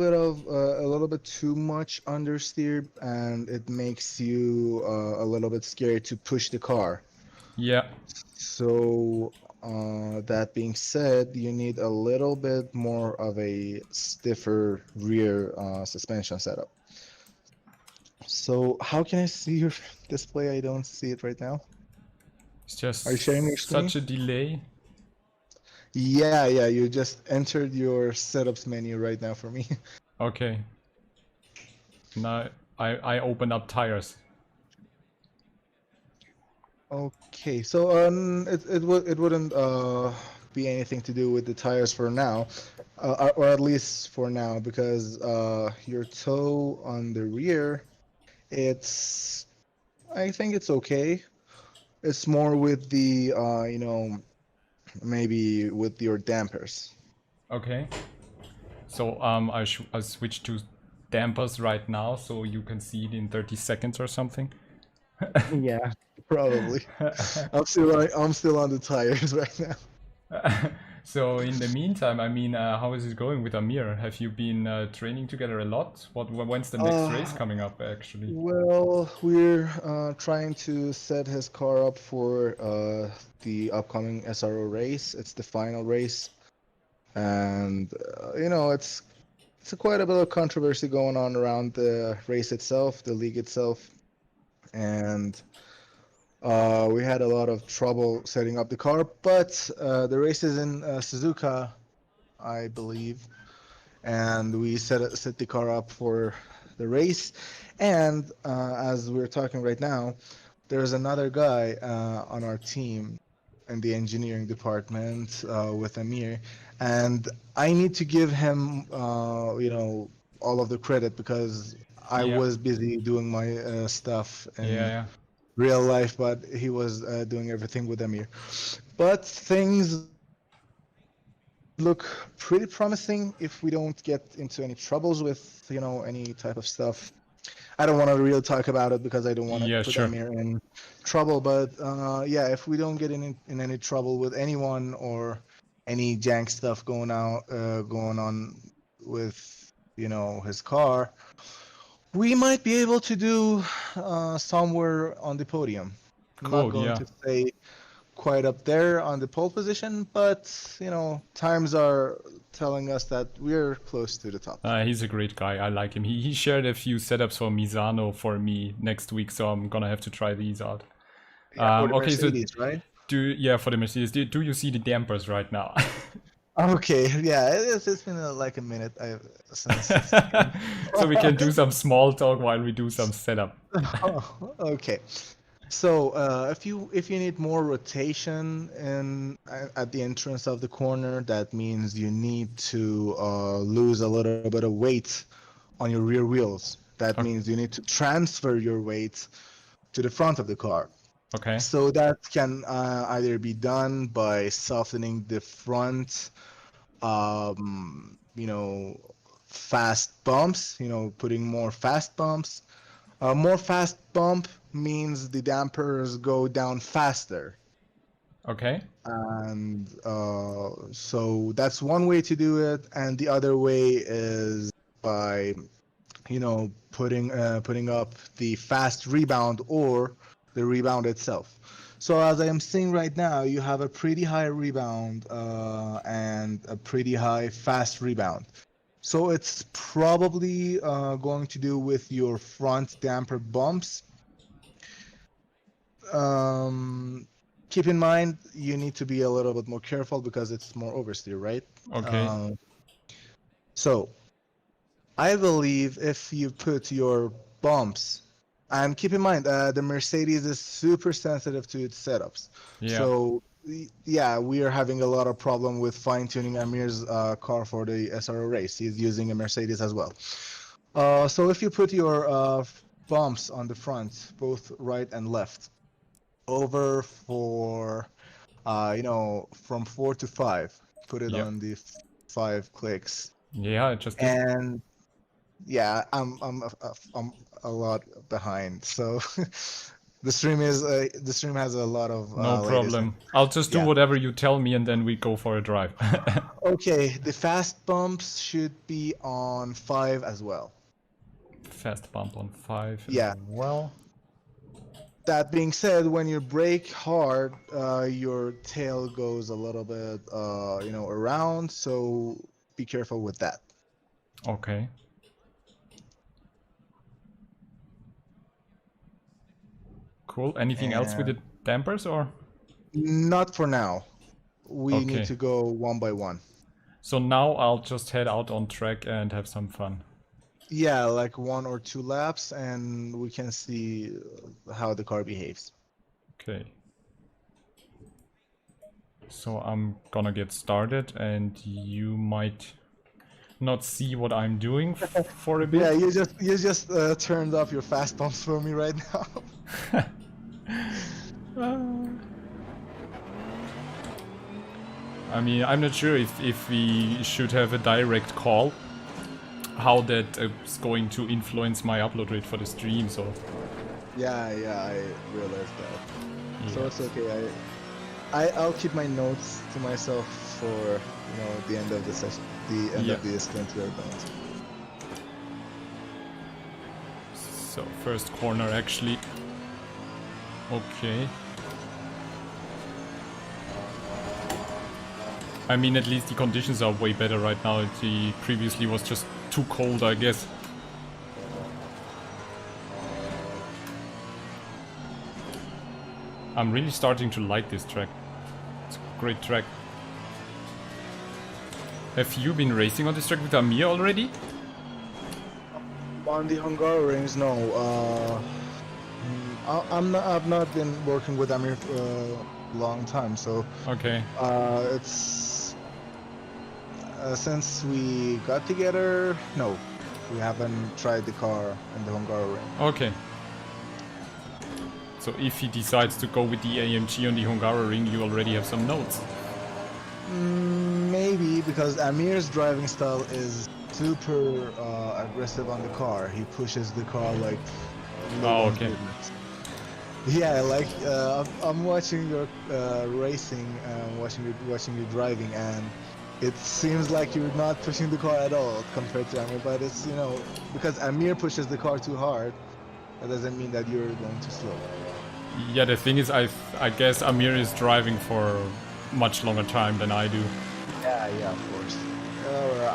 Speaker 3: bit too much understeer, and it makes you a little bit scared to push the car.
Speaker 1: Yeah,
Speaker 3: So that being said, you need a little bit more of a stiffer rear suspension setup. So how can I see your display? I don't see it right now.
Speaker 1: it's just
Speaker 3: Are you sharing your screen?
Speaker 1: such a delay.
Speaker 3: Yeah, you just entered your setups menu right now for me.
Speaker 1: Okay. Now I open up tires.
Speaker 3: Okay, so it wouldn't be anything to do with the tires for now, or at least for now, because your toe on the rear, I think it's okay. It's more with the maybe with your dampers.
Speaker 1: Okay. So I switch to dampers right now, so you can see it in 30 seconds or something.
Speaker 3: Yeah, probably. I'm still on the tires right now.
Speaker 1: So in the meantime, I mean, how is it going with Amir? Have you been training together a lot? When's the next race coming up, actually?
Speaker 3: Well, we're trying to set his car up for the upcoming SRO race. It's the final race, and you know, it's quite a bit of controversy going on around the race itself, the league itself, and we had a lot of trouble setting up the car. But the race is in Suzuka, I believe, and we set the car up for the race. And as we're talking right now, there's another guy on our team in the engineering department with Amir, and I need to give him, you know, all of the credit because I
Speaker 1: Yeah.
Speaker 3: was busy doing my stuff
Speaker 1: Yeah,
Speaker 3: in
Speaker 1: yeah.
Speaker 3: real life, but he was doing everything with Amir. But things look pretty promising if we don't get into any troubles with, you know, any type of stuff. I don't want to really talk about it because I don't want to
Speaker 1: Yeah,
Speaker 3: put
Speaker 1: sure.
Speaker 3: Amir in trouble. But yeah, if we don't get in any trouble with anyone or any jank stuff going on with, you know, his car, we might be able to do somewhere on the podium. I'm not
Speaker 1: Cool,
Speaker 3: going
Speaker 1: yeah.
Speaker 3: to say quite up there on the pole position, but you know, times are telling us that we're close to the top.
Speaker 1: He's a great guy. I like him. He shared a few setups for Misano for me next week, so I'm gonna have to try these out.
Speaker 3: Yeah, for the
Speaker 1: Okay, so
Speaker 3: Mercedes, right?
Speaker 1: yeah, for the Mercedes, do you see the dampers right now?
Speaker 3: Okay, yeah, it's been like a minute since.
Speaker 1: So we can do some small talk while we do some setup.
Speaker 3: Oh, okay. So if you need more rotation at the entrance of the corner, that means you need to lose a little bit of weight on your rear wheels. That
Speaker 1: Okay.
Speaker 3: means you need to transfer your weight to the front of the car.
Speaker 1: Okay.
Speaker 3: So that can either be done by softening the front, you know, fast bumps, you know, putting more fast bumps. More fast bump means the dampers go down faster.
Speaker 1: Okay.
Speaker 3: And so that's one way to do it. And the other way is by, you know, putting up the fast rebound or the rebound itself. So as I am seeing right now, you have a pretty high rebound and a pretty high fast rebound. So it's probably going to do with your front damper bumps. Keep in mind you need to be a little bit more careful because it's more oversteer, right?
Speaker 1: Okay.
Speaker 3: So I believe if you put your bumps, and keep in mind the Mercedes is super sensitive to its setups.
Speaker 1: Yeah.
Speaker 3: So yeah, we are having a lot of problem with fine-tuning Amir's car for the SRO race. He's using a Mercedes as well. So if you put your bumps on the front, both right and left, over for you know, from 4 to 5, put it
Speaker 1: Yeah.
Speaker 3: on the 5 clicks,
Speaker 1: Yeah, I just did.
Speaker 3: and yeah, I'm a lot behind. So the stream has a lot of
Speaker 1: No
Speaker 3: latest.
Speaker 1: problem. I'll just do
Speaker 3: Yeah.
Speaker 1: whatever you tell me and then we go for a drive.
Speaker 3: Okay, the fast bumps should be on 5 as well.
Speaker 1: Fast bump on 5
Speaker 3: Yeah.
Speaker 1: as well.
Speaker 3: That being said, when you brake hard, your tail goes a little bit, you know, around. So be careful with that.
Speaker 1: Okay. Cool. Anything else with the
Speaker 3: And
Speaker 1: dampers or?
Speaker 3: not for now. We need
Speaker 1: Okay.
Speaker 3: to go one by one.
Speaker 1: So now I'll just head out on track and have some fun.
Speaker 3: Yeah, like 1 or 2 laps, and we can see how the car behaves.
Speaker 1: Okay. So I'm gonna get started and you might not see what I'm doing for a bit.
Speaker 3: Yeah, you just turned off your fast bumps for me right now.
Speaker 1: I mean, I'm not sure if we should have a direct call, how that is going to influence my upload rate for the stream, so...
Speaker 3: Yeah, I realized that.
Speaker 1: Yeah.
Speaker 3: So it's okay. I'll keep my notes to myself for the end of the session, the end of the stint we're going to.
Speaker 1: So first corner actually. Okay. I mean, at least the conditions are way better right now. The previously was just too cold, I guess. I'm really starting to like this track. It's a great track. Have you been racing on this track with Amir already?
Speaker 3: On the Hungarorings, no. I've not been working with Amir for a long time, so
Speaker 1: Okay.
Speaker 3: it's since we got together. No, we haven't tried the car in the Hungaroring.
Speaker 1: Okay. So if he decides to go with the AMG on the Hungaroring, you already have some notes.
Speaker 3: Maybe, because Amir's driving style is super aggressive on the car. He pushes the car like...
Speaker 1: Oh, okay.
Speaker 3: Yeah, like I'm watching your racing, watching you driving, and it seems like you're not pushing the car at all compared to Amir. But it's because Amir pushes the car too hard, that doesn't mean that you're going too slow.
Speaker 1: Yeah, the thing is, I guess Amir is driving for much longer time than I do.
Speaker 3: Yeah, of course.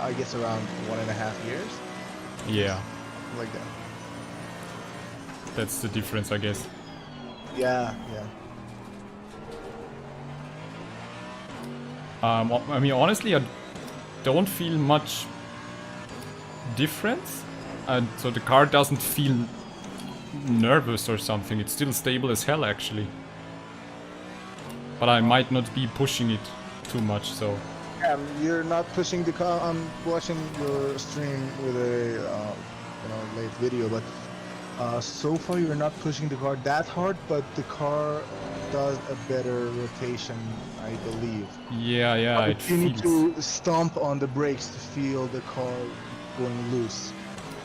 Speaker 3: I guess around 1.5 years.
Speaker 1: Yeah.
Speaker 3: Like that.
Speaker 1: That's the difference, I guess.
Speaker 3: Yeah.
Speaker 1: I mean, honestly, I don't feel much difference, and so the car doesn't feel nervous or something. It's still stable as hell, actually. But I might not be pushing it too much, so...
Speaker 3: Yeah, you're not pushing the car. I'm watching your stream with a late video, but so far you're not pushing the car that hard, but the car does a better rotation, I believe.
Speaker 1: Yeah, it
Speaker 3: you need
Speaker 1: feels...
Speaker 3: to stomp on the brakes to feel the car going loose.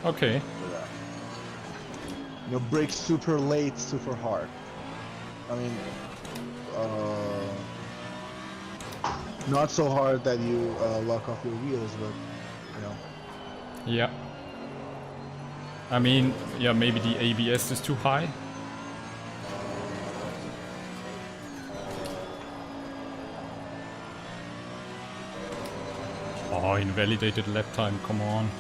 Speaker 1: Okay.
Speaker 3: Brake super late, super hard. I mean, not so hard that you lock off your wheels, but
Speaker 1: Yeah. I mean, yeah, maybe the ABS is too high. Oh, invalidated lap time, come on.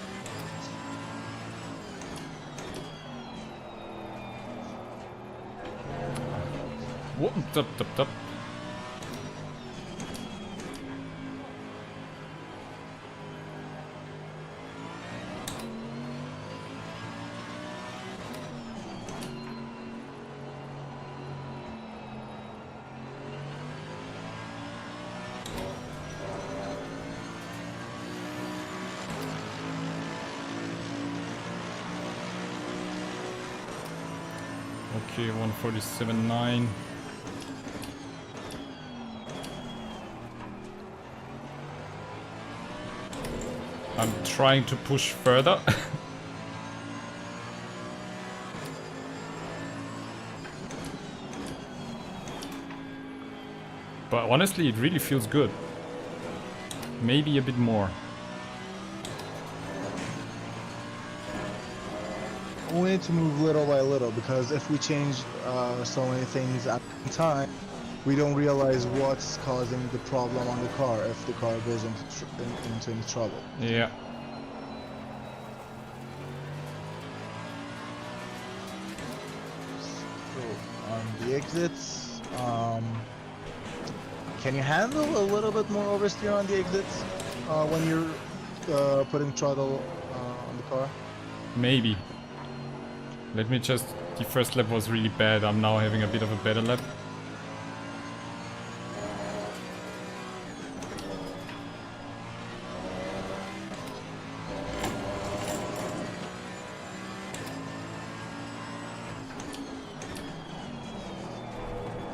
Speaker 1: Whoa, tup. Okay, 147.9. I'm trying to push further. But honestly, it really feels good. Maybe a bit more.
Speaker 3: We need to move little by little, because if we change so many things at a time, we don't realize what's causing the problem on the car if the car goes into any trouble.
Speaker 1: Yeah.
Speaker 3: So, on the exits, can you handle a little bit more oversteer on the exits when you're putting throttle on the car?
Speaker 1: Maybe. Let me just... The first lap was really bad. I'm now having a bit of a better lap.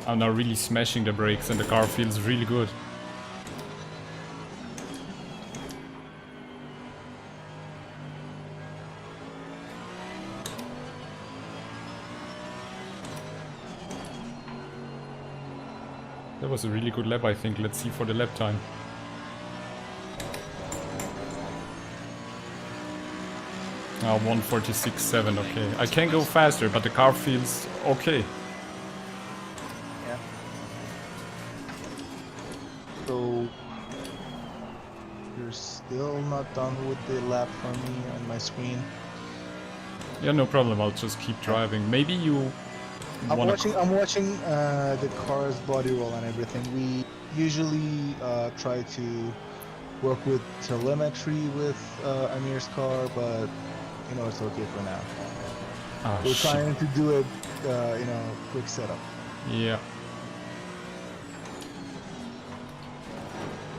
Speaker 1: I'm now really smashing the brakes and the car feels really good. That was a really good lap, I think. Let's see for the lap time. Ah, 1:46.7, okay. I can go faster, but the car feels okay.
Speaker 3: Yeah. So you're still not done with the lap for me on my screen.
Speaker 1: Yeah, no problem. I'll just keep driving. Maybe you
Speaker 3: I'm
Speaker 1: wanna...
Speaker 3: watching the car's body roll and everything. We usually try to work with telemetry with Amir's car, but you know, it's okay for now.
Speaker 1: Ah,
Speaker 3: We're
Speaker 1: shit.
Speaker 3: trying to do it, you know, quick setup.
Speaker 1: Yeah.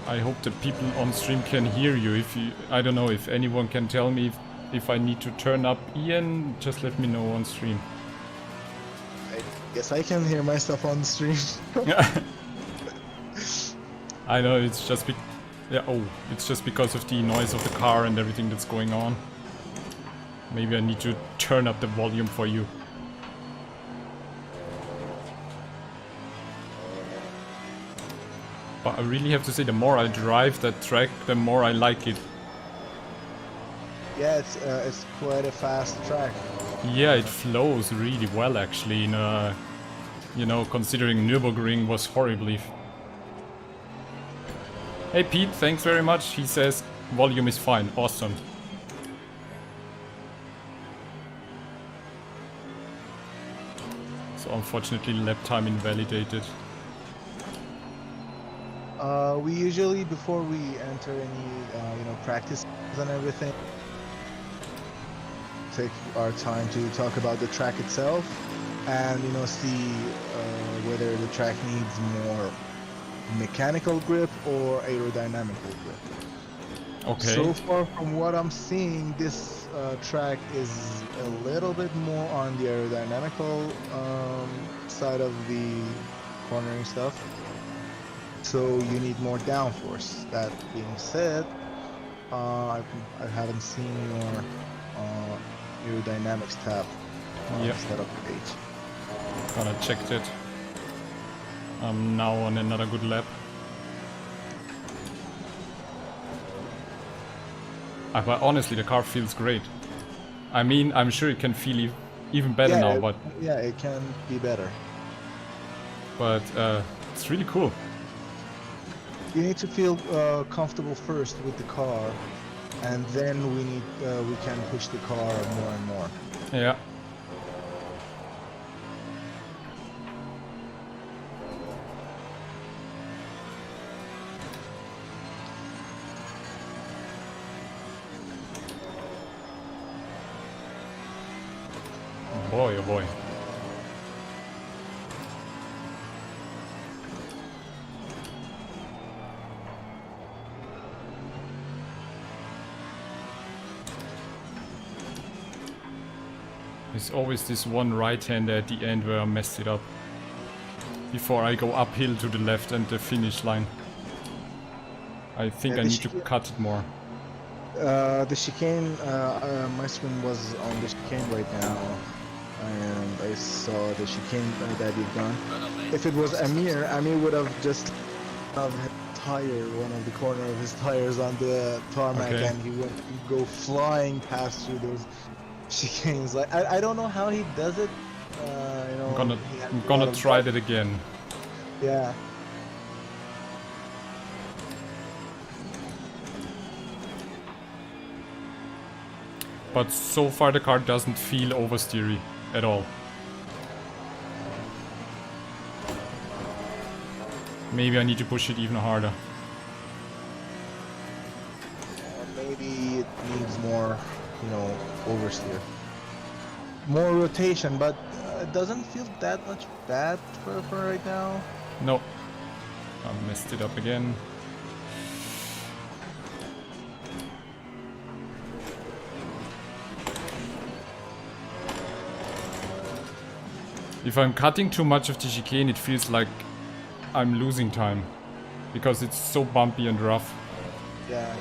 Speaker 1: I hope the people on stream can hear you. If you, I don't know if anyone can tell me if I need to turn up Ian, just let me know on stream.
Speaker 3: I guess I can hear myself on the stream.
Speaker 1: I know it's just it's just because of the noise of the car and everything that's going on. Maybe I need to turn up the volume for you. But I really have to say, the more I drive that track, the more I like it.
Speaker 3: Yeah, it's quite a fast track.
Speaker 1: Yeah, it flows really well actually. In you know, considering Nürburgring was horribly. Hey Pete, thanks very much. He says volume is fine. Awesome. So unfortunately, lap time invalidated.
Speaker 3: We usually, before we enter any, you know, practice and everything, take our time to talk about the track itself and, you know, see whether the track needs more mechanical grip or aerodynamical grip.
Speaker 1: Okay.
Speaker 3: So far from what I'm seeing, this track is a little bit more on the aerodynamical side of the cornering stuff. So you need more downforce. That being said, I haven't seen your aerodynamics tab
Speaker 1: Yep.
Speaker 3: setup page.
Speaker 1: Gonna check it. I'm now on another good lap. But honestly, the car feels great. I mean, I'm sure it can feel even better now, but
Speaker 3: yeah, it can be better.
Speaker 1: it's really cool.
Speaker 3: You need to feel comfortable first with the car, and then we can push the car more and more.
Speaker 1: Yeah. Boy, oh boy. There's always this one right-hander at the end where I messed it up. Before I go uphill to the left and the finish line. I think I need to cut it more.
Speaker 3: The chicane, my screen was on the chicane right now, and I saw the chicane that you've done. If it was Amir would have just have his tire, one of the corner of his tires on the tarmac,
Speaker 1: Okay.
Speaker 3: and he would go flying past through those chicanes. Like I don't know how he does it. You know,
Speaker 1: I'm gonna try that again.
Speaker 3: Yeah.
Speaker 1: But so far the car doesn't feel oversteery at all. Maybe I need to push it even harder.
Speaker 3: Maybe it needs more, you know, oversteer. More rotation, but it doesn't feel that much bad for right now.
Speaker 1: No. I messed it up again. If I'm cutting too much of the chicane, it feels like I'm losing time. Because it's so bumpy and rough.
Speaker 3: Yeah.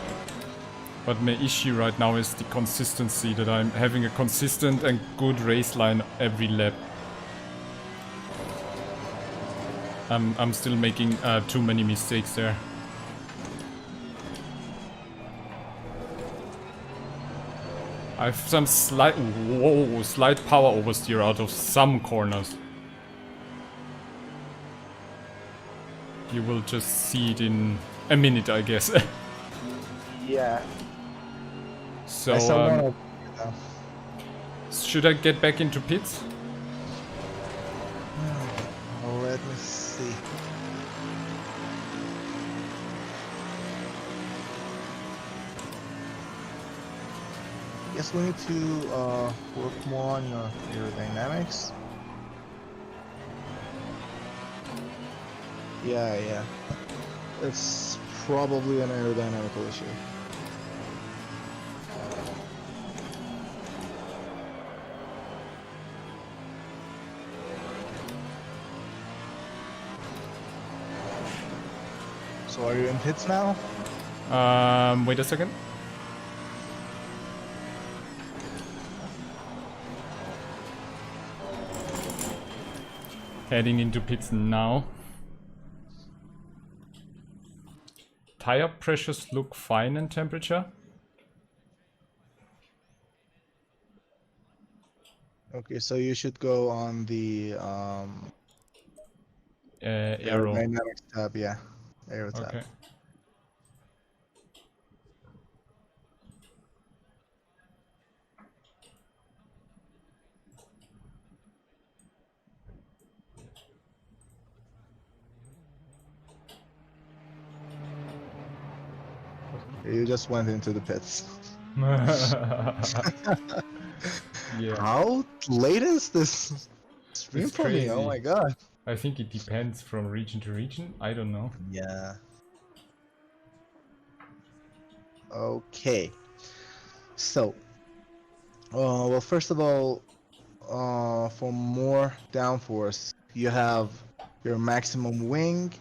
Speaker 1: But my issue right now is the consistency, that I'm having a consistent and good race line every lap. I'm still making too many mistakes there. I have some slight power oversteer out of some corners. You will just see it in a minute, I guess.
Speaker 3: Yeah.
Speaker 1: So
Speaker 3: I saw one of
Speaker 1: should I get back into pits?
Speaker 3: Let me see. Guess we need to work more on your aerodynamics. Yeah. It's probably an aerodynamical issue. So are you in pits now?
Speaker 1: Wait a second. Heading into pits now. Tire pressures look fine in temperature.
Speaker 3: Okay, so you should go on the
Speaker 1: Aero.
Speaker 3: aerodynamics tab, yeah. Aero tab.
Speaker 1: Okay.
Speaker 3: You just went into the pits.
Speaker 1: Yeah.
Speaker 3: How late is this stream
Speaker 1: It's
Speaker 3: for me? Oh
Speaker 1: crazy.
Speaker 3: my god.
Speaker 1: I think it depends from region to region. I don't know.
Speaker 3: Yeah. Okay. So, well, first of all, for more downforce, you have your maximum wing,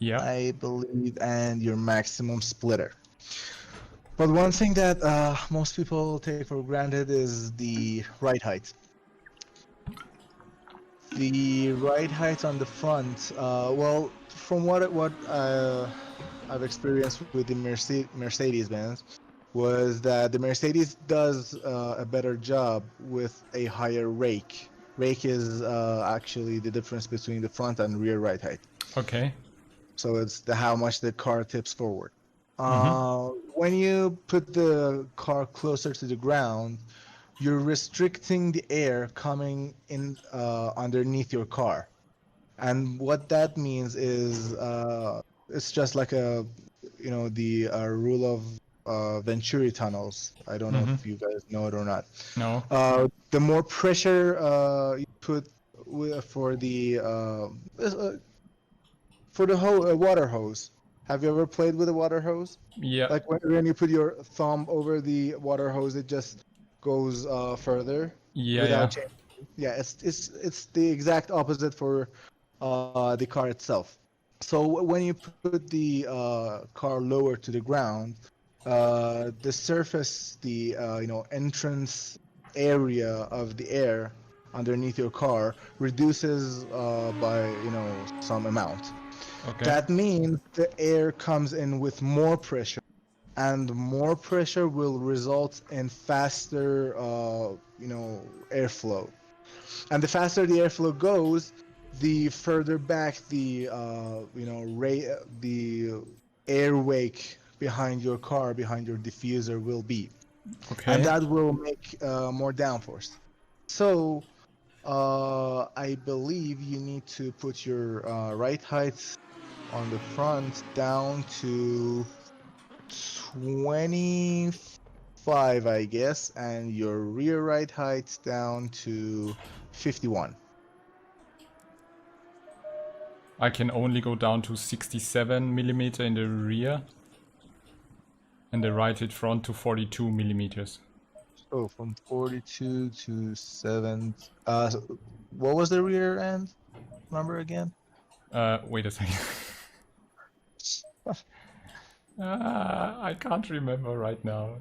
Speaker 1: Yeah.
Speaker 3: I believe, and your maximum splitter. But one thing that most people take for granted is the ride height. The ride height on the front, well, from what I've experienced with the Mercedes-Benz, was that the Mercedes does a better job with a higher rake. Rake is actually the difference between the front and rear ride height.
Speaker 1: Okay.
Speaker 3: So it's how much the car tips forward. When you put the car closer to the ground, you're restricting the air coming in underneath your car. And what that means is it's just like the rule of Venturi tunnels. I don't know if you guys know it or not.
Speaker 1: No.
Speaker 3: The more pressure you put for the water hose. Have you ever played with a water hose?
Speaker 1: Yeah.
Speaker 3: Like when you put your thumb over the water hose, it just goes further without changing. Yeah, it's the exact opposite for the car itself. So when you put the car lower to the ground, the surface, the entrance area of the air underneath your car reduces by some amount.
Speaker 1: Okay.
Speaker 3: That means the air comes in with more pressure, and more pressure will result in faster airflow. And the faster the airflow goes, the further back the the air wake behind your car, behind your diffuser will be.
Speaker 1: Okay.
Speaker 3: And that will make more downforce. So I believe you need to put your ride height on the front down to 25, I guess, and your rear ride height down to 51.
Speaker 1: I can only go down to 67 millimeter in the rear, and the right hit front to 42 millimeters.
Speaker 3: So from 42 to 7. What was the rear end number again?
Speaker 1: Wait a second. I can't remember right now.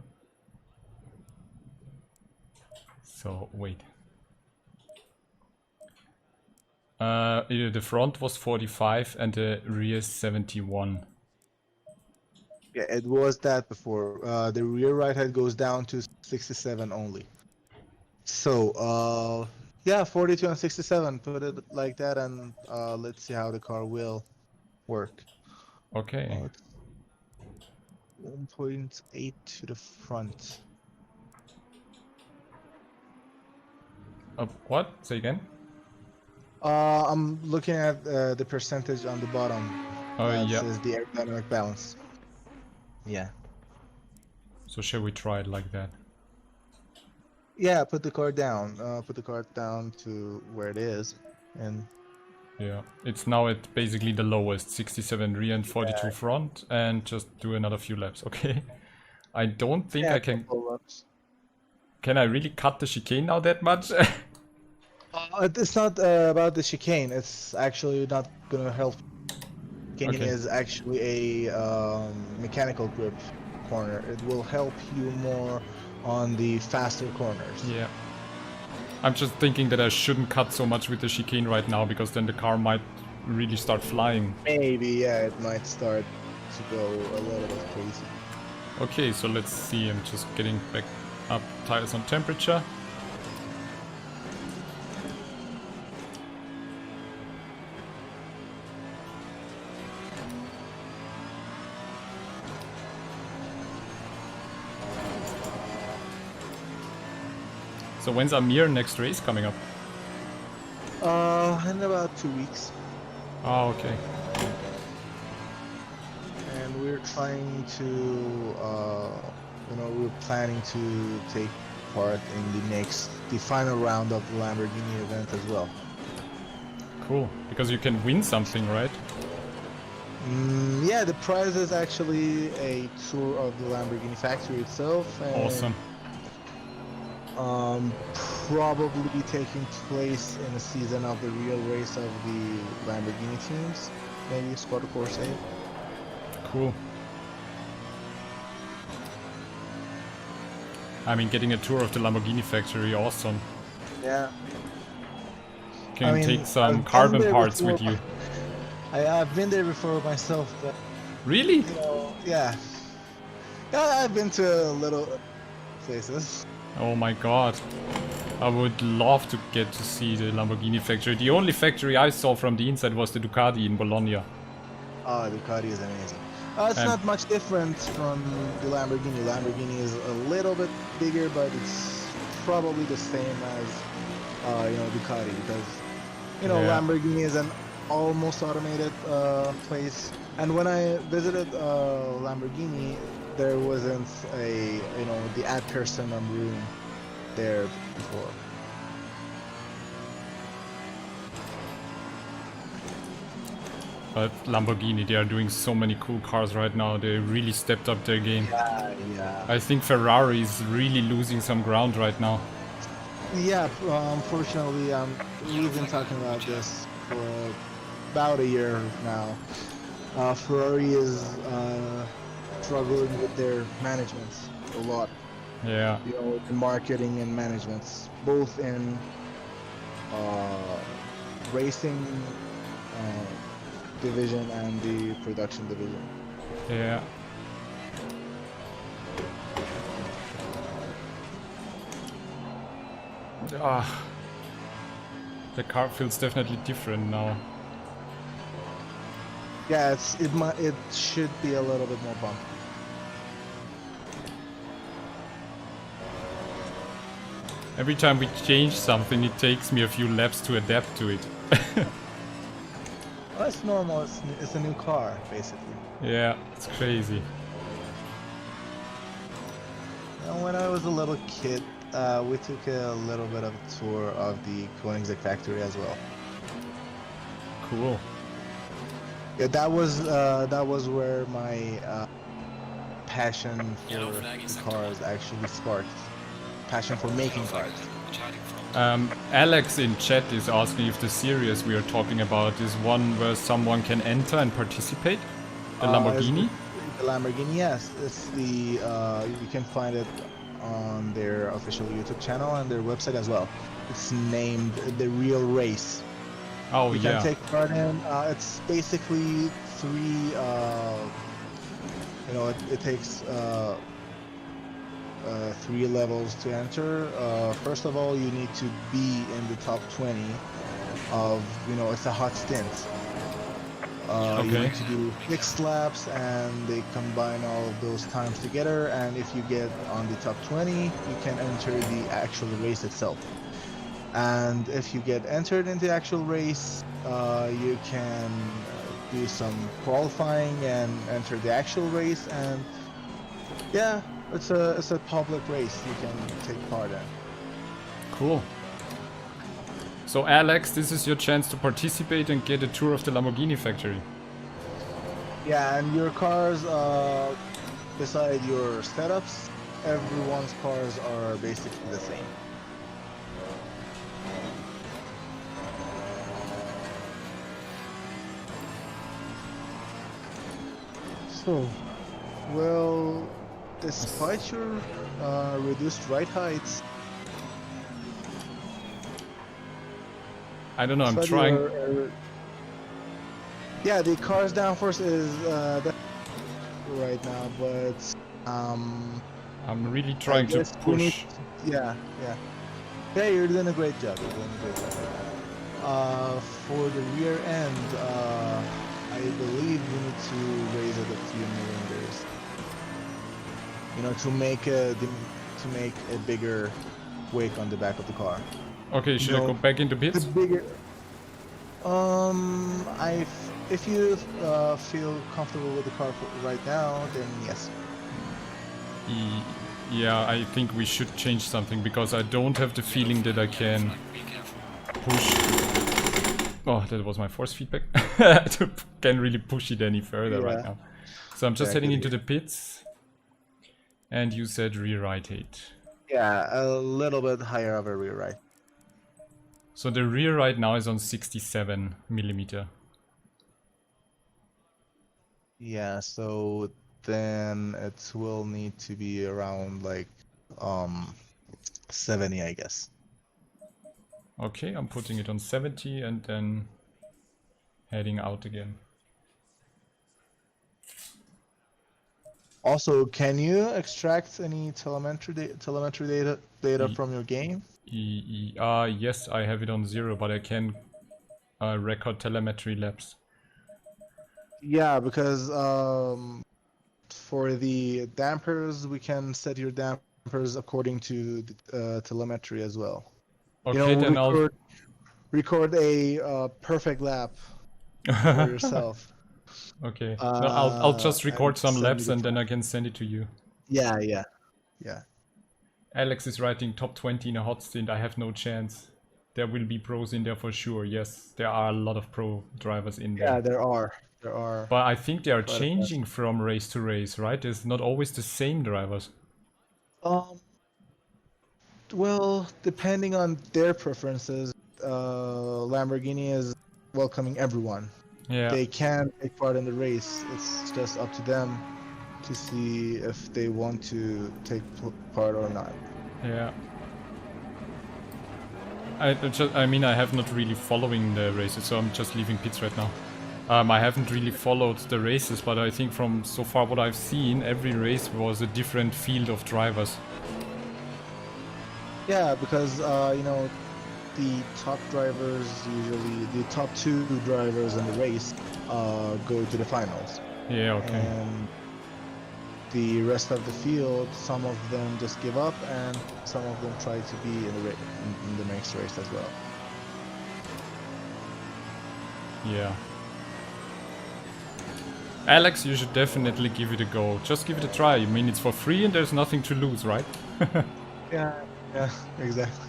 Speaker 1: So wait. The front was 45 and the rear 71.
Speaker 3: Yeah, it was that before. The rear right head goes down to 67 only. So, yeah, 42 and 67. Put it like that, and let's see how the car will work.
Speaker 1: Okay.
Speaker 3: 1.8 to the front.
Speaker 1: What? Say again?
Speaker 3: I'm looking at the percentage on the bottom.
Speaker 1: Oh,
Speaker 3: That
Speaker 1: yeah.
Speaker 3: says the aerodynamic balance. Yeah.
Speaker 1: So shall we try it like that?
Speaker 3: Yeah, put the car down. Put the car down to where it is, and
Speaker 1: Yeah. It's now at basically the lowest, 67 rear and 42 front, and just do another few laps, okay? I don't think
Speaker 3: yeah,
Speaker 1: I can...
Speaker 3: couple laps.
Speaker 1: Can I really cut the chicane now that much?
Speaker 3: It's not about the chicane. It's actually not gonna help. Chicane
Speaker 1: Okay.
Speaker 3: is actually a mechanical grip corner. It will help you more on the faster corners.
Speaker 1: Yeah. I'm just thinking that I shouldn't cut so much with the chicane right now, because then the car might really start flying.
Speaker 3: Maybe, yeah, it might start to go a little bit crazy.
Speaker 1: Okay, so let's see. I'm just getting back up tires on temperature. So when's Amir next race coming up?
Speaker 3: In about 2 weeks.
Speaker 1: Oh, okay.
Speaker 3: And we're trying to, we're planning to take part in the final round of the Lamborghini event as well.
Speaker 1: Cool. Because you can win something, right?
Speaker 3: Yeah, the prize is actually a tour of the Lamborghini factory itself. And,
Speaker 1: Awesome.
Speaker 3: probably taking place in a season of the real race of the Lamborghini teams, maybe Sparco Corsa.
Speaker 1: Cool. I mean, getting a tour of the Lamborghini factory, awesome.
Speaker 3: Yeah.
Speaker 1: Can
Speaker 3: I mean,
Speaker 1: take some
Speaker 3: I've
Speaker 1: carbon
Speaker 3: been there
Speaker 1: parts
Speaker 3: before.
Speaker 1: with you.
Speaker 3: I've been there before myself, but
Speaker 1: Really?
Speaker 3: yeah. Yeah, I've been to little places.
Speaker 1: Oh my god. I would love to get to see the Lamborghini factory. The only factory I saw from the inside was the Ducati in Bologna.
Speaker 3: Oh, the Ducati is amazing. It's not much different from the Lamborghini. Lamborghini is a little bit bigger, but it's probably the same as Ducati, because
Speaker 1: Yeah.
Speaker 3: Lamborghini is an almost automated place. And when I visited Lamborghini, there wasn't the ad personam room there before.
Speaker 1: But Lamborghini, they are doing so many cool cars right now. They really stepped up their game.
Speaker 3: Yeah.
Speaker 1: I think Ferrari is really losing some ground right now.
Speaker 3: Yeah, unfortunately, we've been talking about this for about a year now. Ferrari is struggling with their management a lot.
Speaker 1: Yeah.
Speaker 3: The marketing and management, both in racing division and the production division.
Speaker 1: Yeah. Ah. The car feels definitely different now.
Speaker 3: Yeah, it should be a little bit more bumpy.
Speaker 1: Every time we change something, it takes me a few laps to adapt to it.
Speaker 3: Well, that's normal. It's a new car, basically.
Speaker 1: Yeah, it's crazy.
Speaker 3: When I was a little kid, we took a little bit of a tour of the Koenigsegg factory as well.
Speaker 1: Cool.
Speaker 3: Yeah, that was where my passion for the cars actually sparked. Passion for making cars.
Speaker 1: Alex in chat is asking if the series we are talking about is one where someone can enter and participate. The Lamborghini?
Speaker 3: The Lamborghini, yes. It's the you can find it on their official YouTube channel and their website as well. It's named The Real Race.
Speaker 1: Oh,
Speaker 3: you
Speaker 1: yeah.
Speaker 3: can take part in. It's basically three. It takes 3 levels to enter. First of all, you need to be in the top 20 of, it's a hot stint. You
Speaker 1: Okay.
Speaker 3: need to do 6 laps, and they combine all of those times together. And if you get on the top 20, you can enter the actual race itself. And if you get entered in the actual race, you can do some qualifying and enter the actual race. And yeah, it's a public race you can take part in.
Speaker 1: Cool. So Alex, this is your chance to participate and get a tour of the Lamborghini factory.
Speaker 3: Yeah, and your cars, beside your setups, everyone's cars are basically the same. So, well, despite your reduced ride heights,
Speaker 1: I don't know, I'm
Speaker 3: despite
Speaker 1: trying.
Speaker 3: Yeah, the car's downforce is right now, but
Speaker 1: I'm really trying to push.
Speaker 3: Yeah, you're doing a great job. For the rear end, I believe we need to raise it a few millimeters. To make a bigger wake on the back of the car.
Speaker 1: Okay, should I go back into pits?
Speaker 3: The bigger. If you feel comfortable with the car right now, then yes.
Speaker 1: Yeah, I think we should change something because I don't have the feeling that I can push. Oh, that was my force feedback. Can't really push it any further right now. So I'm just heading into the pits. And you said rear right height.
Speaker 3: Yeah, a little bit higher of a rear right.
Speaker 1: So the rear right now is on 67 millimeter.
Speaker 3: Yeah, so then it will need to be around like 70, I guess.
Speaker 1: Okay, I'm putting it on 70 and then heading out again.
Speaker 3: Also, can you extract any telemetry data from your game?
Speaker 1: Yes, I have it on 0, but I can record telemetry laps.
Speaker 3: Yeah, because for the dampers, we can set your dampers according to the telemetry as well.
Speaker 1: Okay, then
Speaker 3: record a perfect lap for yourself.
Speaker 1: Okay, no, I'll just record some laps and then I can send it to you.
Speaker 3: Yeah.
Speaker 1: Alex is writing top 20 in a hot stint. I have no chance. There will be pros in there for sure. Yes, there are a lot of pro drivers in there.
Speaker 3: Yeah, there are.
Speaker 1: But I think they are changing from race to race, right? It's not always the same drivers.
Speaker 3: Well, depending on their preferences, Lamborghini is welcoming everyone.
Speaker 1: Yeah.
Speaker 3: They can take part in the race. It's just up to them to see if they want to take part or not.
Speaker 1: Yeah. I have not really following the races, so I'm just leaving pits right now. I haven't really followed the races, but I think from so far what I've seen, every race was a different field of drivers.
Speaker 3: Yeah, because the top drivers, usually the top 2 drivers in the race, go to the finals.
Speaker 1: Yeah, okay.
Speaker 3: And the rest of the field, some of them just give up, and some of them try to be in the next race as well.
Speaker 1: Yeah. Alex, you should definitely give it a go. Just give it a try. I mean, it's for free and there's nothing to lose, right?
Speaker 3: Yeah, exactly.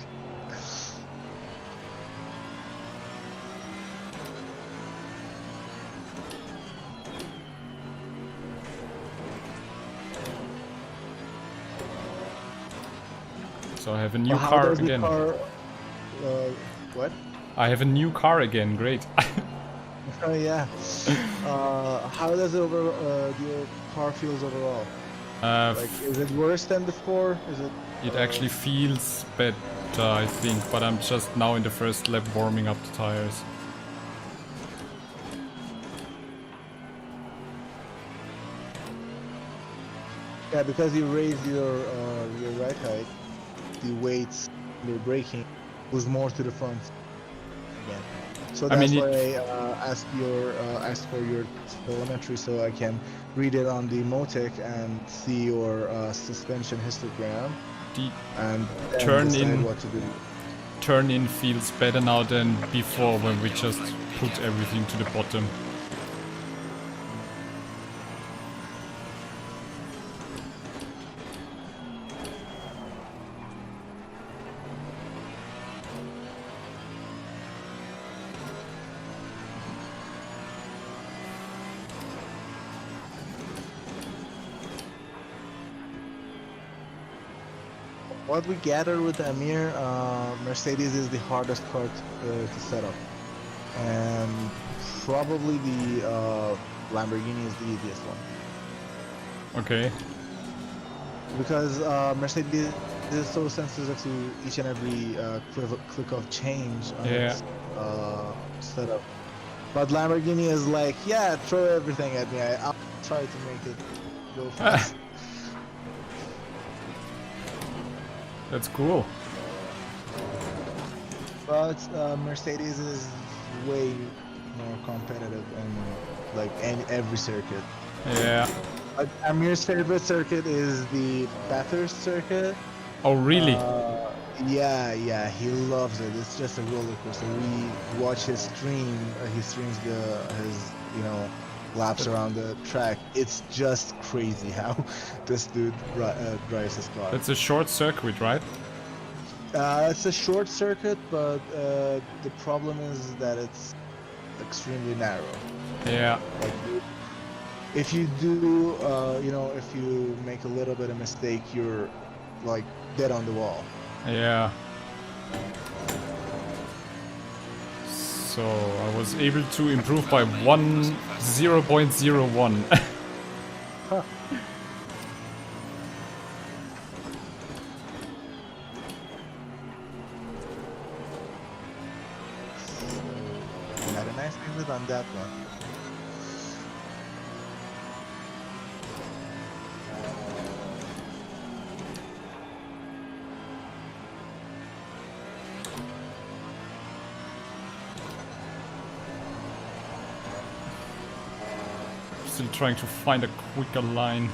Speaker 1: So I have a new car again.
Speaker 3: What?
Speaker 1: I have a new car again, great.
Speaker 3: Oh yeah. How does your car feels overall? Is it worse than before?
Speaker 1: It actually feels better, I think, but I'm just now in the first lap warming up the tires.
Speaker 3: Yeah, because you raise your right height, the weights you're braking goes more to the front again. So
Speaker 1: I
Speaker 3: that's
Speaker 1: mean,
Speaker 3: why
Speaker 1: it,
Speaker 3: I asked for your telemetry so I can read it on the Motec and see your suspension histogram
Speaker 1: the
Speaker 3: and then
Speaker 1: turn
Speaker 3: decide
Speaker 1: in
Speaker 3: what to do.
Speaker 1: turn in feels better now than before when we just put everything to the bottom.
Speaker 3: What we gathered with Amir, Mercedes is the hardest car to set up, and probably the Lamborghini is the easiest one.
Speaker 1: Okay.
Speaker 3: Because Mercedes is so sensitive to each and every click of change on
Speaker 1: Yeah.
Speaker 3: its setup. But Lamborghini is like, yeah, throw everything at me. I'll try to make it go fast.
Speaker 1: That's cool.
Speaker 3: But Mercedes is way more competitive in like every circuit.
Speaker 1: Yeah.
Speaker 3: Amir's favorite circuit is the Bathurst circuit.
Speaker 1: Oh, really?
Speaker 3: Yeah, he loves it. It's just a roller coaster. We watch his stream. He streams his laps around the track. It's just crazy how this dude drives his car.
Speaker 1: That's a short circuit, right?
Speaker 3: It's a short circuit, but the problem is that it's extremely narrow.
Speaker 1: Yeah.
Speaker 3: Like, if you do, if you make a little bit of mistake, you're like dead on the wall.
Speaker 1: Yeah. So I was able to improve by 0.01.
Speaker 3: Huh. So, had a nice exit on that one.
Speaker 1: Still trying to find a quicker line.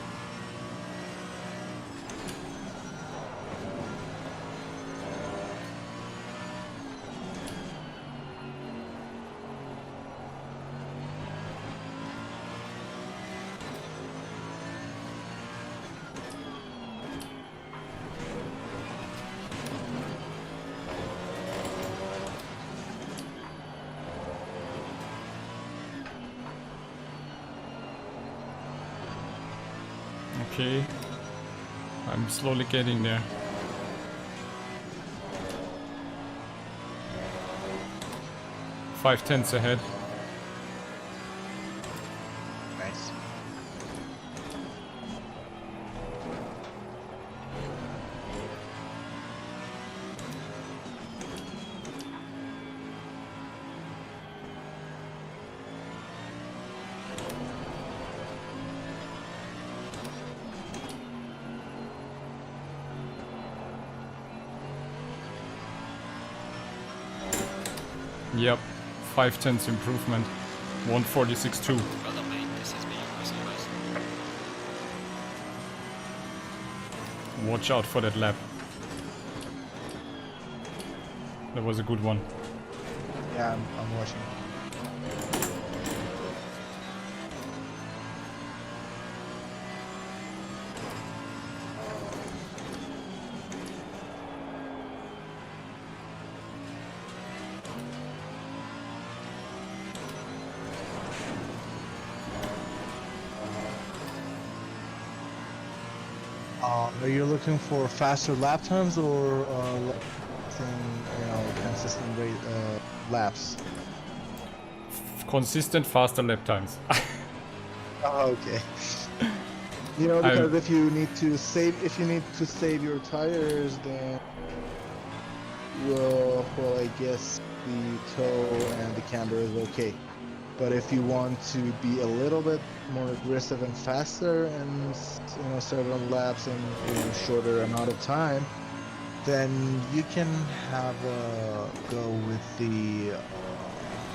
Speaker 1: Okay, I'm slowly getting there. Five tenths ahead.
Speaker 3: Nice.
Speaker 1: Yep, 5 tenths improvement. 146.2.
Speaker 2: Well done, mate. This has been your personal best.
Speaker 1: Watch out for that lap. That was a good one.
Speaker 3: Yeah, I'm watching. Are you looking for faster lap times or consistent laps?
Speaker 1: Consistent faster lap times.
Speaker 3: Oh, okay. Because if you need to save your tires, then well, I guess the toe and the camber is okay. But if you want to be a little bit more aggressive and faster in certain laps in shorter amount of time, then you can have go with the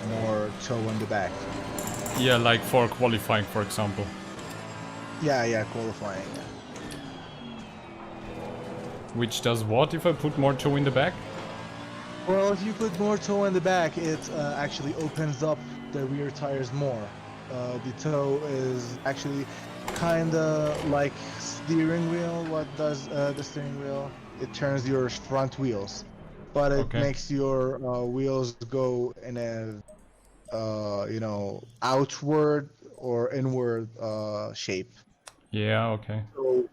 Speaker 3: more toe on the back.
Speaker 1: Yeah, like for qualifying, for example.
Speaker 3: Yeah, qualifying. Yeah.
Speaker 1: Which does what if I put more toe in the back?
Speaker 3: Well, if you put more toe in the back, it actually opens up the rear tires more. The toe is actually kind of like steering wheel. What does the steering wheel? It turns your front wheels, but it
Speaker 1: Okay.
Speaker 3: makes your wheels go in a outward or inward shape.
Speaker 1: Yeah, okay.
Speaker 3: So,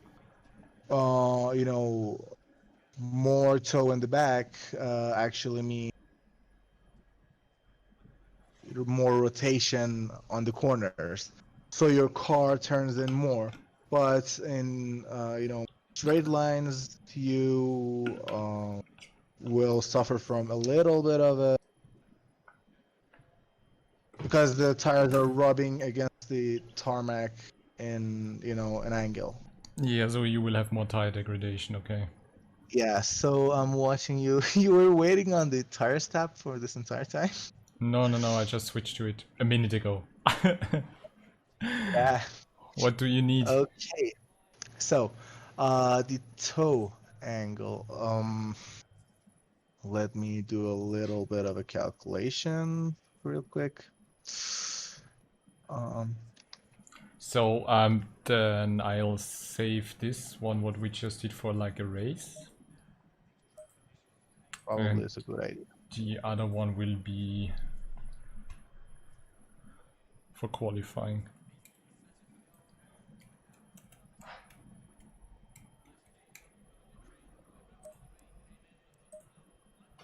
Speaker 3: more toe in the back actually means more rotation on the corners, so your car turns in more. But in straight lines, you will suffer from a little bit of a because the tires are rubbing against the tarmac in an angle.
Speaker 1: Yeah, so you will have more tire degradation, okay.
Speaker 3: Yeah, so I'm watching you. You were waiting on the tire stop for this entire time?
Speaker 1: No, I just switched to it a minute ago.
Speaker 3: Yeah.
Speaker 1: What do you need?
Speaker 3: Okay. So, the toe angle. Let me do a little bit of a calculation real quick. Um,
Speaker 1: So then I'll save this one what we just did for like a race.
Speaker 3: Probably
Speaker 1: And
Speaker 3: is a good idea.
Speaker 1: the other one will be for qualifying.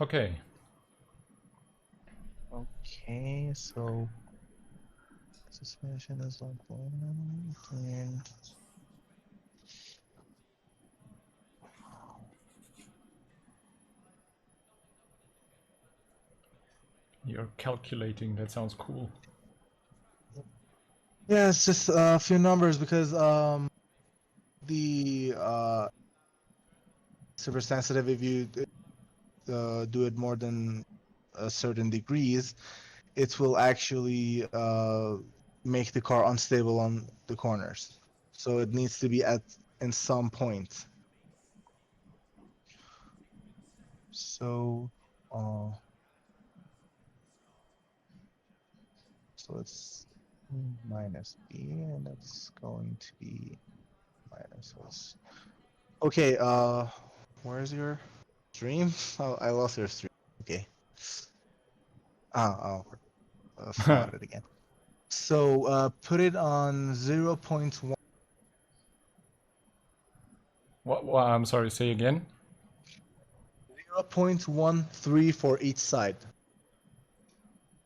Speaker 1: Okay.
Speaker 3: Okay, so suspension is like one, and
Speaker 1: You're calculating, that sounds cool.
Speaker 3: yeah, it's just a few numbers because the super sensitive, if you do it more than a certain degrees, it will actually make the car unstable on the corners. So it needs to be in some point. So so it's minus B, and that's going to be minus S. Okay, where's your stream? Oh, I lost your stream. Okay. Found it again. So put it on 0.1.
Speaker 1: What? I'm sorry, say again.
Speaker 3: 0.13 for each side.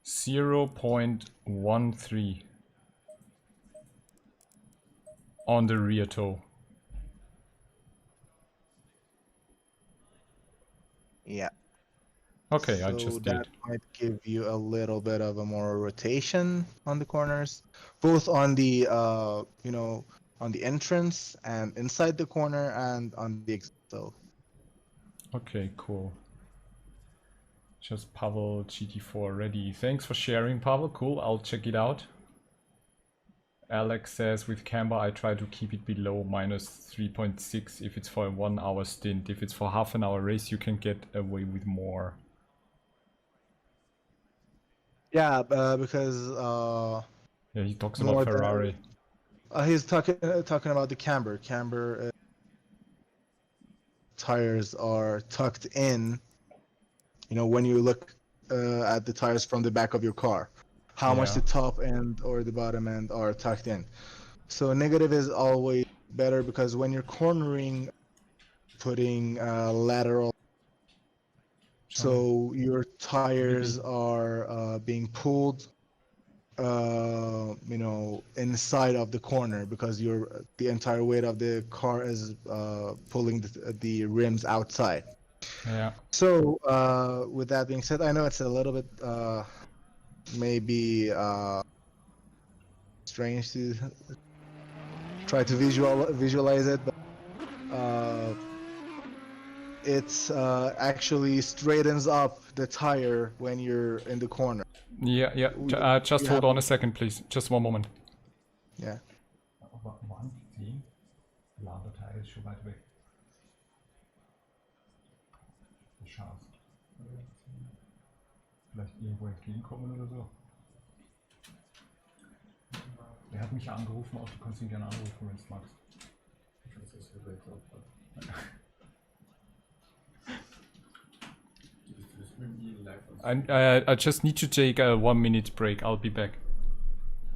Speaker 1: 0.13 on the rear toe.
Speaker 3: Yeah.
Speaker 1: Okay, I
Speaker 3: So
Speaker 1: just
Speaker 3: that
Speaker 1: did.
Speaker 3: might give you a little bit of a more rotation on the corners, both on the on the entrance and inside the corner and on the exit. So
Speaker 1: Okay, cool. Just Pavel GT4 ready. Thanks for sharing, Pavel. Cool, I'll check it out. Alex says with camber I try to keep it below minus 3.6 if it's for a 1 hour stint. If it's for half an hour race you can get away with more.
Speaker 3: yeah, because
Speaker 1: Yeah, he talks about
Speaker 3: more
Speaker 1: Ferrari.
Speaker 3: he's talking about the camber. Camber tires are tucked in. When you look at the tires from the back of your car, how much the top end or the bottom end are tucked in. So negative is always better because when you're cornering, putting lateral, so your tires are being pulled, inside of the corner because the entire weight of the car is pulling the rims outside.
Speaker 1: Yeah.
Speaker 3: So with that being said, I know it's a little bit maybe strange to try to visualize it, but it actually straightens up the tire when you're in the corner.
Speaker 1: Yeah, yeah. Just hold on a second, please. Just one moment.
Speaker 3: Yeah.
Speaker 1: Ladeteil ist schon weit weg. Schade. Vielleicht irgendwo entgegenkommen oder so. Er hat mich ja angerufen, auch du kannst ihn gerne anrufen, wenn du es magst. I just need to take a 1 minute break. I'll be back.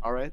Speaker 3: All right.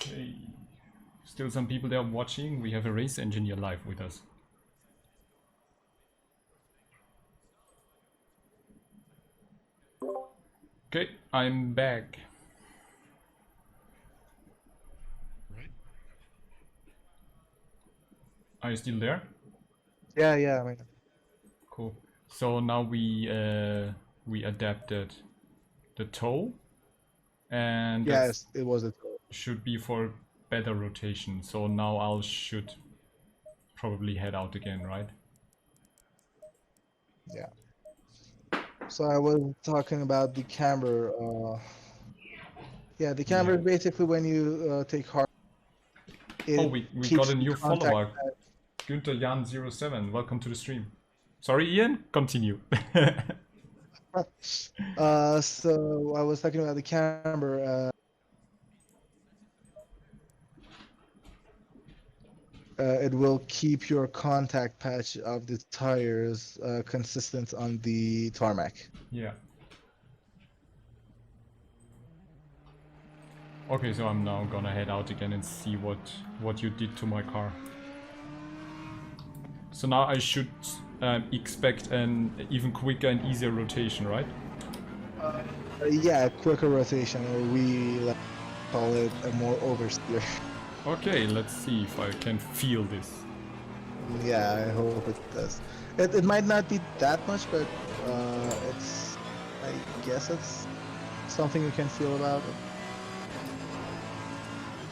Speaker 1: Okay. Still some people there watching. We have a race engineer live with us. Okay, I'm back.
Speaker 4: Right.
Speaker 1: Are you still there?
Speaker 3: Yeah, yeah. I mean,
Speaker 1: Cool. So now we adapted the toe, and that
Speaker 3: yes, it was a.
Speaker 1: should be for better rotation. So now I should probably head out again, right?
Speaker 3: Yeah. So I was talking about the camber. Yeah, the camber is basically when you take hard.
Speaker 1: Oh,
Speaker 3: It
Speaker 1: we
Speaker 3: keeps
Speaker 1: got a
Speaker 3: the
Speaker 1: new
Speaker 3: contact
Speaker 1: follower.
Speaker 3: at-
Speaker 1: Günther Jan07, welcome to the stream. Sorry, Ian, continue.
Speaker 3: So I was talking about the camber. It will keep your contact patch of the tires consistent on the tarmac.
Speaker 1: Yeah. Okay, so I'm now gonna head out again and see what you did to my car. So now I should expect an even quicker and easier rotation, right?
Speaker 3: Yeah, quicker rotation, or we call it a more oversteer.
Speaker 1: Okay, let's see if I can feel this.
Speaker 3: Yeah, I hope it does. It might not be that much, but it's, I guess it's something you can feel about it.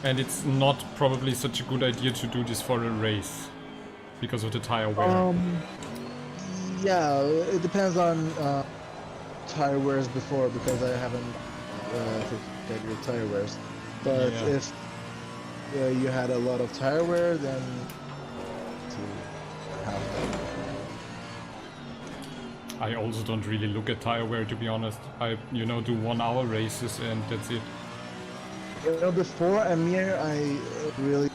Speaker 1: And it's not probably such a good idea to do this for a race because of the tire wear.
Speaker 3: Yeah, it depends on tire wears before, because I haven't looked at your tire wears. But
Speaker 1: Yeah.
Speaker 3: you had a lot of tire wear, then to have that.
Speaker 1: I also don't really look at tire wear, to be honest. I, do 1 hour races and that's it.
Speaker 3: Before Amir, I really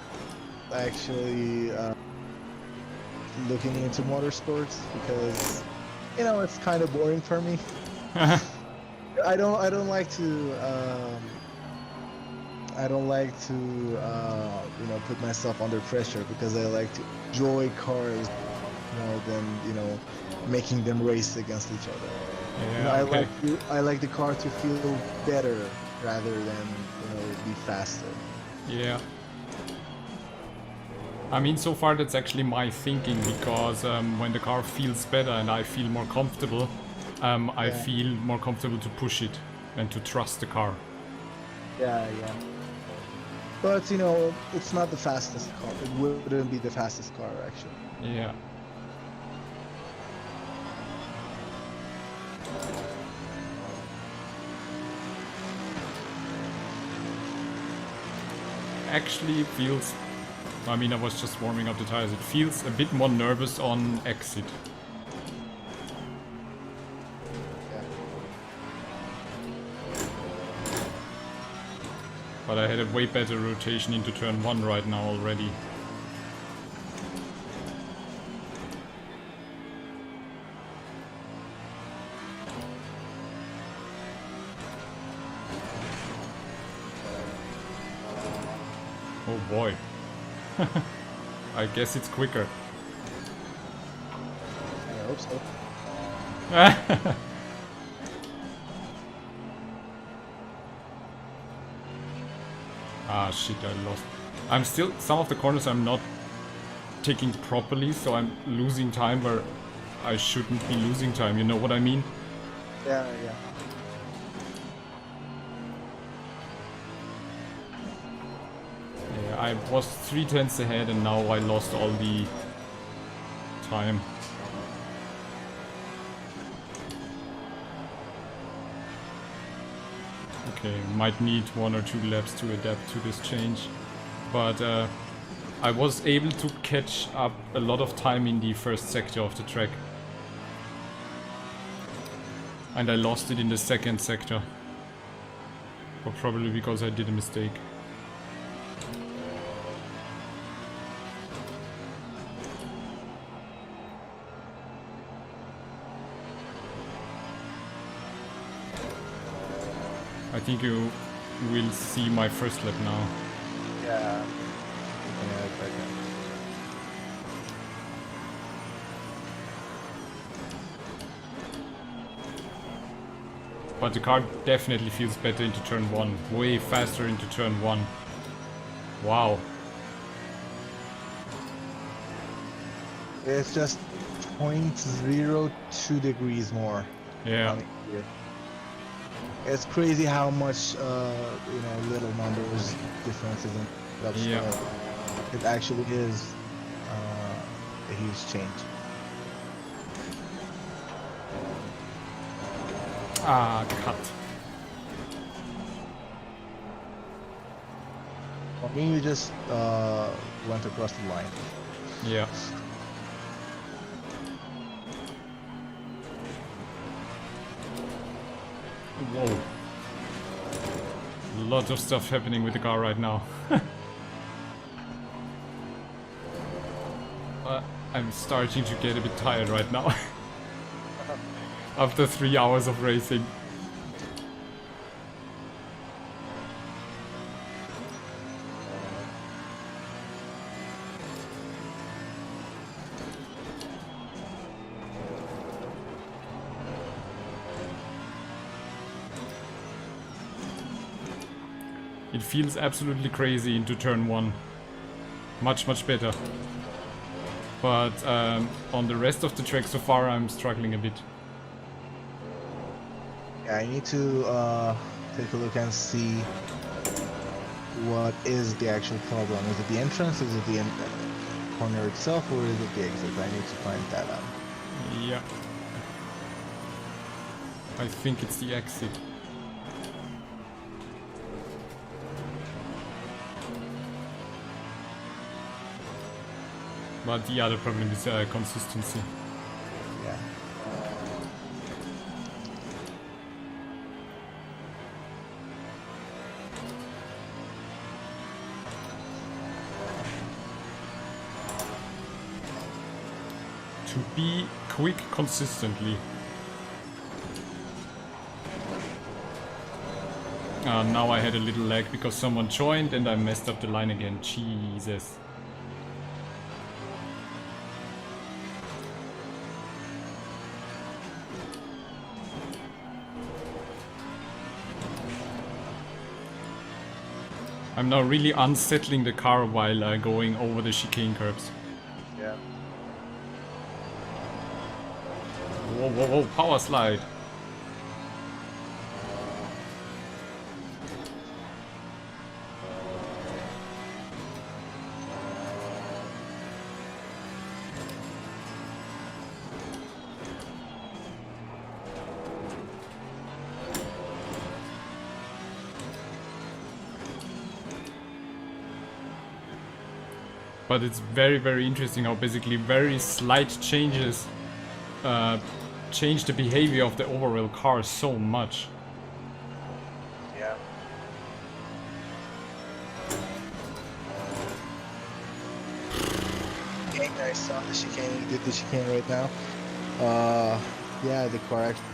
Speaker 3: actually looking into motorsports because, it's kind of boring for me. I don't like to put myself under pressure because I like to enjoy cars more than making them race against each other.
Speaker 1: Yeah, okay.
Speaker 3: I like the car to feel better rather than be faster.
Speaker 1: Yeah. I mean, so far that's actually my thinking, because when the car feels better and I feel more comfortable, I feel more comfortable to push it and to trust the car.
Speaker 3: Yeah. But it's not the fastest car. It wouldn't be the fastest car actually.
Speaker 1: Yeah. Actually, it feels, I mean, I was just warming up the tires. It feels a bit more nervous on exit.
Speaker 3: Yeah.
Speaker 1: But I had a way better rotation into turn 1 right now already. Oh boy. I guess it's quicker.
Speaker 3: I hope so.
Speaker 1: Ah shit, I lost. I'm still, some of the corners I'm not taking properly, so I'm losing time where I shouldn't be losing time, you know what I mean?
Speaker 3: Yeah.
Speaker 1: Yeah, I was 3/10 ahead and now I lost all the time. Okay, might need 1 or 2 laps to adapt to this change. But I was able to catch up a lot of time in the first sector of the track. And I lost it in the second sector. But probably because I did a mistake. I think you will see my first lap now.
Speaker 3: Yeah.
Speaker 1: But the car definitely feels better into turn 1. Way faster into turn 1. Wow.
Speaker 3: It's just 0.02 degrees more.
Speaker 1: Yeah.
Speaker 3: It's crazy how much little numbers differences in ClubSport.
Speaker 1: Yeah.
Speaker 3: It actually is a huge change.
Speaker 1: Ah, cut.
Speaker 3: For me, you just went across the line.
Speaker 1: Yeah. Whoa. A lot of stuff happening with the car right now. I'm starting to get a bit tired right now. After 3 hours of racing. It feels absolutely crazy into turn 1. Much better. But on the rest of the track so far I'm struggling a bit.
Speaker 3: Yeah, I need to take a look and see what is the actual problem. Is it the entrance, is it the corner itself, or is it the exit? I need to find that out.
Speaker 1: Yeah. I think it's the exit. But the other problem is consistency.
Speaker 3: Yeah.
Speaker 1: To be quick consistently. Now I had a little lag because someone joined and I messed up the line again. Jesus. I'm now really unsettling the car while going over the chicane curbs.
Speaker 3: Yeah.
Speaker 1: Whoa, whoa, whoa, power slide. But it's very, very interesting how basically very slight changes change the behavior of the overall car so much.
Speaker 3: Yeah. Okay, nice on the chicane. You did the chicane right now. Yeah, the car actually.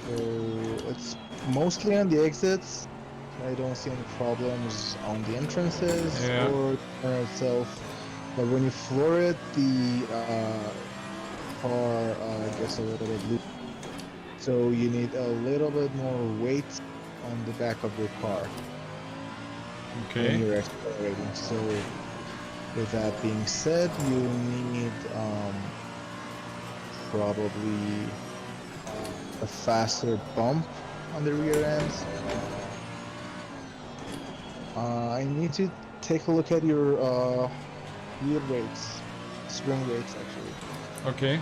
Speaker 3: So it's mostly on the exits. I don't see any problems on the entrances
Speaker 1: Yeah.
Speaker 3: or the turn itself. But when you floor it, the car gets a little bit loose. So you need a little bit more weight on the back of your car when
Speaker 1: Okay.
Speaker 3: you're accelerating. So with that being said, you need probably a faster bump on the rear ends. I need to take a look at your wheel rates, spring rates actually.
Speaker 1: Okay.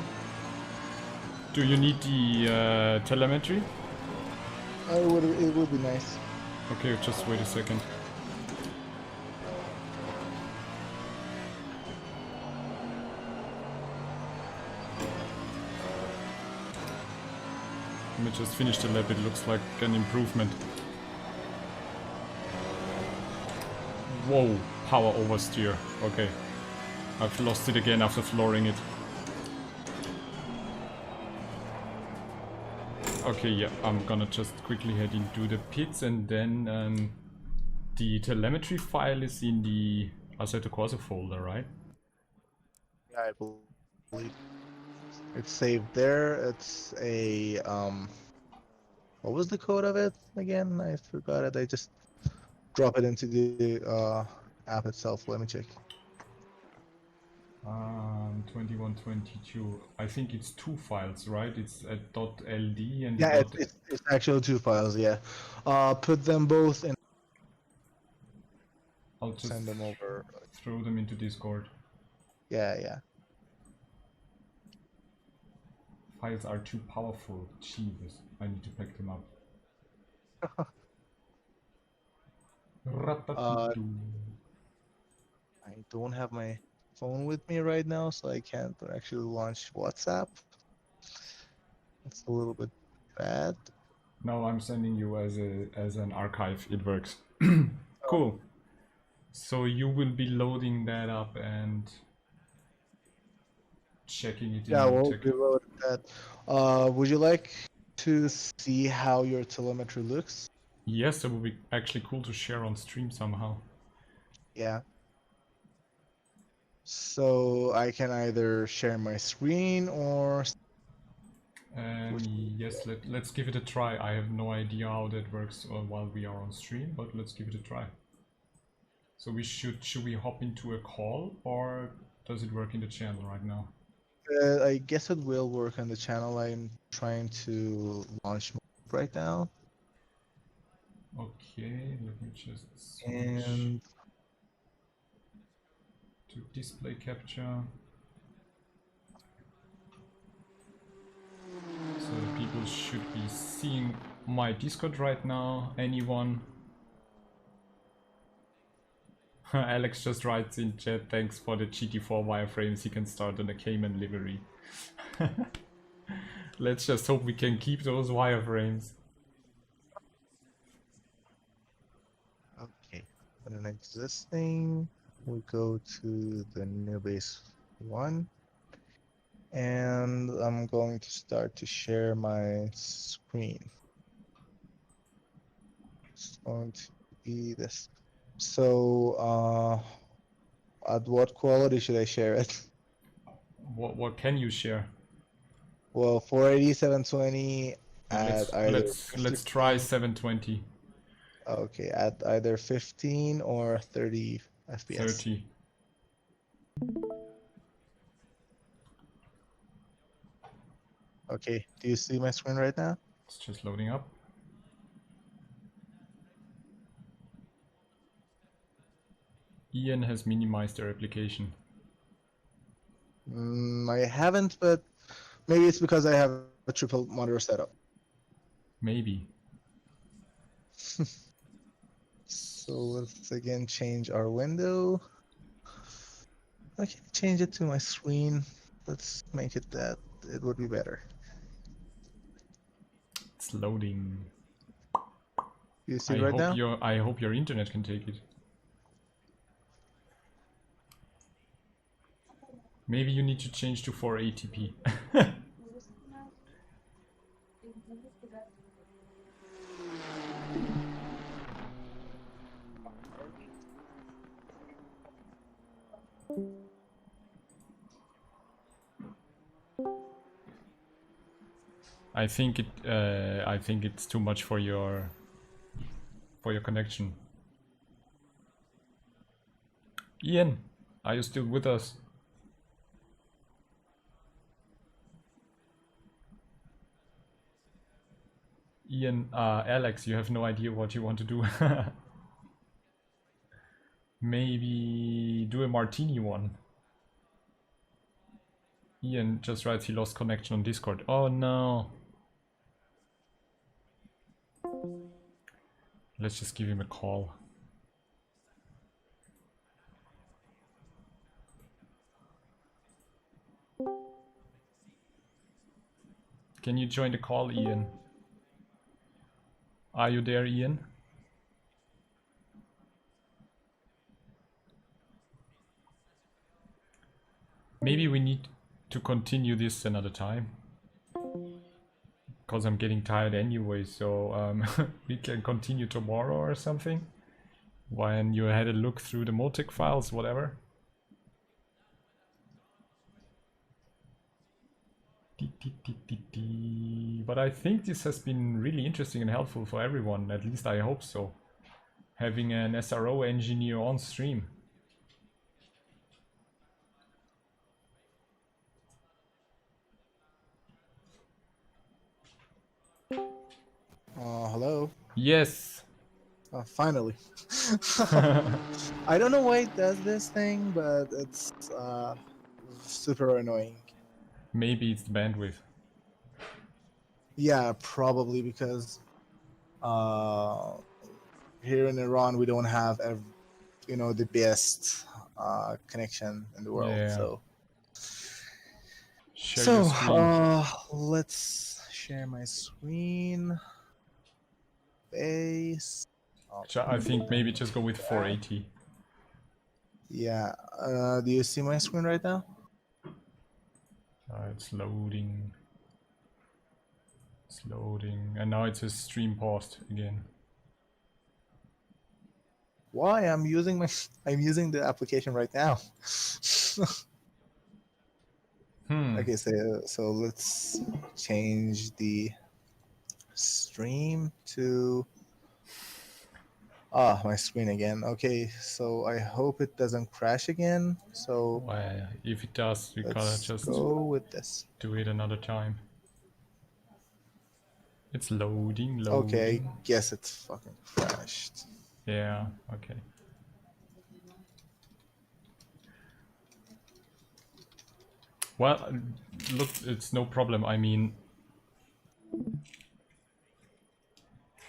Speaker 1: Do you need the telemetry?
Speaker 3: It would be nice.
Speaker 1: Okay, just wait a second. Let me just finish the lap, it looks like an improvement. Whoa, power oversteer. Okay. I've lost it again after flooring it. Okay, yeah, I'm gonna just quickly head into the pits and then the telemetry file is in the Assetto Corsa folder, right?
Speaker 3: Yeah, I believe it's saved there. It's a what was the code of it again? I forgot it. I just drop it into the app itself. Let me check.
Speaker 1: 2122. I think it's two files, right? It's a .ld and
Speaker 3: Yeah,
Speaker 1: a
Speaker 3: it's actually two files. Yeah, put them both in.
Speaker 1: I'll just
Speaker 3: Send them over.
Speaker 1: throw them into Discord.
Speaker 3: Yeah.
Speaker 1: Files are too powerful. Jesus, I need to pack them up.
Speaker 3: I don't have my phone with me right now, so I can't actually launch WhatsApp. It's a little bit bad.
Speaker 1: No, I'm sending you as an archive. It works. Cool. So you will be loading that up and checking it
Speaker 3: Yeah,
Speaker 1: in
Speaker 3: we'll
Speaker 1: tech.
Speaker 3: reload that. Would you like to see how your telemetry looks?
Speaker 1: Yes, that would be actually cool to share on stream somehow.
Speaker 3: Yeah. So I can either share my screen or
Speaker 1: Yes, let's give it a try. I have no idea how that works while we are on stream, but let's give it a try. So should we hop into a call or does it work in the channel right now?
Speaker 3: I guess it will work on the channel. I'm trying to launch right now.
Speaker 1: Okay, let me just switch
Speaker 3: And
Speaker 1: to display capture. So people should be seeing my Discord right now. Anyone? Alex just writes in chat, thanks for the GT4 wireframes, he can start on a Cayman livery. Let's just hope we can keep those wireframes.
Speaker 3: Okay, and then existing, we go to the new base 1. And I'm going to start to share my screen. It's going to be this. So, at what quality should I share it?
Speaker 1: What can you share?
Speaker 3: Well, 480, 720 at either
Speaker 1: Let's try
Speaker 3: 15.
Speaker 1: 720.
Speaker 3: Okay, at either 15 or 30 FPS.
Speaker 1: 30.
Speaker 3: Okay, do you see my screen right now?
Speaker 1: It's just loading up. Ian has minimized their application.
Speaker 3: I haven't, but maybe it's because I have a triple monitor setup.
Speaker 1: Maybe.
Speaker 3: So let's again change our window. I can change it to my screen. Let's make it that. It would be better.
Speaker 1: It's loading.
Speaker 3: You see it right now?
Speaker 1: I hope your internet can take it. Maybe you need to change to 480p. I think it's too much for your connection. Ian, are you still with us? Ian, Alex, you have no idea what you want to do. Maybe do a martini one. Ian just writes he lost connection on Discord. Oh no. Let's just give him a call. Can you join the call, Ian? Are you there, Ian? Maybe we need to continue this another time. Because I'm getting tired anyway, so we can continue tomorrow or something. When you had a look through the Motec files, whatever. But I think this has been really interesting and helpful for everyone, at least I hope so. Having an SRO engineer on stream.
Speaker 3: Hello?
Speaker 1: Yes!
Speaker 3: Finally. I don't know why it does this thing, but it's super annoying.
Speaker 1: Maybe it's the bandwidth.
Speaker 3: Yeah, probably because here in Iran we don't have the best connection in the world.
Speaker 1: Yeah.
Speaker 3: So
Speaker 1: Share your screen.
Speaker 3: let's share my screen. Base.
Speaker 1: I think maybe just go with 480.
Speaker 3: Yeah. Do you see my screen right now?
Speaker 1: It's loading. It's loading. And now it says stream paused again.
Speaker 3: Why? I'm using the application right now. Okay, so let's change the stream to my screen again. Okay, so I hope it doesn't crash again. So
Speaker 1: Well, if it does, we gotta just
Speaker 3: go with this.
Speaker 1: do it another time. It's loading.
Speaker 3: Okay, guess it fucking crashed.
Speaker 1: Yeah, okay. Well, look, it's no problem. I mean,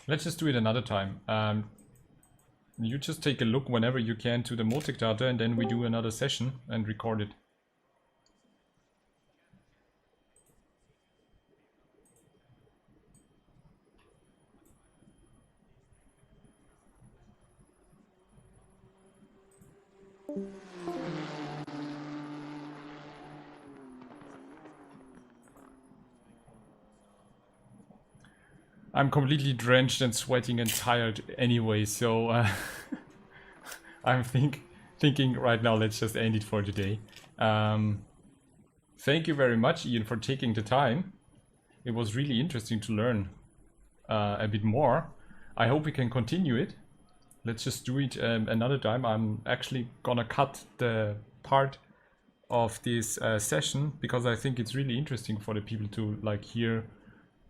Speaker 1: let's just do it another time. You just take a look whenever you can to the Motec data, and then we do another session and record it. I'm completely drenched and sweating and tired anyway, so I'm thinking right now, let's just end it for today. Thank you very much, Ian, for taking the time. It was really interesting to learn a bit more. I hope we can continue it. Let's just do it another time. I'm actually gonna cut the part of this session because I think it's really interesting for the people to like hear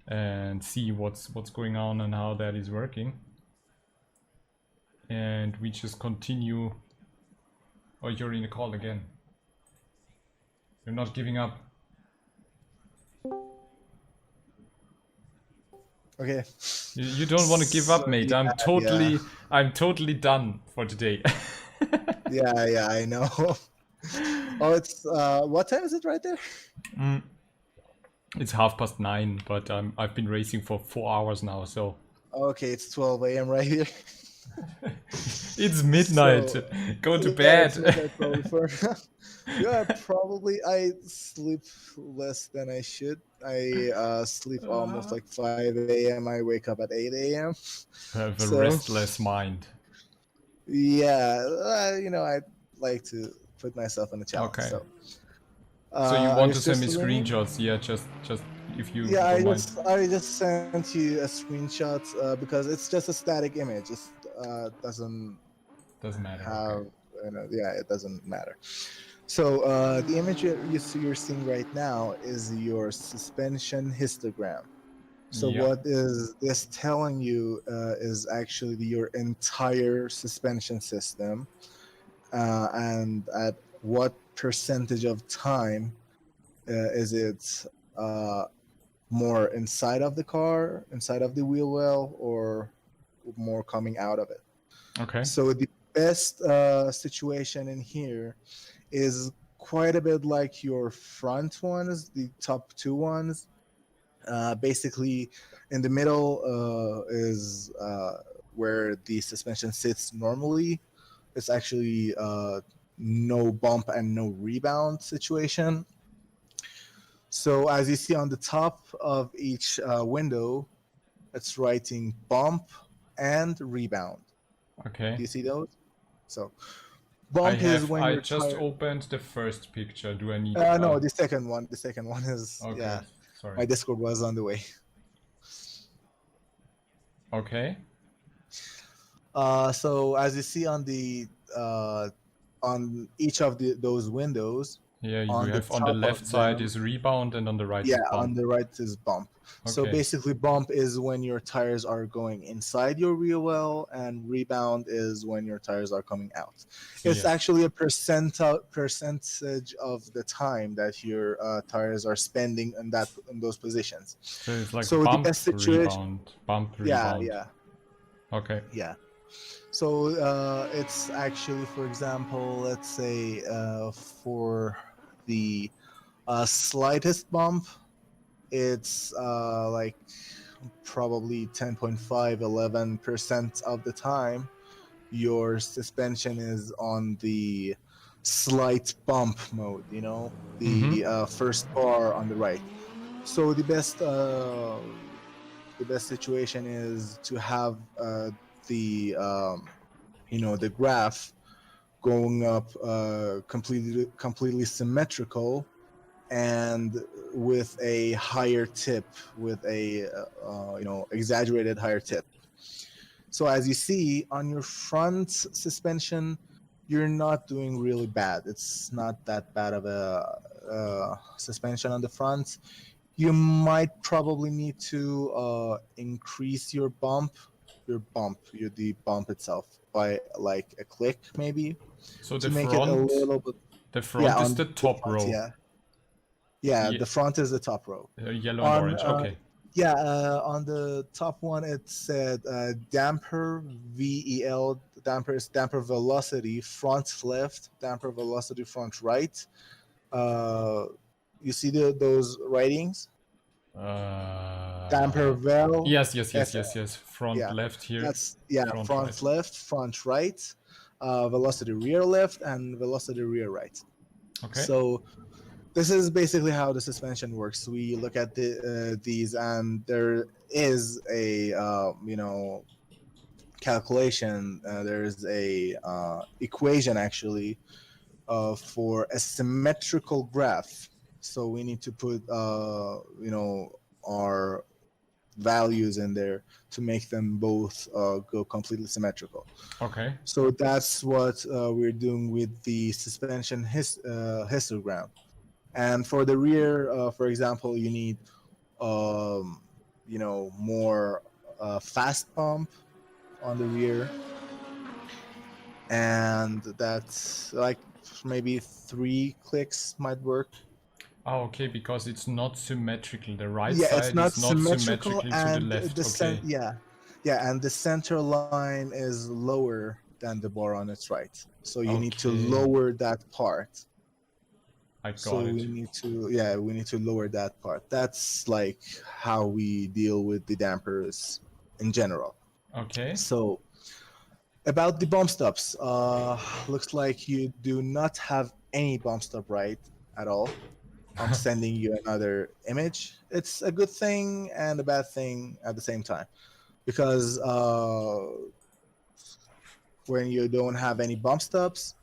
Speaker 1: and see what's going on and how that is working. And we just continue. Oh, you're in a call again. You're not giving up.
Speaker 3: Okay.
Speaker 1: You don't want to give up, mate.
Speaker 3: Yeah,
Speaker 1: I'm totally done for today.
Speaker 3: yeah, I know. Oh, it's what time is it right there?
Speaker 1: It's 9:30, but I've been racing for 4 hours now, so.
Speaker 3: Okay, it's 12 a.m. right here.
Speaker 1: It's midnight.
Speaker 3: So,
Speaker 1: Go to
Speaker 3: yeah,
Speaker 1: bed.
Speaker 3: it's midnight probably yeah, probably I sleep less than I should. I sleep almost like 5 a.m. I wake up at 8 a.m.
Speaker 1: Have a restless mind.
Speaker 3: Yeah, you know, I like to put myself in a challenge.
Speaker 1: Okay.
Speaker 3: So
Speaker 1: you want to
Speaker 3: still
Speaker 1: send me
Speaker 3: streaming?
Speaker 1: screenshots? Yeah, just if you
Speaker 3: Yeah,
Speaker 1: don't mind.
Speaker 3: I just sent you a screenshot because it's just a static image. It doesn't
Speaker 1: matter.
Speaker 3: have,
Speaker 1: Okay.
Speaker 3: you know, yeah, it doesn't matter. So the image you're seeing right now is your suspension histogram. So
Speaker 1: Yeah.
Speaker 3: what is this telling you is actually your entire suspension system, and at what percentage of time is it more inside of the car, inside of the wheel well, or more coming out of it.
Speaker 1: Okay.
Speaker 3: So the best situation in here is quite a bit like your front ones, the top two ones. Basically, in the middle is where the suspension sits normally. It's actually no bump and no rebound situation. So as you see on the top of each window, it's writing bump and rebound.
Speaker 1: Okay.
Speaker 3: Do you see those? So bump is when
Speaker 1: I
Speaker 3: you're
Speaker 1: just
Speaker 3: tired.
Speaker 1: opened the first picture. Do I need?
Speaker 3: No, the second one. The second one is
Speaker 1: Okay.
Speaker 3: yeah.
Speaker 1: Sorry.
Speaker 3: My Discord was on the way.
Speaker 1: Okay.
Speaker 3: So as you see on the on each of those windows.
Speaker 1: Yeah, you
Speaker 3: on
Speaker 1: have on the
Speaker 3: top
Speaker 1: left
Speaker 3: of
Speaker 1: side
Speaker 3: them,
Speaker 1: is rebound and on the right is
Speaker 3: yeah,
Speaker 1: bump.
Speaker 3: on the right is bump. So
Speaker 1: Okay.
Speaker 3: basically bump is when your tires are going inside your wheel well, and rebound is when your tires are coming out. It's
Speaker 1: Yeah.
Speaker 3: actually a percentage of the time that your tires are spending in those positions.
Speaker 1: So it's like
Speaker 3: So the
Speaker 1: bump,
Speaker 3: best situation,
Speaker 1: rebound, bump,
Speaker 3: yeah,
Speaker 1: rebound.
Speaker 3: yeah,
Speaker 1: Okay.
Speaker 3: yeah. So it's actually, for example, let's say for the slightest bump, it's like probably 10.5, 11% of the time your suspension is on the slight bump mode, you know, the first bar on the right. So the best situation is to have the you know, the graph going up completely symmetrical and with a higher tip, with a you know, exaggerated higher tip. So as you see on your front suspension, you're not doing really bad. It's not that bad of a suspension on the front. You might probably need to increase your bump, the bump itself by like a click maybe.
Speaker 1: So
Speaker 3: to make it a little bit.
Speaker 1: The front is the top row.
Speaker 3: Yeah. Yeah, the front is the top row.
Speaker 1: Yellow and orange. Okay.
Speaker 3: Yeah, on the top one it said damper VEL. Damper is damper velocity front left, damper velocity front right. You see those writings? Damper vel.
Speaker 1: Yes. Front
Speaker 3: Yeah,
Speaker 1: left here,
Speaker 3: that's
Speaker 1: front right.
Speaker 3: front left, front right, velocity rear left, and velocity rear right.
Speaker 1: Okay.
Speaker 3: So this is basically how the suspension works. We look at these, and there is a calculation. There's a equation actually for a symmetrical graph. So we need to put our values in there to make them both go completely symmetrical.
Speaker 1: Okay.
Speaker 3: So that's what we're doing with the suspension histogram. And for the rear, for example, you need more fast pump on the rear, and that's like maybe 3 clicks might work.
Speaker 1: Oh, okay, because it's not symmetrical. The right
Speaker 3: Yeah, it's
Speaker 1: side
Speaker 3: not
Speaker 1: is not
Speaker 3: symmetrical,
Speaker 1: symmetrical to the
Speaker 3: and
Speaker 1: left. Okay.
Speaker 3: and the center line is lower than the bar on its right. So you need to
Speaker 1: Okay.
Speaker 3: lower that part.
Speaker 1: I
Speaker 3: So
Speaker 1: got it.
Speaker 3: we need to lower that part. That's like how we deal with the dampers in general.
Speaker 1: Okay.
Speaker 3: So about the bump stops, looks like you do not have any bump stop right at all. I'm sending you another image. It's a good thing and a bad thing at the same time, because when you don't have any bump stops,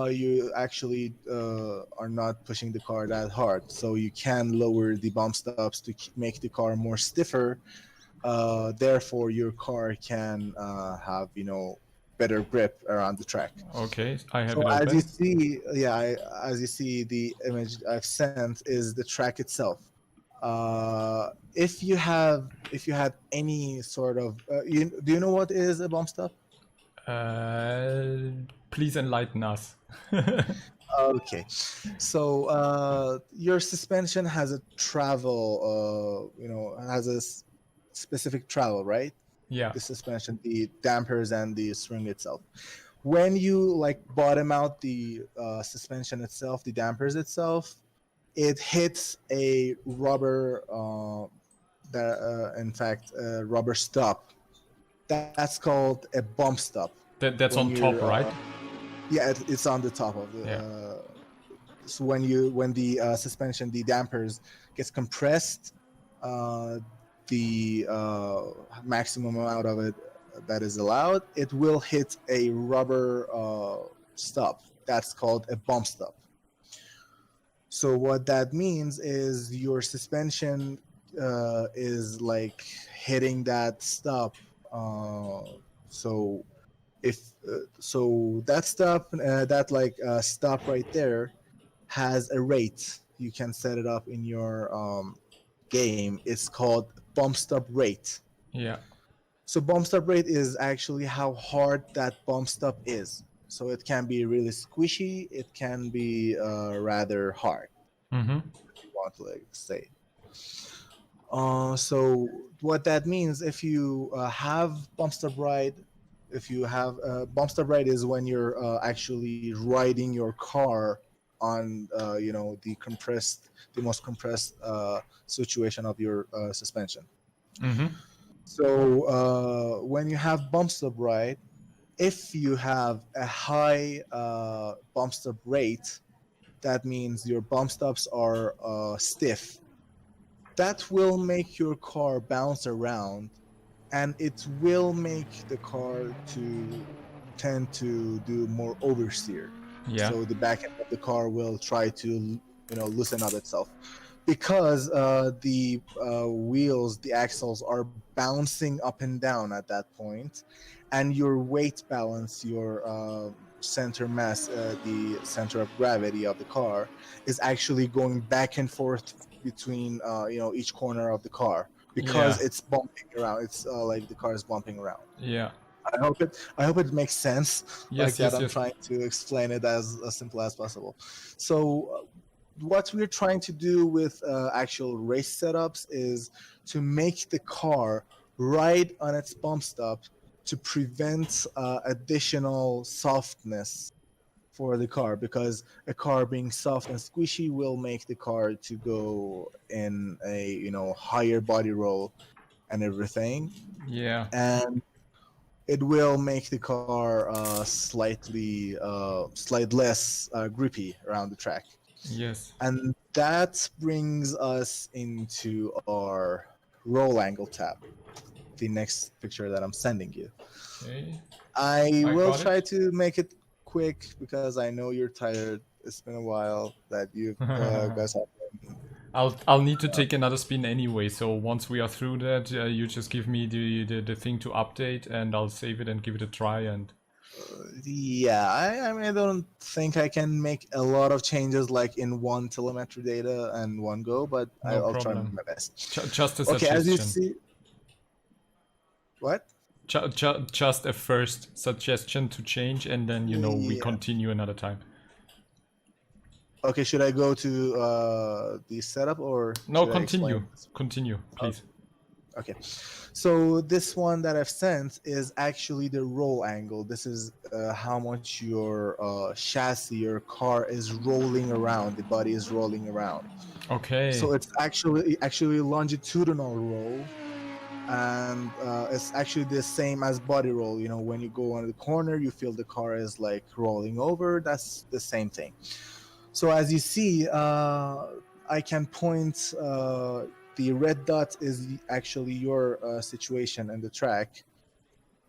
Speaker 3: you actually are not pushing the car that hard. So you can lower the bump stops to make the car more stiffer. Therefore, your car can have better grip around the track.
Speaker 1: Okay, I have
Speaker 3: So
Speaker 1: it
Speaker 3: as you
Speaker 1: open.
Speaker 3: see, as you see, the image I've sent is the track itself. If you had any sort of, do you know what is a bump stop?
Speaker 1: Please enlighten us.
Speaker 3: Okay, so your suspension has a travel, has a specific travel, right?
Speaker 1: Yeah.
Speaker 3: The suspension, the dampers, and the spring itself. When you like bottom out the suspension itself, the dampers itself, it hits a rubber, rubber stop. That's called a bump stop.
Speaker 1: That's
Speaker 3: When
Speaker 1: on top,
Speaker 3: you're,
Speaker 1: right?
Speaker 3: yeah, it's on the top of the.
Speaker 1: Yeah.
Speaker 3: So when the suspension, the dampers gets compressed, the maximum amount of it that is allowed, it will hit a rubber stop. That's called a bump stop. So what that means is your suspension is like hitting that stop. So if so, that stop, stop right there, has a rate. You can set it up in your game. It's called bump stop rate.
Speaker 1: Yeah.
Speaker 3: So bump stop rate is actually how hard that bump stop is. So it can be really squishy. It can be rather hard.
Speaker 1: Mm-hmm.
Speaker 3: If you want to say. So what that means, if you have bump stop ride, if you have bump stop ride is when you're actually riding your car on the most compressed situation of your suspension.
Speaker 1: Mm-hmm.
Speaker 3: So when you have bump stop ride, if you have a high bump stop rate, that means your bump stops are stiff. That will make your car bounce around, and it will make the car to tend to do more oversteer.
Speaker 1: Yeah.
Speaker 3: So the back end of the car will try to loosen up itself, because the wheels, the axles are bouncing up and down at that point, and your weight balance, your center mass, the center of gravity of the car, is actually going back and forth between each corner of the car, because
Speaker 1: Yeah.
Speaker 3: it's bumping around. It's like the car is bumping around.
Speaker 1: Yeah.
Speaker 3: I hope it makes sense.
Speaker 1: Yes,
Speaker 3: Like that,
Speaker 1: yes,
Speaker 3: I'm
Speaker 1: yes.
Speaker 3: trying to explain it as simple as possible. So what we're trying to do with actual race setups is to make the car ride on its bump stop to prevent additional softness for the car, because a car being soft and squishy will make the car to go in a higher body roll and everything,
Speaker 1: Yeah.
Speaker 3: and it will make the car slight less grippy around the track.
Speaker 1: Yes.
Speaker 3: And that brings us into our roll angle tab, the next picture that I'm sending you.
Speaker 1: Okay.
Speaker 3: I will
Speaker 1: got
Speaker 3: try
Speaker 1: it.
Speaker 3: to make it quick because I know you're tired. It's been a while that you guys have been.
Speaker 1: I'll need to take another spin anyway. So once we are through that, you just give me the thing to update, and I'll save it and give it a try. And
Speaker 3: Yeah, I mean, I don't think I can make a lot of changes like in one telemetry data and one go, but
Speaker 1: no
Speaker 3: I'll try
Speaker 1: problem.
Speaker 3: my best.
Speaker 1: Just a
Speaker 3: Okay, as you
Speaker 1: suggestion.
Speaker 3: see, what?
Speaker 1: Just a first suggestion to change, and then we
Speaker 3: Yeah.
Speaker 1: continue another time.
Speaker 3: Okay, should I go to the setup or
Speaker 1: No,
Speaker 3: should I explain?
Speaker 1: continue, please.
Speaker 3: Okay, so this one that I've sent is actually the roll angle. This is how much your chassis, your car is rolling around. The body is rolling around.
Speaker 1: Okay.
Speaker 3: So it's actually longitudinal roll, and it's actually the same as body roll. When you go on the corner, you feel the car is like rolling over. That's the same thing. So as you see, I can point. The red dot is actually your situation in the track,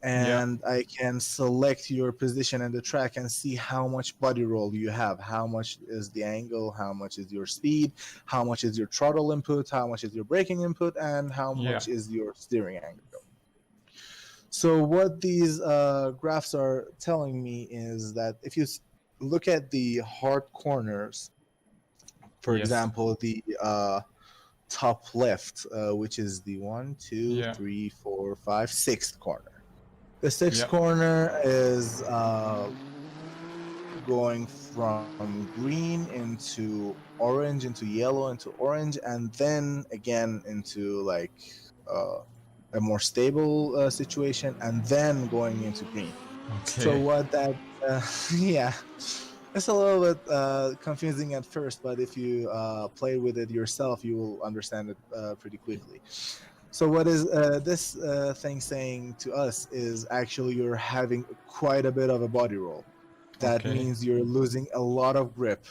Speaker 3: and I can select your position in the track and see how much body roll you have, how much is the angle, how much is your speed, how much is your throttle input, how much is your braking input, and how much is your steering angle. So what these graphs are telling me is that if you look at the hard corners, for example, the top left, which is the 1, 2, 3, 4, 5, 6th corner. The 6th corner is going from green into orange, into yellow, into orange, and then again into like a more stable situation, and then going into green.
Speaker 1: Okay.
Speaker 3: So what that, yeah. It's a little bit confusing at first, but if you play with it yourself, you will understand it pretty quickly. So what is this thing saying to us is actually you're having quite a bit of a body roll. That means you're losing a lot of grip.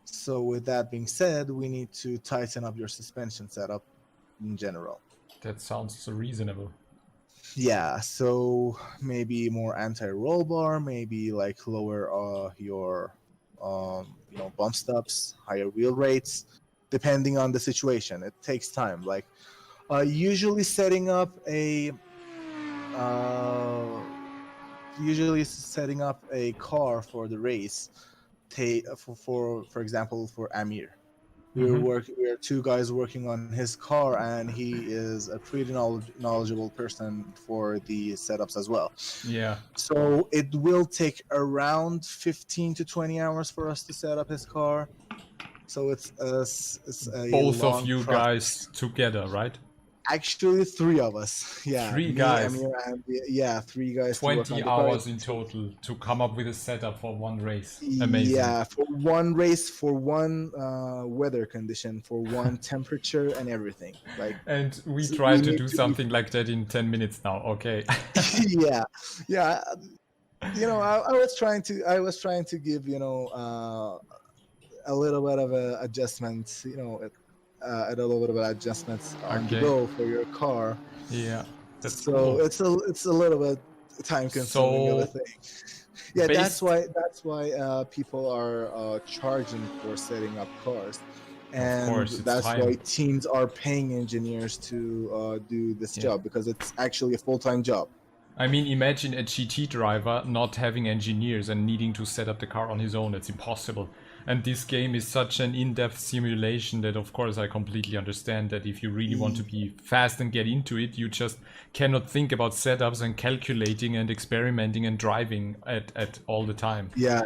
Speaker 3: So with that being said, we need to tighten up your suspension setup in general.
Speaker 1: That sounds reasonable.
Speaker 3: Yeah, so maybe more anti-roll bar, maybe like lower your bump stops, higher wheel rates, depending on the situation. It takes time. Like usually setting up a car for the race, for example, for Amir. We are two guys working on his car, and he is a pretty knowledgeable person for the setups as well.
Speaker 1: Yeah.
Speaker 3: So it will take around 15 to 20 hours for us to set up his car. So it's a
Speaker 1: both
Speaker 3: long
Speaker 1: of you
Speaker 3: process.
Speaker 1: guys together, right?
Speaker 3: Actually, 3 of us. Yeah,
Speaker 1: 3
Speaker 3: me,
Speaker 1: guys.
Speaker 3: Amir, and 3 guys.
Speaker 1: 20 hours in total to come up with a setup for one race. Amazing.
Speaker 3: Yeah, for one race, for one weather condition, for one temperature and everything. Like,
Speaker 1: and we try to do something like that in 10 minutes now. Okay.
Speaker 3: yeah. I was trying to give a little bit of a adjustment. A little bit of adjustments on the go for your car.
Speaker 1: Yeah, that's
Speaker 3: so
Speaker 1: cool.
Speaker 3: it's a little bit time consuming of a thing. Yeah, that's why people are charging for setting up cars, and that's why teams are paying engineers to do this job, because it's actually a full-time job.
Speaker 1: I mean, imagine a GT driver not having engineers and needing to set up the car on his own. It's impossible. And this game is such an in-depth simulation that, of course, I completely understand that if you really want to be fast and get into it, you just cannot think about setups and calculating and experimenting and driving at all the time.
Speaker 3: Yeah,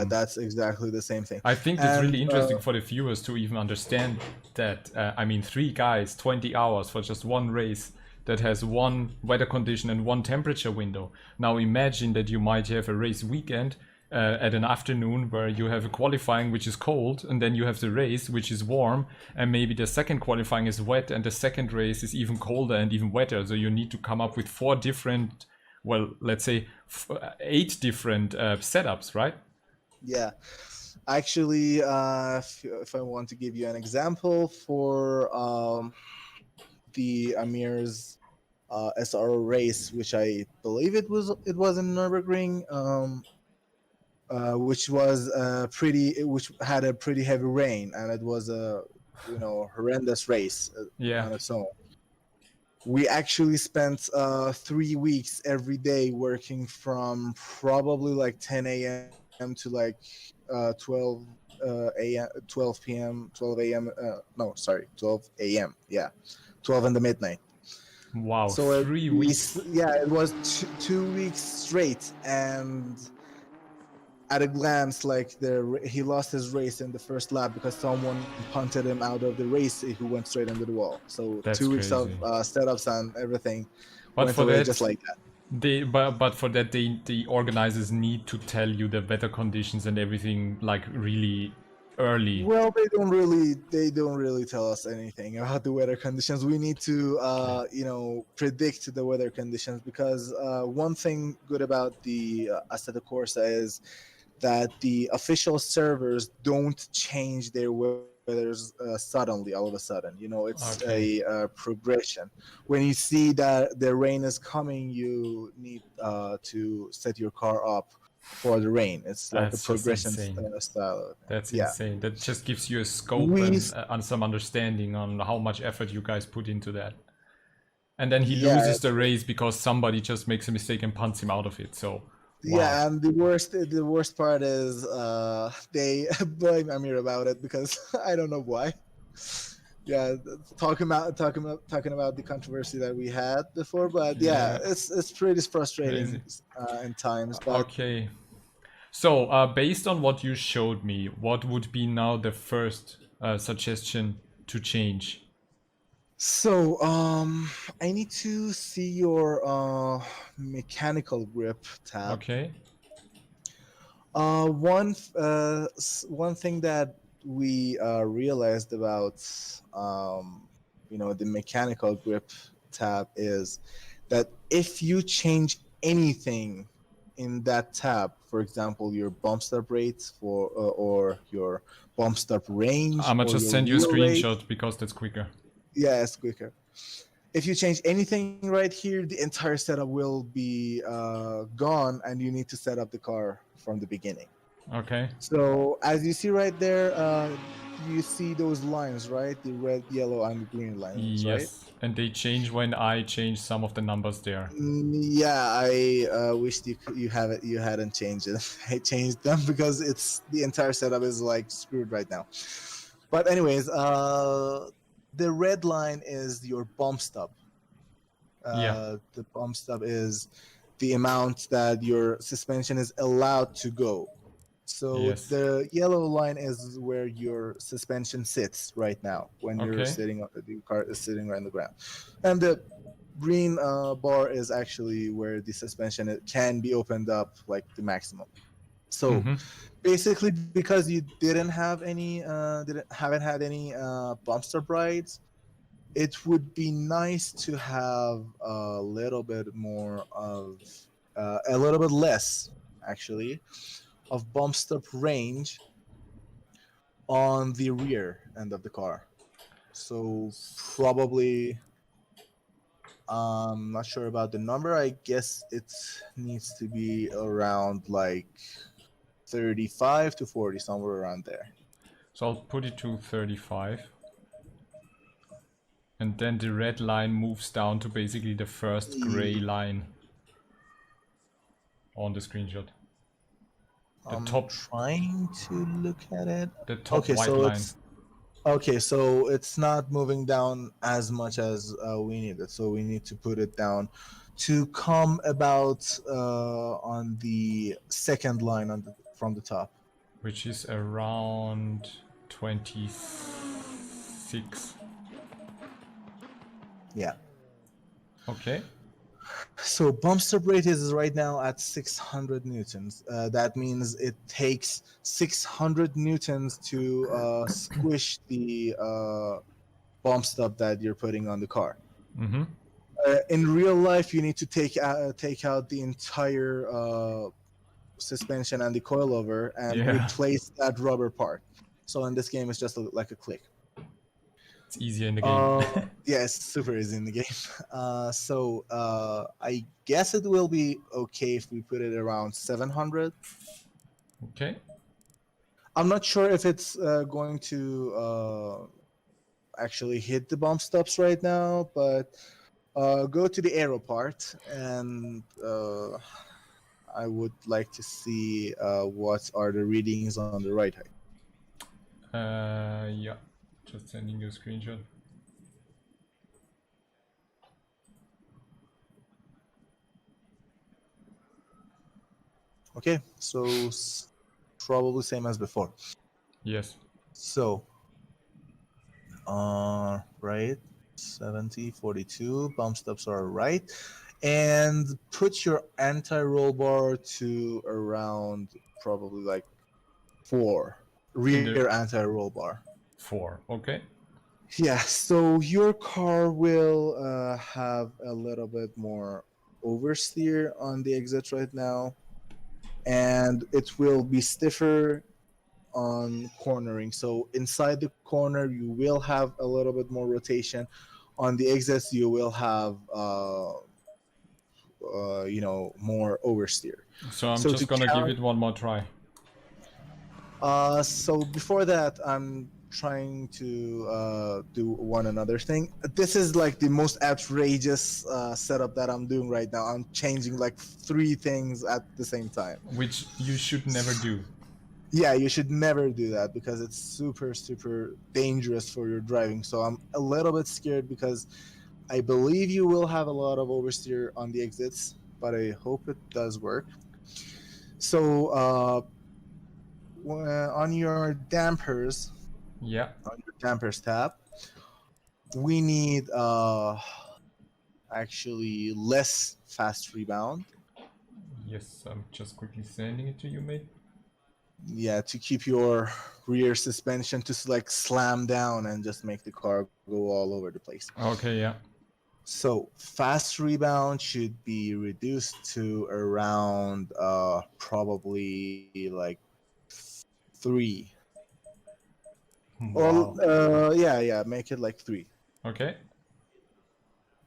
Speaker 3: that's exactly the same thing.
Speaker 1: I think it's
Speaker 3: And
Speaker 1: really interesting for the viewers to even understand that, I mean, 3 guys, 20 hours for just one race that has one weather condition and one temperature window. Now imagine that you might have a race weekend at an afternoon where you have a qualifying which is cold, and then you have the race which is warm, and maybe the second qualifying is wet, and the second race is even colder and even wetter. So you need to come up with 4 different, well, let's say 8 different setups, right?
Speaker 3: yeah, actually, if I want to give you an example for the Amir's SRO race, which I believe it was in Nürburgring, which was which had a pretty heavy rain, and it was a horrendous race
Speaker 1: Yeah.
Speaker 3: on its own. We actually spent 3 weeks every day working from probably like 10 a.m. to like 12 a.m. 12 p.m. 12 a.m. No, sorry, 12 a.m. Yeah, 12 in the midnight.
Speaker 1: Wow,
Speaker 3: So
Speaker 1: 3 weeks.
Speaker 3: Yeah, it was 2 weeks straight, and at a glance, like he lost his race in the first lap because someone punted him out of the race who went straight into the wall. So
Speaker 1: That's
Speaker 3: 2 weeks of
Speaker 1: crazy.
Speaker 3: setups and everything
Speaker 1: But
Speaker 3: went
Speaker 1: for
Speaker 3: away
Speaker 1: that,
Speaker 3: just like that.
Speaker 1: but for that, the organizers need to tell you the weather conditions and everything like really early.
Speaker 3: Well, they don't really tell us anything about the weather conditions. We need to predict the weather conditions, because one thing good about the Assetto Corsa is that the official servers don't change their weathers suddenly, all of a sudden. It's
Speaker 1: Okay.
Speaker 3: a progression. When you see that the rain is coming, you need to set your car up for the rain. It's like a
Speaker 1: That's just
Speaker 3: progression
Speaker 1: insane.
Speaker 3: style.
Speaker 1: That's
Speaker 3: Yeah.
Speaker 1: insane. That just gives you a scope
Speaker 3: We
Speaker 1: and some understanding on how much effort you guys put into that. And then he
Speaker 3: Yeah,
Speaker 1: loses the race because somebody just makes a mistake and punts him out of it. So, wow.
Speaker 3: yeah, and the worst part is they blame Amir about it, because I don't know why. Yeah, talking about the controversy that we had before, but yeah,
Speaker 1: Yeah.
Speaker 3: it's pretty frustrating
Speaker 1: Crazy.
Speaker 3: in times. But
Speaker 1: Okay. So, based on what you showed me, what would be now the first suggestion to change?
Speaker 3: so I need to see your mechanical grip tab.
Speaker 1: Okay.
Speaker 3: One thing that we realized about the mechanical grip tab is that if you change anything in that tab, for example, your bump stop rate or your bump stop range
Speaker 1: I'ma
Speaker 3: or
Speaker 1: just
Speaker 3: your
Speaker 1: send you a
Speaker 3: wheel rate,
Speaker 1: screenshot because that's quicker.
Speaker 3: yeah, it's quicker. If you change anything right here, the entire setup will be gone, and you need to set up the car from the beginning.
Speaker 1: Okay.
Speaker 3: So as you see right there, you see those lines, right? The red, yellow, and green lines, right?
Speaker 1: Yes. And they change when I change some of the numbers there.
Speaker 3: Yeah, I wished you hadn't changed it. I changed them because the entire setup is like screwed right now. But anyways, the red line is your bump stop.
Speaker 1: Yeah.
Speaker 3: The bump stop is the amount that your suspension is allowed to go. So
Speaker 1: Yes.
Speaker 3: the yellow line is where your suspension sits right now when you're
Speaker 1: Okay.
Speaker 3: the car is sitting right on the ground, and the green bar is actually where the suspension can be opened up like the maximum. So basically, because you haven't had any bump stop rides, it would be nice to have a little bit more of a little bit less actually of bump stop range on the rear end of the car. So probably I'm not sure about the number. I guess it needs to be around like 35 to 40, somewhere around there.
Speaker 1: So I'll put it to 35. And then the red line moves down to basically the first gray line. on the screenshot. The
Speaker 3: I'm
Speaker 1: top,
Speaker 3: trying to look at it.
Speaker 1: the top
Speaker 3: Okay,
Speaker 1: white
Speaker 3: so
Speaker 1: line.
Speaker 3: it's not moving down as much as we need it. So we need to put it down to come about on the second line from the top.
Speaker 1: Which is around 26.
Speaker 3: Yeah.
Speaker 1: Okay.
Speaker 3: So bump stop rate is right now at 600 newtons. That means it takes 600 newtons to squish the bump stop that you're putting on the car.
Speaker 1: Mm-hmm.
Speaker 3: In real life, you need to take out the entire suspension and the coilover and
Speaker 1: Yeah.
Speaker 3: replace that rubber part. So in this game, it's just like a click.
Speaker 1: It's easier in the game.
Speaker 3: Yeah, it's super easy in the game. So I guess it will be okay if we put it around 700.
Speaker 1: Okay.
Speaker 3: I'm not sure if it's going to actually hit the bump stops right now, but go to the aero part, and I would like to see what are the readings on the right height.
Speaker 1: Yeah. Just sending you a screenshot.
Speaker 3: Okay, so probably same as before.
Speaker 1: Yes.
Speaker 3: So, right, 70, 42, bump stops are right. And put your anti-roll bar to around probably like 4, rear anti-roll bar.
Speaker 1: 4. Okay.
Speaker 3: Yeah, so your car will have a little bit more oversteer on the exit right now, and it will be stiffer on cornering. So inside the corner, you will have a little bit more rotation. On the exits, you will have more oversteer.
Speaker 1: So I'm
Speaker 3: So
Speaker 1: just
Speaker 3: to
Speaker 1: gonna give
Speaker 3: count-
Speaker 1: it one more try.
Speaker 3: So before that, I'm trying to do one another thing. This is like the most outrageous setup that I'm doing right now. I'm changing like 3 things at the same time.
Speaker 1: Which you should never do.
Speaker 3: Yeah, you should never do that because it's super, super dangerous for your driving. So I'm a little bit scared because I believe you will have a lot of oversteer on the exits, but I hope it does work. So on your dampers,
Speaker 1: Yeah.
Speaker 3: on your dampers tab, we need actually less fast rebound.
Speaker 1: Yes, I'm just quickly sending it to you, mate.
Speaker 3: Yeah, to keep your rear suspension to like slam down and just make the car go all over the place.
Speaker 1: Okay, yeah.
Speaker 3: So fast rebound should be reduced to around probably like 3.
Speaker 1: Wow.
Speaker 3: Or yeah, make it like 3
Speaker 1: Okay.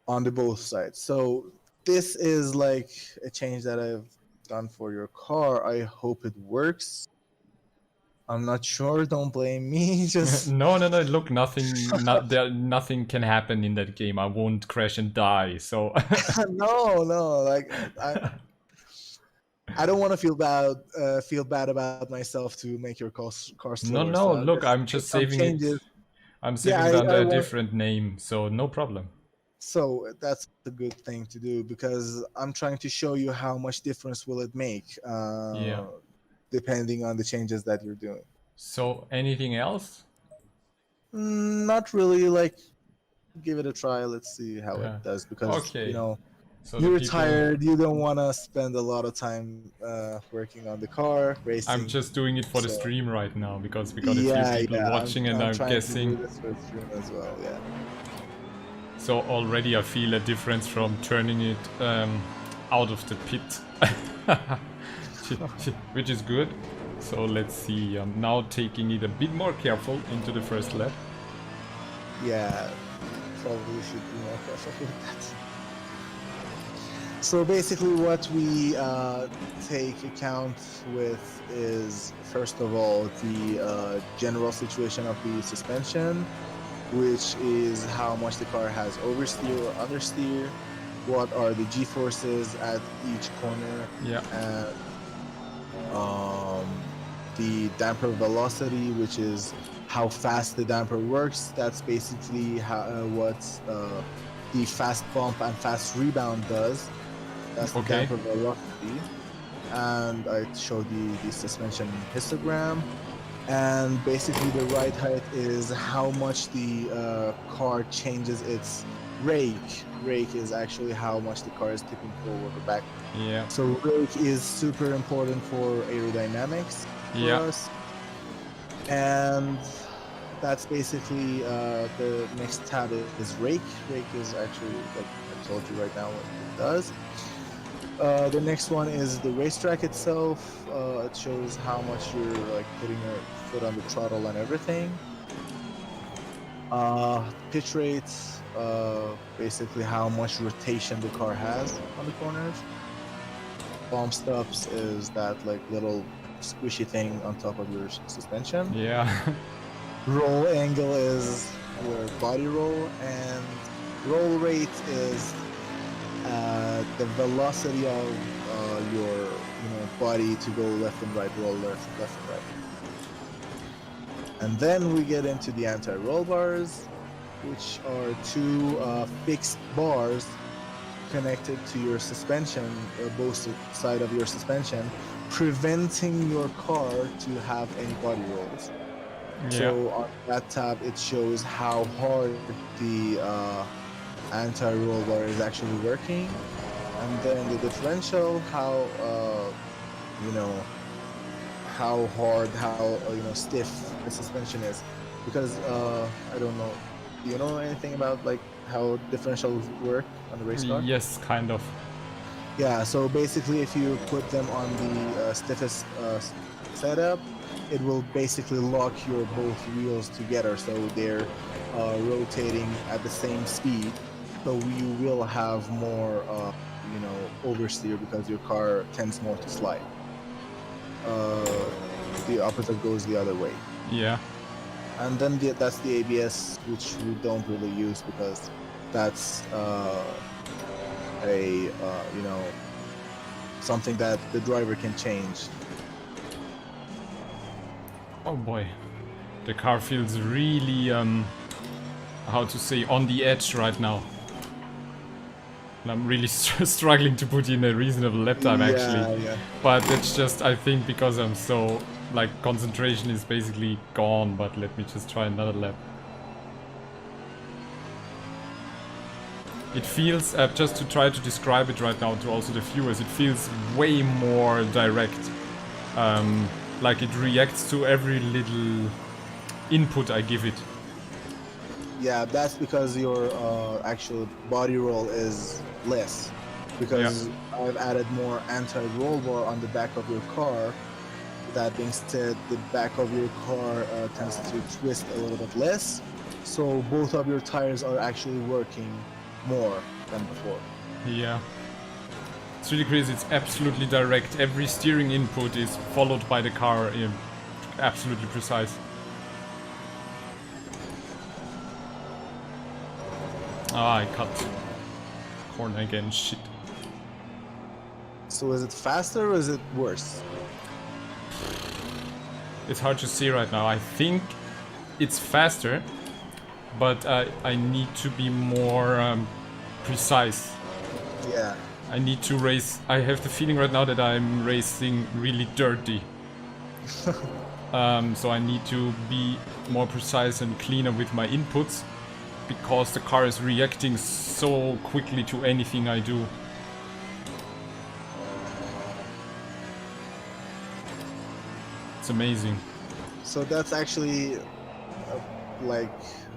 Speaker 3: on the both sides. So this is like a change that I've done for your car. I hope it works. I'm not sure. Don't blame me. Just
Speaker 1: No. Look, nothing can happen in that game. I won't crash and die. So
Speaker 3: no. Like I don't want to feel bad about myself to make your car slower.
Speaker 1: no.
Speaker 3: So
Speaker 1: Look, I'm just saving it. I'm saving it under a different name, so no problem.
Speaker 3: So that's a good thing to do because I'm trying to show you how much difference will it make.
Speaker 1: Yeah.
Speaker 3: Depending on the changes that you're doing.
Speaker 1: So anything else?
Speaker 3: Not really. Like, give it a try. Let's see how it does because
Speaker 1: So
Speaker 3: you're tired. You don't want to spend a lot of time working on the car racing.
Speaker 1: I'm just doing it for the stream right now because we got a few people watching, and I'm guessing.
Speaker 3: To do this for the stream as well. Yeah.
Speaker 1: So already I feel a difference from turning it out of the pit, which is good. So let's see, I'm now taking it a bit more careful into the first lap.
Speaker 3: Yeah, probably should be more careful with that. So basically what we take account with is, first of all, the general situation of the suspension, which is how much the car has oversteer or understeer. what are the G-forces at each corner,
Speaker 1: Yeah.
Speaker 3: and the damper velocity, which is how fast the damper works. That's basically what the fast bump and fast rebound does. That's the
Speaker 1: Okay.
Speaker 3: damper velocity. And I showed you the suspension histogram. And basically the ride height is how much the car changes its rake. Rake is actually how much the car is tipping forward or back.
Speaker 1: Yeah.
Speaker 3: So rake is super important for aerodynamics for us. And that's basically the next tab is rake. Rake is actually, like I told you right now, what it does. The next one is the racetrack itself. It shows how much you're like putting your foot on the throttle and everything. Pitch rates, basically how much rotation the car has on the corners. Bump stops is that like little squishy thing on top of your suspension.
Speaker 1: Yeah.
Speaker 3: Roll angle is your body roll, and roll rate is the velocity of your body to go left and right, roll left and right. And then we get into the anti-roll bars, which are two fixed bars connected to your suspension, both side of your suspension, preventing your car to have any body rolls.
Speaker 1: Yeah.
Speaker 3: So on that tab, it shows how hard the anti-roll bar is actually working, and then the differential, how how hard, how stiff the suspension is. Because I don't know, do you know anything about like how differentials work on the race car?
Speaker 1: Yes, kind of.
Speaker 3: Yeah, so basically if you put them on the stiffest setup, it will basically lock your both wheels together, so they're rotating at the same speed. So you will have more, oversteer because your car tends more to slide. The opposite goes the other way.
Speaker 1: Yeah.
Speaker 3: And then that's the ABS, which we don't really use because that's something that the driver can change.
Speaker 1: Oh boy. The car feels really, how to say, on the edge right now. And I'm really struggling to put in a reasonable lap time actually.
Speaker 3: Yeah.
Speaker 1: But it's just, I think, because I'm so, like, concentration is basically gone. But let me just try another lap. It feels, just to try to describe it right now to also the viewers, it feels way more direct. Like it reacts to every little input I give it.
Speaker 3: Yeah, that's because your actual body roll is less. Because I've added more anti-roll bar on the back of your car. That being said, the back of your car tends to twist a little bit less. So both of your tires are actually working more than before.
Speaker 1: Yeah. It's really crazy, it's absolutely direct. Every steering input is followed by the car, absolutely precise. Ah, I cut corner again, shit.
Speaker 3: So is it faster or is it worse?
Speaker 1: It's hard to see right now. I think it's faster, but I need to be more precise.
Speaker 3: Yeah.
Speaker 1: I need to race. I have the feeling right now that I'm racing really dirty. So I need to be more precise and cleaner with my inputs, because the car is reacting so quickly to anything I do. It's amazing.
Speaker 3: So that's actually like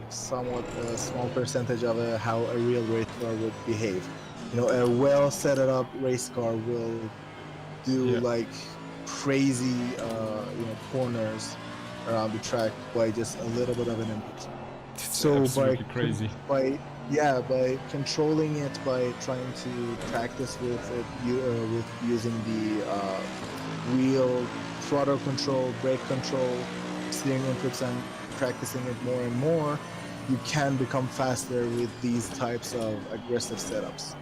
Speaker 3: somewhat a small percentage of how a real race car would behave. A well set up race car will do like crazy corners around the track by just a little bit of an input. So
Speaker 1: absolutely crazy.
Speaker 3: By controlling it, by trying to practice with it, with using the wheel, throttle control, brake control, steering inputs, and practicing it more and more, you can become faster with these types of aggressive setups.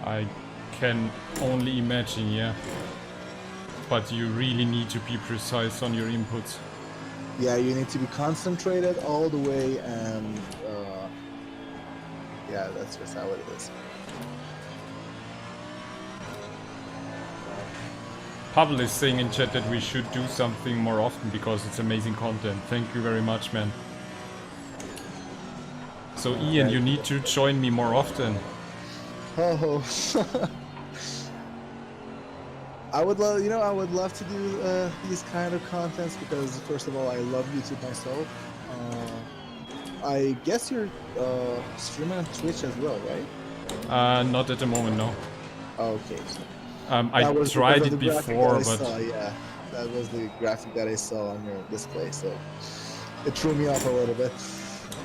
Speaker 1: I can only imagine, yeah. But you really need to be precise on your inputs.
Speaker 3: Yeah, you need to be concentrated all the way, and yeah, that's just how it is.
Speaker 1: Pavel is saying in chat that we should do something more often because it's amazing content. Thank you very much, man. So Ian, you need to join me more often.
Speaker 3: Oh, I would love, I would love to do these kind of contents because first of all, I love YouTube myself. I guess you're streaming on Twitch as well, right?
Speaker 1: Not at the moment, no.
Speaker 3: Okay.
Speaker 1: I tried it before, but
Speaker 3: yeah, that was the graphic that I saw on your display, so it threw me off a little bit.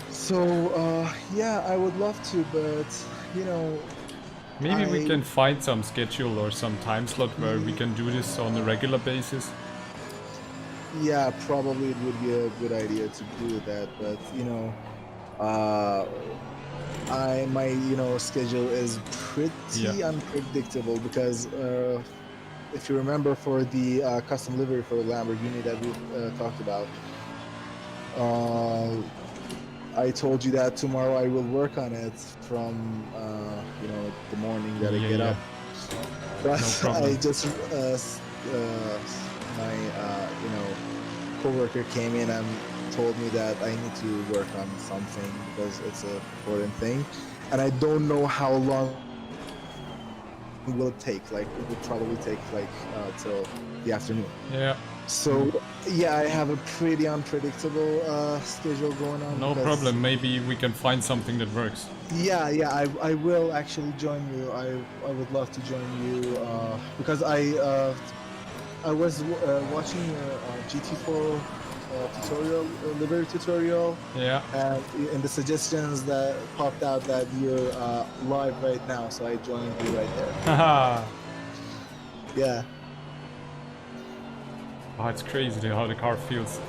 Speaker 3: So yeah, I would love to, but
Speaker 1: maybe we can find some schedule or some time slot where we can do this on a regular basis.
Speaker 3: Yeah, probably it would be a good idea to do that, but my schedule is pretty unpredictable because if you remember for the custom livery for Lamborghini that we talked about, I told you that tomorrow I will work on it from the morning that I get up. But no I just my coworker came in and told me that I need to work on something because it's an important thing, and I don't know how long it will take. Like it will probably take like till the afternoon.
Speaker 1: Yeah.
Speaker 3: So yeah, I have a pretty unpredictable schedule going on.
Speaker 1: No problem. Maybe we can find something that works.
Speaker 3: Yeah, I will actually join you. I would love to join you because I was watching your GT4 tutorial, livery tutorial.
Speaker 1: Yeah.
Speaker 3: And in the suggestions that popped out that you're live right now, so I joined you right there.
Speaker 1: Haha.
Speaker 3: Yeah.
Speaker 1: Oh, it's crazy how the car feels.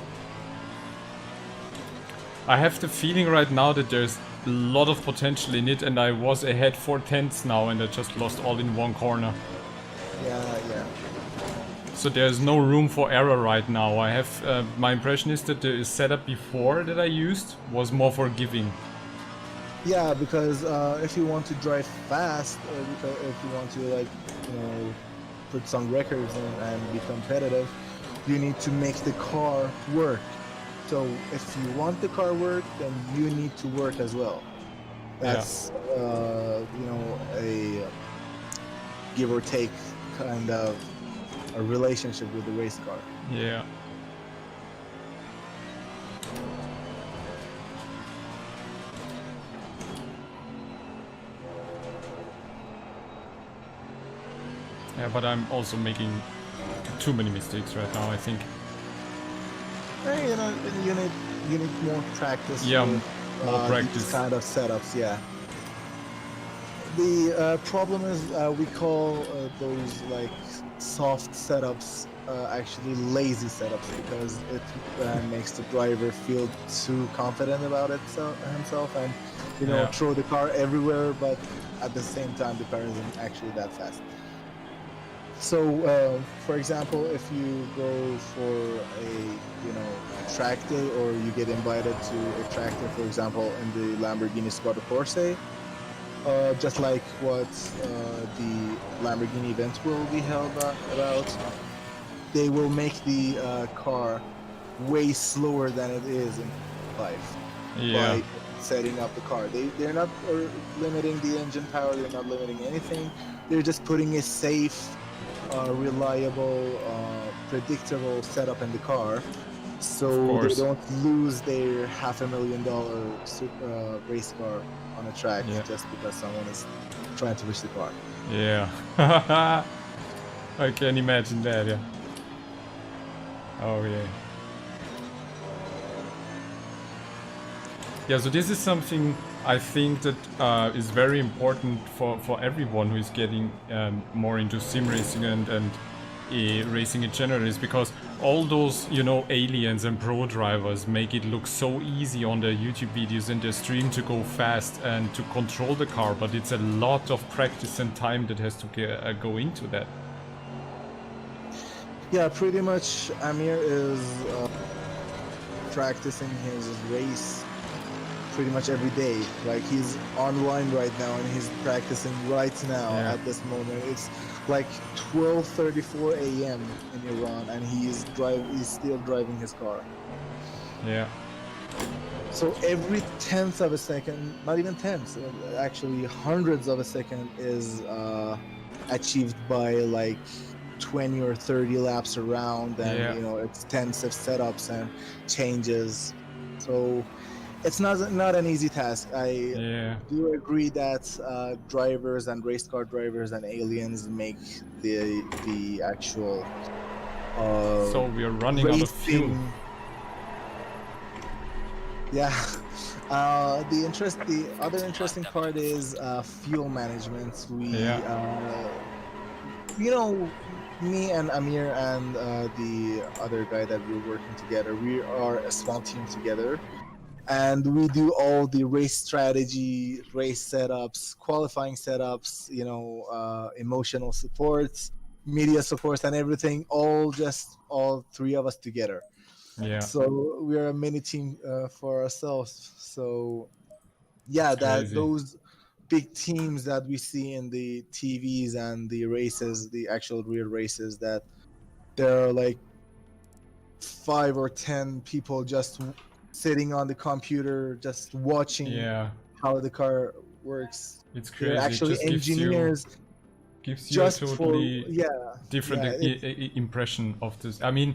Speaker 1: I have the feeling right now that there's a lot of potential in it, and I was ahead 4/10 now, and I just lost all in one corner.
Speaker 3: Yeah.
Speaker 1: So there's no room for error right now. I have my impression is that the setup before that I used was more forgiving.
Speaker 3: Yeah, because if you want to drive fast, or if you want to put some records in and be competitive, you need to make the car work. So if you want the car work, then you need to work as well. That's a give or take kind of a relationship with the race car.
Speaker 1: Yeah. Yeah, but I'm also making too many mistakes right now, I think.
Speaker 3: Hey, you need more practice.
Speaker 1: Yeah,
Speaker 3: with,
Speaker 1: more practice.
Speaker 3: These kind of setups, yeah. The problem is we call those like soft setups actually lazy setups because it makes the driver feel too confident about it himself and throw the car everywhere, but at the same time the car isn't actually that fast. So for example, if you go for a track day or you get invited to a track day, for example in the Lamborghini Sparco Corsa, just like what the Lamborghini event will be held about, they will make the car way slower than it is in life by setting up the car. They're not limiting the engine power, they're not limiting anything, they're just putting a safe, reliable, predictable setup in the car so they don't lose their $500,000 race car on a track just because someone is trying to push the car.
Speaker 1: Yeah. I can imagine that, yeah. Oh yeah. Yeah, so this is something I think that is very important for everyone who is getting more into sim racing and racing in general is because all those, you know, aliens and pro drivers make it look so easy on their YouTube videos and their stream to go fast and to control the car, but it's a lot of practice and time that has to go into that.
Speaker 3: Yeah, pretty much Amir is practicing his race pretty much every day. Like, he's online right now and he's practicing right now at this moment. It's like 12:34 a.m. in Iran and he's still driving his car.
Speaker 1: Yeah.
Speaker 3: So every tenth of a second, not even tenths, actually hundreds of a second is achieved by like 20 or 30 laps around, and you know, extensive setups and changes. So it's not an easy task. I do agree that drivers and race car drivers and aliens make the actual
Speaker 1: so we are running out of fuel.
Speaker 3: Yeah. The other interesting part is fuel management. We you know, me and Amir and the other guy that we're working together, we are a small team together, and we do all the race strategy, race setups, qualifying setups, you know, emotional supports, media supports, and everything, all three of us together.
Speaker 1: Yeah.
Speaker 3: So we are a mini team for ourselves. So yeah, those big teams that we see in the TVs and the races, the actual real races, that there are like 5 or 10 people just sitting on the computer, just watching how the car works.
Speaker 1: It's crazy.
Speaker 3: They're actually
Speaker 1: it just
Speaker 3: engineers.
Speaker 1: Gives you a totally different
Speaker 3: yeah,
Speaker 1: impression of this. I mean,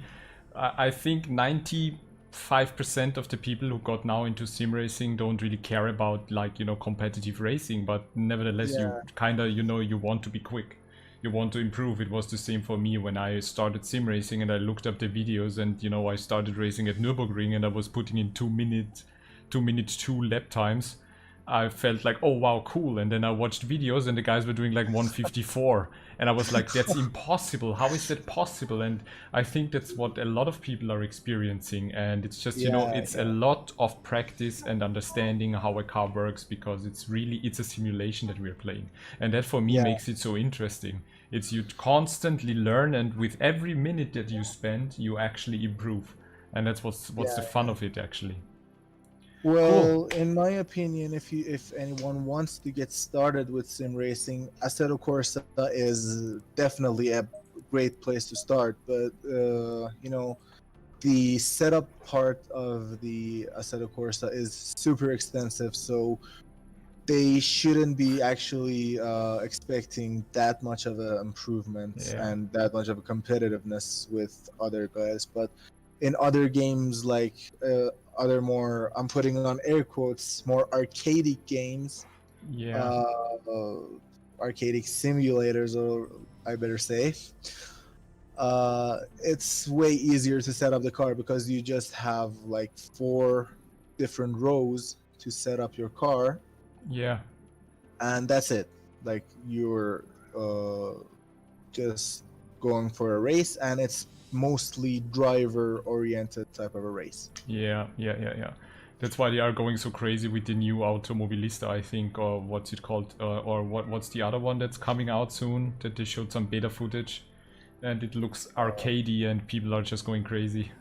Speaker 1: I think 95% of the people who got now into sim racing don't really care about, like, you know, competitive racing, but nevertheless you kind of, you know, you want to be quick, you want to improve. It was the same for me when I started sim racing and I looked up the videos, and you know, I started racing at Nürburgring and I was putting in 2 minutes 2 lap times. I felt like, oh wow, cool. And then I watched videos and the guys were doing like 154. And I was like, that's impossible. How is that possible? And I think that's what a lot of people are experiencing. And it's just, you know, it's a lot of practice and understanding how a car works, because it's a simulation that we're playing. And that for me makes it so interesting. It's you constantly learn, and with every minute that you spend, you actually improve. And that's what's the fun of it, actually.
Speaker 3: Well, in my opinion, if anyone wants to get started with sim racing, Assetto Corsa is definitely a great place to start. But you know, the setup part of the Assetto Corsa is super extensive, so they shouldn't be actually expecting that much of an improvement and that much of a competitiveness with other guys. But in other games, like other more, I'm putting on air quotes, more arcadic games, arcadic simulators, or I better say, it's way easier to set up the car, because you just have like 4 different rows to set up your car. And that's it. Like, you're just going for a race, and it's mostly driver oriented type of a race.
Speaker 1: That's why they are going so crazy with the new Automobilista, I think, or what's it called, or what's the other one that's coming out soon, that they showed some beta footage, and it looks arcadey and people are just going crazy.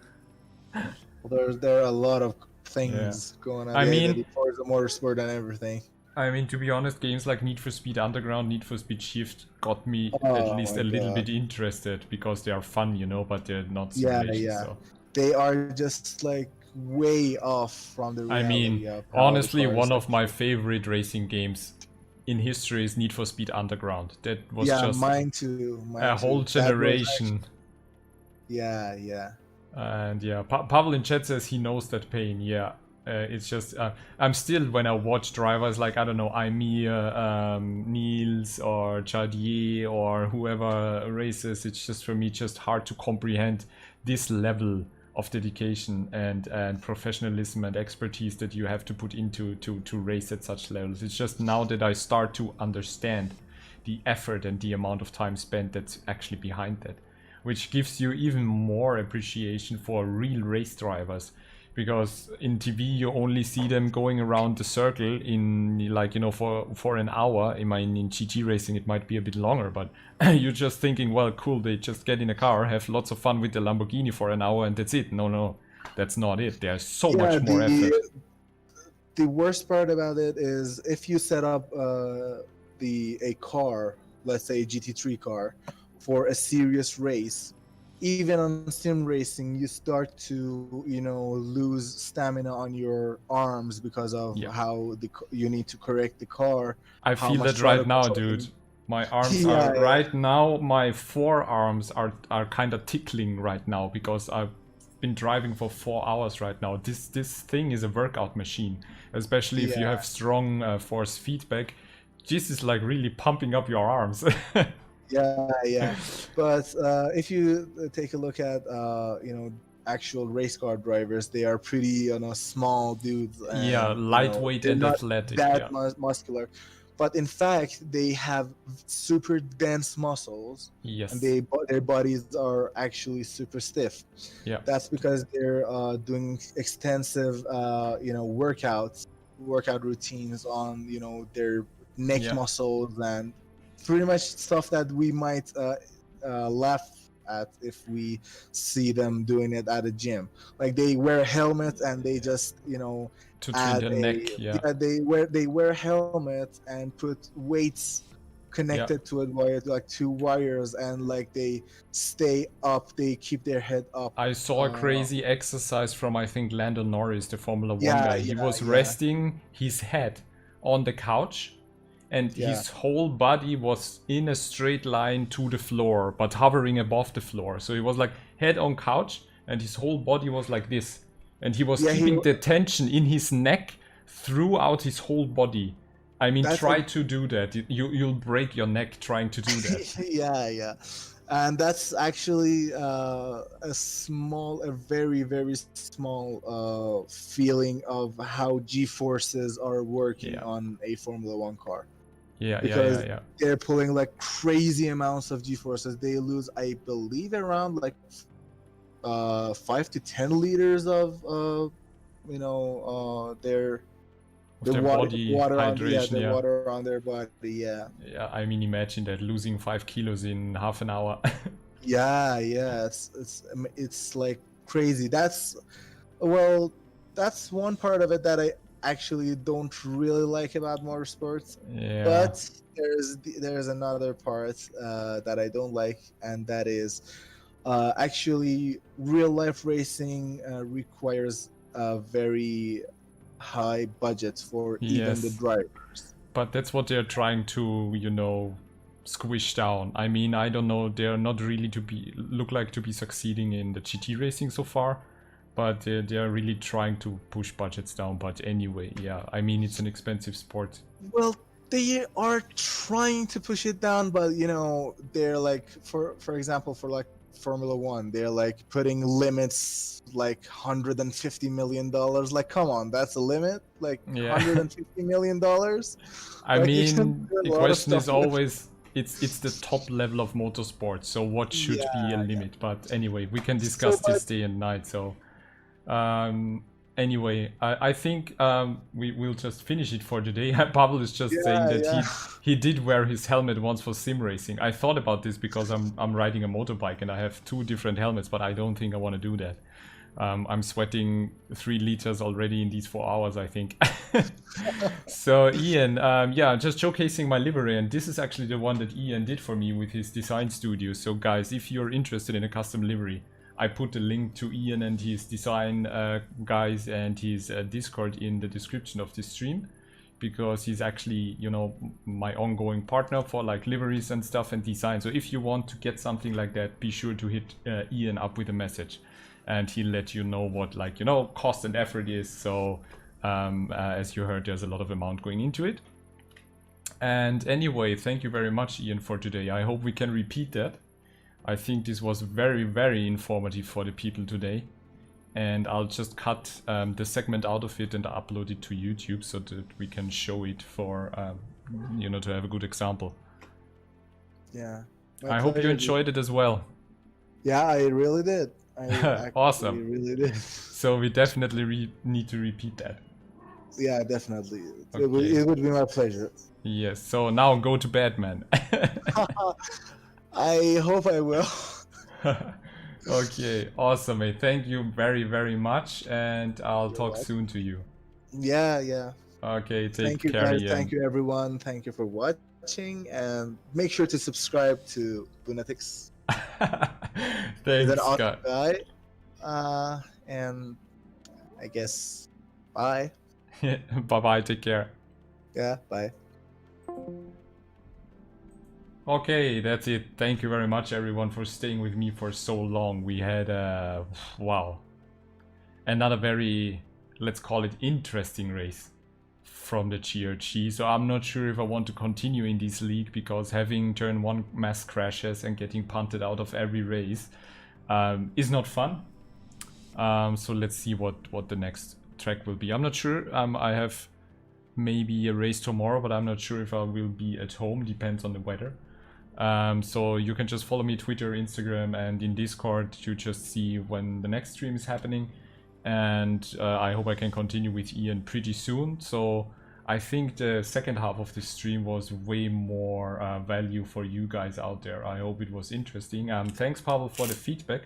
Speaker 3: Well, there are a lot of things going on.
Speaker 1: I mean,
Speaker 3: Forza Motorsport and everything.
Speaker 1: I mean, to be honest, games like Need for Speed Underground, Need for Speed Shift got me at least a little bit interested, because they are fun, you know, but they're not simulations. So.
Speaker 3: They are just like way off from the reality.
Speaker 1: I mean, honestly, one of my favorite racing games in history is Need for Speed Underground. That was just
Speaker 3: mine too.
Speaker 1: Whole generation. And Pavel in chat says he knows that pain. It's just I'm still, when I watch drivers like, I don't know, Aimir, Niels or Jardier or whoever races, it's just, for me, just hard to comprehend this level of dedication and professionalism and expertise that you have to put into to race at such levels. It's just now that I start to understand the effort and the amount of time spent that's actually behind that. which gives you even more appreciation for real race drivers. Because in TV you only see them going around the circle in, like, you know, for an hour. I mean, in GT racing it might be a bit longer, but you're just thinking, well, cool, they just get in a car, have lots of fun with the Lamborghini for an hour and that's it. No, that's not it. There's so much more effort.
Speaker 3: The worst part about it is if you set up a car, let's say a GT3 car, for a serious race, even on sim racing, you start to, you know, lose stamina on your arms because of how you need to correct the car.
Speaker 1: I feel that right now, dude. My arms are right now. My forearms are kind of tickling right now because I've been driving for 4 hours right now. This thing is a workout machine, especially if you have strong force feedback. This is like really pumping up your arms.
Speaker 3: Yeah. But if you take a look at you know, actual race car drivers, they are pretty, you know, small dudes. And,
Speaker 1: lightweight and athletic.
Speaker 3: That muscular, but in fact they have super dense muscles.
Speaker 1: Yes.
Speaker 3: And their bodies are actually super stiff.
Speaker 1: Yeah.
Speaker 3: That's because they're doing extensive you know, workout routines on, you know, their neck muscles and pretty much stuff that we might laugh at if we see them doing it at a gym. Like they wear a helmet and they just, you know,
Speaker 1: to train their neck.
Speaker 3: They wear a helmet and put weights connected to it via like 2 wires, and like they stay up, they keep their head up.
Speaker 1: I saw a crazy exercise from, I think, Lando Norris, the Formula 1 guy. He was resting his head on the couch, and his whole body was in a straight line to the floor, but hovering above the floor. So he was like head on couch, and his whole body was like this. And he was keeping the tension in his neck throughout his whole body. I mean, try to do that. You'll break your neck trying to do that.
Speaker 3: Yeah. And that's actually a very, very small feeling of how G-forces are working on a Formula 1 car. Because they're pulling like crazy amounts of G-forces. They lose, I believe, around like 5 to 10 liters of you know, their
Speaker 1: body hydration,
Speaker 3: the water on their body. Yeah,
Speaker 1: I mean, imagine that, losing 5 kilos in half an hour.
Speaker 3: yeah, it's like crazy. That's one part of it that I actually don't really like about motorsports. But there's another part that I don't like, and that is actually real life racing requires a very high budget for even the drivers.
Speaker 1: But that's what they're trying to, you know, squish down. I mean, I don't know, they're not really look like to be succeeding in the GT racing so far, but they're really trying to push budgets down. But anyway, I mean, it's an expensive sport.
Speaker 3: Well, they are trying to push it down, but you know, they're like, for example, for like Formula 1, they're like putting limits like $150 million. Like, come on, that's a limit? Like $150 million?
Speaker 1: I mean, the question is always, it's the top level of motorsport, so what should be a limit? But anyway, we can discuss this day and night. So anyway, I think we will just finish it for today. Pavel is just saying that he did wear his helmet once for sim racing. I thought about this because I'm riding a motorbike and I have 2 different helmets, but I don't think I want to do that. I'm sweating 3 liters already in these 4 hours, I think. So Ian, just showcasing my livery, and this is actually the one that Ian did for me with his design studio. So guys, if you're interested in a custom livery, I put a link to Ian and his design guys and his Discord in the description of this stream, because he's actually, you know, my ongoing partner for like liveries and stuff and design. So if you want to get something like that, be sure to hit Ian up with a message, and he'll let you know what, like, you know, cost and effort is. So as you heard, there's a lot of amount going into it. And anyway, thank you very much, Ian, for today. I hope we can repeat that. I think this was very, very informative for the people today. And I'll just cut the segment out of it and upload it to YouTube so that we can show it for, you know, to have a good example.
Speaker 3: Yeah.
Speaker 1: I hope you enjoyed it as well.
Speaker 3: Yeah, I really did. I actually
Speaker 1: Awesome.
Speaker 3: really did.
Speaker 1: So we definitely need to repeat that.
Speaker 3: Yeah, definitely.
Speaker 1: Okay.
Speaker 3: It would be my pleasure.
Speaker 1: Yes. So now go to bed, man.
Speaker 3: I hope I will.
Speaker 1: Okay. Awesome, mate. Thank you very, very much, and I'll talk
Speaker 3: welcome.
Speaker 1: soon to you.
Speaker 3: Yeah.
Speaker 1: Okay. Take
Speaker 3: Thank you,
Speaker 1: care,
Speaker 3: guys.
Speaker 1: Ian.
Speaker 3: Thank you, everyone. Thank you for watching, and make sure to subscribe to Bunatics. He's an
Speaker 1: Thanks,
Speaker 3: awesome
Speaker 1: Scott.
Speaker 3: guy. And I guess bye.
Speaker 1: Bye bye. Take care.
Speaker 3: Yeah, bye.
Speaker 1: Okay, that's it. Thank you very much, everyone, for staying with me for so long. We had, wow, another very, let's call it, interesting race from the GRG. So I'm not sure if I want to continue in this league, because having turn 1 mass crashes and getting punted out of every race is not fun. So let's see what the next track will be. I'm not sure. I have maybe a race tomorrow, but I'm not sure if I will be at home. Depends on the weather. So you can just follow me Twitter, Instagram, and in Discord to just see when the next stream is happening. And I hope I can continue with Ian pretty soon. So I think the second half of the stream was way more value for you guys out there. I hope it was interesting. Thanks, Pavel, for the feedback.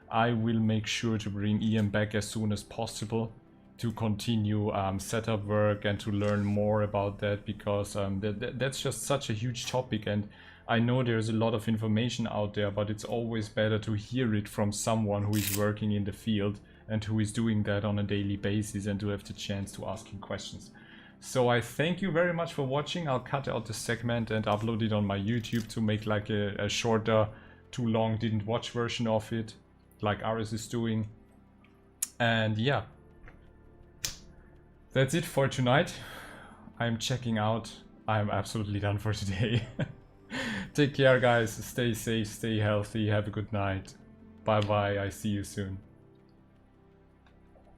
Speaker 1: I will make sure to bring Ian back as soon as possible to continue setup work and to learn more about that, because that's just such a huge topic, and I know there's a lot of information out there, but it's always better to hear it from someone who is working in the field and who is doing that on a daily basis, and to have the chance to ask him questions. So I thank you very much for watching. I'll cut out the segment and upload it on my YouTube to make like a shorter, too long didn't watch version of it, like Aris is doing. And yeah, that's it for tonight. I'm checking out. I'm absolutely done for today. Take care, guys. Stay safe, stay healthy. Have a good night. Bye bye. I see you soon.